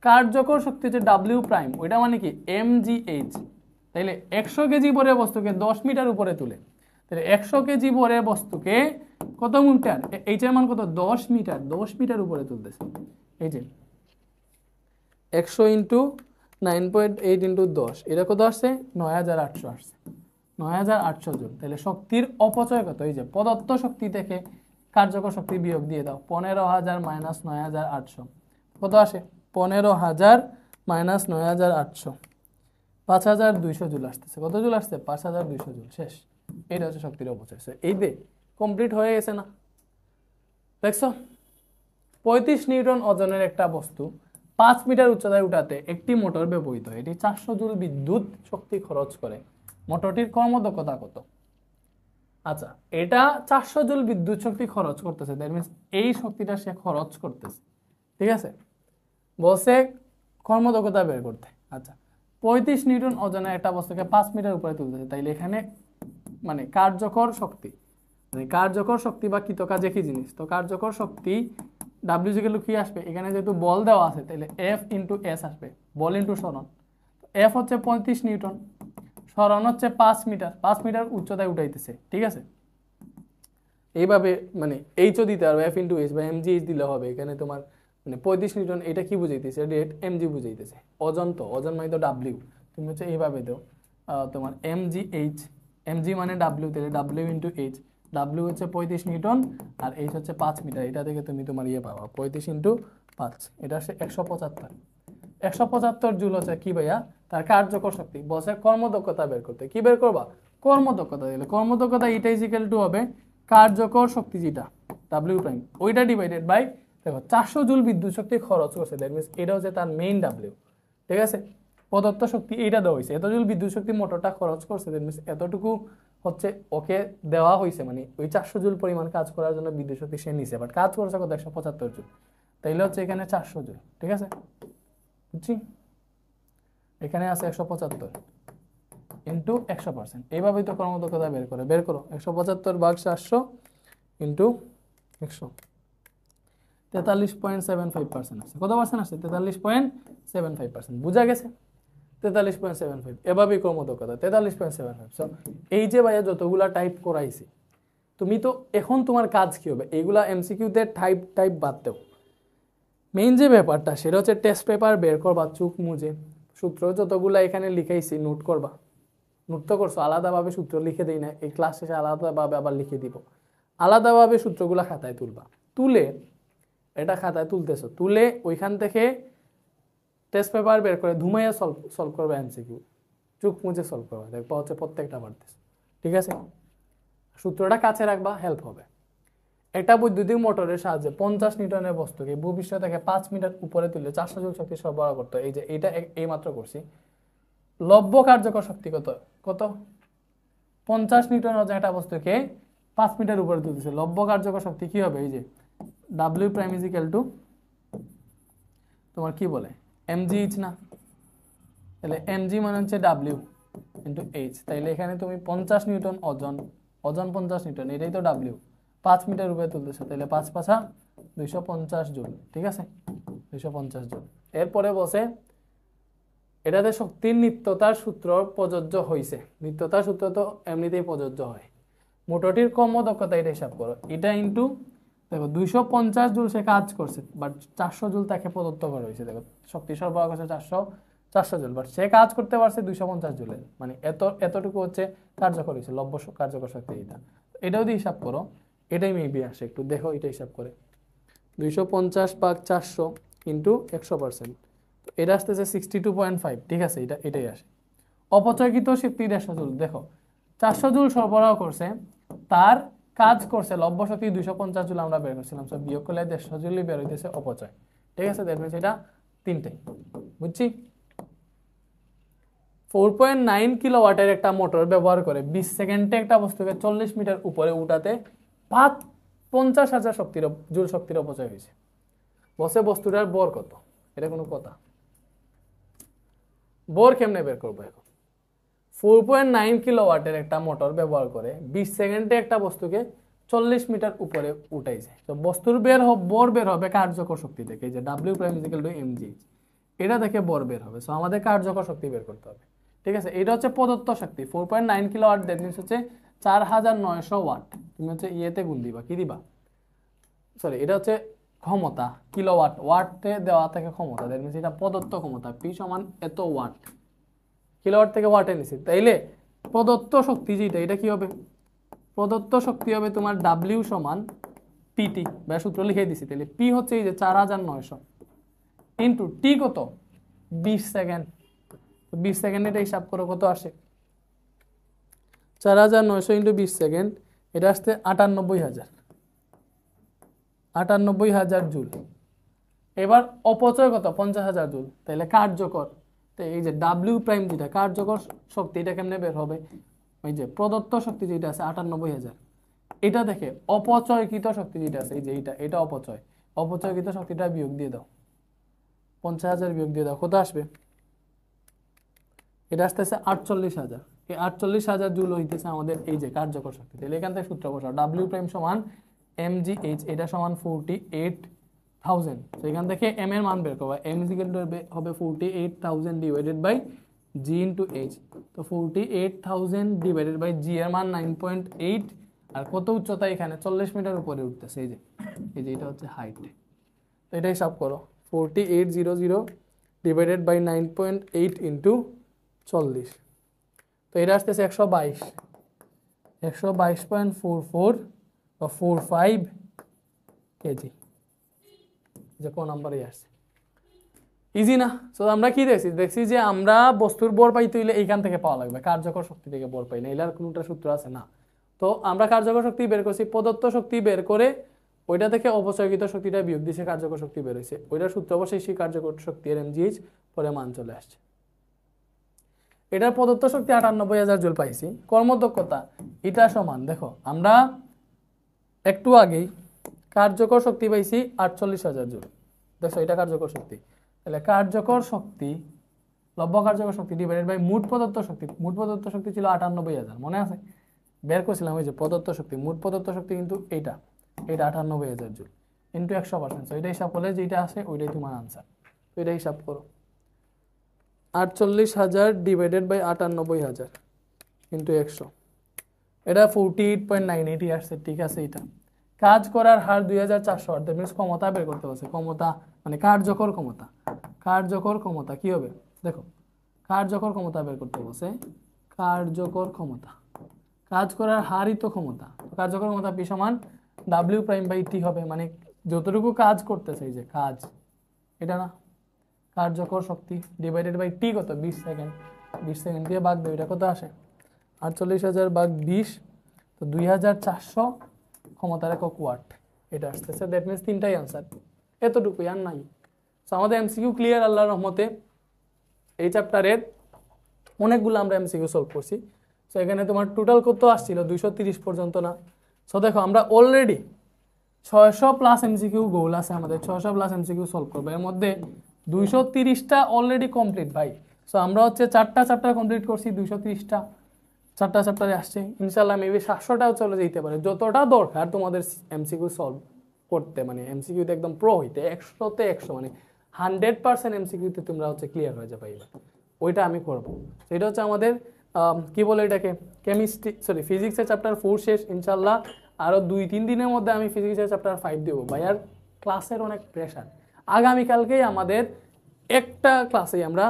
কার্যকর শক্তি হচ্ছে ডাব্লিউ প্রাইম, ওইটা মানে কি এমজিএইচ। তাইলে 100 কেজি ভরে বস্তুকে 10 মিটার উপরে তুলে, তাহলে 100 কেজি ভরে বস্তুকে কত মিটার, এইচ এর মান কত, 10 মিটার, 10 মিটার উপরে তুলতেছে। এই যে 100 ইন্টু 9.8 ইন্টু 10, এটা কত আসছে, 9800 আসছে, 9800 জুল। তাহলে শক্তির অপচয় কত? এই যে প্রদত্ত শক্তি থেকে কার্যকর শক্তি বিয়োগ দিয়ে দাও, 15,000 মাইনাস 9800, কত আসে, 15,000 মাইনাস 9800, 5200 জুল আসতেছে। কত জুল আসছে? 5200 জুল। শেষ, এটা হচ্ছে শক্তির অপচয়। এই যে কমপ্লিট হয়ে গেছে না? দেখছো, 35 নিউটন ওজনের একটা বস্তু 5 মিটার উচ্চতায় উঠাতে একটি মোটর ব্যবহৃত হয়, এটি 400 জুল বিদ্যুৎ শক্তি খরচ করে, মোটরটির কর্মদক্ষতা কত? আচ্ছা, এটা 400 জুল বিদ্যুৎ শক্তি খরচ করতেছে, দ্যাট মিন্স এই শক্তিটা সে খরচ করতেছে। ঠিক আছে, বসে কর্মদক্ষতা বের করতে। আচ্ছা, 35 নিউটন ওজনের একটা বস্তুকে 5 মিটার উপরে তুলতেছে, তাইলে এখানে মানে কার্যকর শক্তি, মানে কার্যকর শক্তি বা কৃতকাজ একই জিনিস, তো কার্যকর শক্তি ডাব্লিউ জিকেল কি আসবে, এখানে যেহেতু বল দেওয়া আছে তাহলে এফ ইন্টু এস আসবে, বল ইন্টু সরণ। এফ হচ্ছে 35 নিউটন, সরণ হচ্ছে 5 মিটার, 5 মিটার উচ্চতায় উঠাইতেছে। ঠিক আছে, এইভাবে মানে এইচও দিতে পারবে, এফ ইন্টু এইচ বা এমজিএইচ দিলে হবে। এখানে তোমার মানে 35 নিউটন, এটা কি বুঝাইতেছে, রেট এমজি বুঝাইতেছে, ওজন, তো ওজন মানে তো ডাব্লিউ, তুমি হচ্ছে এইভাবে দাও তোমার এমজিএইচ, এমজি মানে ডাব্লিউ, তাহলে ডাব্লিউ ইন্টু এইচ, ডাব্লিউ হচ্ছে 35 নিউটন আর এইচ হচ্ছে 5 মিটার, এটা থেকে তুমি তোমার ইয়ে পাবা 35 ইন্টু 5, এটা হচ্ছে 175। 175 জুল হচ্ছে কি ভাইয়া, তার কার্যকর শক্তি। বসে কর্মদক্ষতা বের করতে, কি বের করবা, কর্মদক্ষতা দিলে, কর্মদক্ষতা ইটা ইজ ইকুয়াল টু হবে কার্যকর শক্তি যেটা ডাব্লিউ প্রাইম, ওইটা ডিভাইডেড বাই, দেখো 400 জুল বিদ্যুৎ শক্তি খরচ করছে, দ্যাট মিনস এটা হচ্ছে তার মেইন ডাব্লিউ। ঠিক আছে, প্রদত্ত শক্তি এইটা দেওয়া হয়েছে, এত জুল বিদ্যুৎ শক্তি মোটরটা খরচ করছে, দ্যাট মিনস এতটুকু হচ্ছে ওকে দেওয়া হয়েছে, মানে ওই 400 জুল পরিমাণ কাজ করার জন্য বিদ্যুৎ শক্তি সে নিছে, বাট কাজ করছে কত, 175 জুল, তাইলে হচ্ছে এখানে 400 জুল। ঠিক আছে, বুঝছি, এখানে আছে 175, ইন্টু 100%। এইভাবেই তো কর্মদক্ষতা বের করো 175 ভাগ 700 ইন্টু 100, 43.75% আসছে। কত পার্সেন্ট আসছে? 43.75%। বুঝা গেছে? 43.75, এভাবেই কর্মদক্ষতা 43.75। সো এই যে ভাইয়া যতগুলা টাইপ করাইছি, তুমি তো এখন তোমার কাজ কি হবে? এইগুলা এমসিকিউতে টাইপ বাদ দাও। মেইন যে ব্যাপারটা সেটা হচ্ছে টেস্ট পেপার বের করবা, চোখ মুজে সূত্র যতগুলা এখানে লিখাইছি নোট করবা। নোট তো করছো, আলাদাভাবে সূত্র লিখে দিই না, এই ক্লাস শেষে আলাদাভাবে আবার লিখে দিব। আলাদাভাবে সূত্রগুলা খাতায় তুলবা, তুলে এটা খাতায় তুলতেছো, তুলে ওইখান থেকে টেস্ট পেপার বের করে ধুমাইয়া সলভ করবে এমসিকিউ, চোখ মুজে সলভ করবা, দেখবা হচ্ছে প্রত্যেকটা পারতেছে। ঠিক আছে, সূত্রটা কাছে রাখবা, হেল্প হবে। একটা বৈদ্যুতিক মোটরের সাহায্যে 50 নিউটনের বস্তুকে ভূপৃষ্ঠ থেকে 5 মিটার উপরে তুলে 400 জুল শক্তি সরবরাহ করতে, এই যে এটা এই মাত্র করছি। লব্য কার্যকর শক্তি কত? 50 নিউটন ওজনের একটা বস্তুকে 5 মিটার উপরে তুলতেছে, লব্য কার্যকর শক্তি কি হবে? এই যে W prime is equal two তোমার কি বলে mgh না, তাহলে mg মানে হচ্ছে ডাব্লিউ ইন্টু এইচ। তাইলে এখানে তুমি 50 নিউটন ওজন 50 নিউটন, এটাই তো ডাব্লিউ, 5 মিটার উপরে তুলতেছে, তাহলে 5 পাঁচা 250 জুল। ঠিক আছে, 250 জুল। এরপরে বসে এটাতে শক্তির নিত্যতার সূত্র প্রযোজ্য হয়েছে। নিত্যতার সূত্র তো এমনিতেই প্রযোজ্য হয়। মোটরটির কর্মদক্ষতা এটা হিসাব করো, এটা ইন্টু দেখো 250 জুল সে কাজ করছে, বাট 400 জুল তাকে প্রদত্ত করা হয়েছে। দেখো শক্তি সরবরাহ করছে 400 জুল, বাট সে কাজ করতে পারছে 250 জুলের, মানে এতটুকু হচ্ছে কার্যকর হয়েছে, লব্য কার্যকর শক্তি। এটাও দিয়ে হিসাব করো, এটাই মেবি আসে, একটু দেখো এটা হিসাব করে। 250 ভাগ 400 ইন্টু 100%, তো এটা আসতেছে 62.5। ঠিক আছে, এটাই আসে। অপচয়কৃত শক্তি 150 জুল। দেখো 400 জুল সরবরাহ করছে, তার কাজ করছে লব্য শক্তি 250 জুল আমরা বের করছিলাম, সব বিয়োগ করলে 150 জুলই বের হইতেছে অপচয়। ঠিক আছে, দ্যাট মিন্স এটা তিনটাই বুঝছি। 4.9 কিলোওয়াটের একটা মোটর ব্যবহার করে 20 সেকেন্ডে একটা বস্তুকে 40 মিটার উপরে উঠাতে 50,000 জুল শক্তির অপচয় হয়েছে। বসে বস্তুটার বর কত? এটা কোনো কথা? বর কেমনে বের করবো এখন? 4.9 কিলোওয়াটের একটা মোটর ব্যবহার করে 20 সেকেন্ডে একটা বস্তুকে 40 মিটার উপরে উঠাইছে, তো বস্তুর বর বের হবে কার্যকর শক্তি থেকে, যে W prime is equal to MGH, এটা থেকে বর বের হবে। সো আমাদের কার্যকর শক্তি বের করতে হবে। ঠিক আছে, এটা হচ্ছে প্রদত্ত শক্তি 4.9 কিলোওয়াট, দ্যাট মিন্স হচ্ছে 4900 ওয়াট। তুমি হচ্ছে ইয়েতে গুণ দিবা, কি দিবা, সরি এটা হচ্ছে ক্ষমতা, কিলোওয়াট, ওয়াটে দেওয়া থাকে ক্ষমতা, দ্যাট মিন্স এটা প্রদত্ত ক্ষমতা, পি সমান এত ওয়াট, কিলোওয়াট থেকে ওয়াটে নিছি। তাইলে প্রদত্ত শক্তি যেটা, এটা কি হবে? প্রদত্ত শক্তি হবে তোমার ডাব্লিউ সমান পিটি, বা সূত্র লিখে দিছি। তাহলে পি হচ্ছে এই যে 4900 ইন্টু টি কত? 20 সেকেন্ড। 20 সেকেন্ড এটা হিসাব করো কত আসে? 4900 ইন্টু 20 সেকেন্ড, এটা আসতে 98,000 জুল। এবার অপচয় কত? 50,000 জুল। তাহলে কার্যকর, তো এই যে ডাব্লিউ প্রাইম যেটা কার্যকর শক্তি, এটা কেমনে বের হবে? ওই যে প্রদত্ত শক্তি যেটা আছে 98,000, এটা দেখে অপচয়কৃত শক্তি যেটা আছে, এই যে এটা অপচয়কৃত শক্তিটা বিয়োগ দিয়ে দাও, 50,000 বিয়োগ দিয়ে দাও, কত আসবে? এটা আসতেছে 48,000। এই 48,000 জুল হইতেছে আমাদের এই যে কার্যকর শক্তি। তাহলে এখান থেকে সূত্র বসাও, ডাব্লিউ প্রাইম সমান mgh, এটা সমান 48,000। তো এখান থেকে m এর মান বের করবা, m হবে 48,000 divided by g into h। তো 48,000 ডিভাইডেড বাই g এর মান 9.8, আর কত উচ্চতা? এখানে 40 মিটার উপরে উঠতেছে, এই যে এটা হচ্ছে হাইট। তো এটা হিসাব করো, 4800 ডিভাইডেড বাই 9.8 ইন্টু 40, তো এটা আসতেছে 122.44 বা 45 কেজি, যে কোন নাম্বারে আসছে। ইজি না? সো আমরা কি দেখছি যে আমরা বস্তুর বর পাইতে হইলে এইখান থেকে পাওয়া লাগবে, কার্যকর শক্তি থেকে বর পাই না, এলার কোনটা সূত্র আছে না। তো আমরা কার্যকর শক্তি বের করছি, প্রদত্ত শক্তি বের করে ওইটা থেকে অপচয়কৃত শক্তিটা বিয়োগ দিয়েছে, কার্যকর শক্তি বের হয়েছে, ওইটার সূত্র অবশ্যই সেই কার্যকর শক্তি এর এমজিএইচ, পরে মান চলে আসছে। এটার প্রদত্ত শক্তি 98,000 জুল পাইছি। কর্মদক্ষতা এটা সমান, দেখো আমরা একটু আগেই কার্যকর শক্তি পাইছি 48,000 জুল, দেখো এটা কার্যকর শক্তি। তাহলে কার্যকর শক্তি লব্ধ কার্যকর শক্তি ডিভাইডেড বাই মোট প্রদত্ত শক্তি। মোট প্রদত্ত শক্তি ছিল 98,000, মনে আছে? বের করছিলাম ওই যে প্রদত্ত শক্তি, মোট প্রদত্ত শক্তি কিন্তু এইটা 98,000 জুল ইন্টু 100%। এটা হিসাব করলে যেটা আসে ওইটাই তোমার আনসার। তো এটা হিসাব করো, 48,000 ডিভাইডেড বাই 98,000 ইন্টু 100, এটা 48.98 আসছে, ঠিক আছে? এটা কাজ করার হার 2400 ওয়াট, দ্যাট মিনস ক্ষমতা বের করতে বলছে। ক্ষমতা মানে কার্যকর ক্ষমতা। কার্যকর ক্ষমতা কি হবে দেখো, কার্যকর ক্ষমতা বের করতে বলছে। কার্যকর ক্ষমতা, কাজ করার হারই তো ক্ষমতা। কার্যকর ক্ষমতা পি সমান ডাব্লিউ প্রাইম বাই টি হবে, মানে যতটুকু কাজ করতেছে এই যে কাজ, এটা না কার্যকর শক্তি ডিভাইডেড বাই টি কত 20 সেকেন্ড। 20 সেকেন্ড দিয়ে ভাগ দেবে, এটা কত আসে 48,000 ভাগ 20, তো 2400 ক্ষমতার একক ওয়াট এটা আসতেছে। দ্যাট মিনস তিনটাই আনসার, এতটুকুই আর নাই। সো আমাদের এমসিকিউ ক্লিয়ার আল্লাহর রহমতে। এই চ্যাপ্টারের অনেকগুলো আমরা এমসিকিউ সলভ করছি। সো এখানে তোমার টোটাল কত আসছিল 230 পর্যন্ত না। সো দেখো আমরা অলরেডি 600 প্লাস এমসিকিউ গোল আছে আমাদের, 600 প্লাস এমসিকিউ সলভ করবো। এর মধ্যে 230টা অলরেডি কমপ্লিট ভাই। সো আমরা হচ্ছে 4টা চ্যাপ্টার কমপ্লিট করছি, 230টা 4টা চ্যাপ্টারে আসছে। ইনশাল্লাহ মেবি 700টাও চলে যেতে পারে। যতটা দরকার তোমাদের এমসিকিউ সলভ করতে, মানে এমসিকিউতে একদম প্রো হইতে 100তে 100 মানে 100% এমসিকিউতে তোমরা হচ্ছে ক্লিয়ার হয়ে যাবে, ওইটা আমি করবো। এটা হচ্ছে আমাদের কি বলে এটাকে, কেমিস্ট্রি সরি ফিজিক্সের চ্যাপ্টার 4 শেষ ইনশাল্লাহ। আরও 2-3 দিনের মধ্যে আমি ফিজিক্সের চ্যাপ্টার 5 দেবো ভাই। আর ক্লাসের অনেক প্রেশার, আগামীকালকেই আমাদের একটা ক্লাসেই আমরা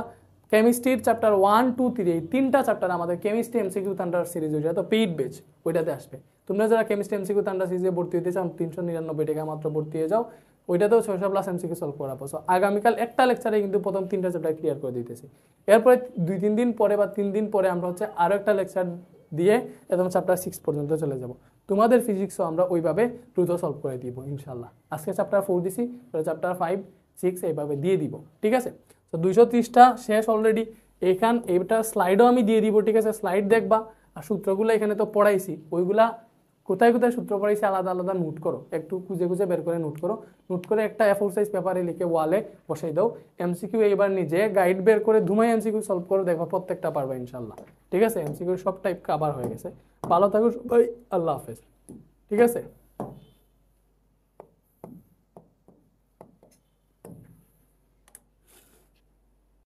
কেমিস্ট্রির চ্যাপ্টার 1, 2, 3 এই 3টা চ্যাপ্টার আমাদের কেমিস্ট্রি এমসিকিউ থান্ডার সিরিজ, ওইটা তো পেইড বেচ, ওইটাতে আসবে। তোমরা যারা কেমিস্ট্রি এমসিকিউ থান্ডার সিরিজে ভর্তি হতে চাও 399 টাকা মাত্র ভর্তি হয়ে যাও, ওইটাতেও 600 প্লাস এমসিকিউ সলভ করাবো। সো আগামীকাল একটা লেকচারে কিন্তু প্রথম 3টা চ্যাপ্টার ক্লিয়ার করে দিতেছি। এরপরে 2-3 দিন পরে বা 3 দিন পরে আমরা হচ্ছে আরও একটা লেকচার দিয়ে একদম চ্যাপ্টার 6 পর্যন্ত চলে যাব। তোমাদের ফিজিক্সও আমরা ওইভাবে দ্রুত সলভ করে দিব ইনশাল্লাহ। আজকে চ্যাপ্টার 4 দিছি, চ্যাপ্টার 5, 6 এইভাবে দিয়ে দিব, ঠিক আছে? তো 230টা শেষ অলরেডি। এইটার স্লাইডও আমি দিয়ে দিব, ঠিক আছে? স্লাইড দেখবা। আর সূত্রগুলো এখানে তো পড়াইছি, ওইগুলা কোথায় কোথায় সূত্র পড়াইছি আলাদা আলাদা নোট করো, একটু খুঁজে খুঁজে বের করে নোট করো। নোট করে একটা A4 সাইজ পেপারে লিখে ওয়ালে বসাই দাও। এমসিকিউ এইবার নিজে গাইড বের করে ধুমাই এমসিকিউ সলভ করো, দেখো প্রত্যেকটা পারবে ইনশাল্লাহ, ঠিক আছে? এমসিকিউ সব টাইপ কভার হয়ে গেছে। ভালো থাকো সবাই, আল্লাহ হাফেজ, ঠিক আছে?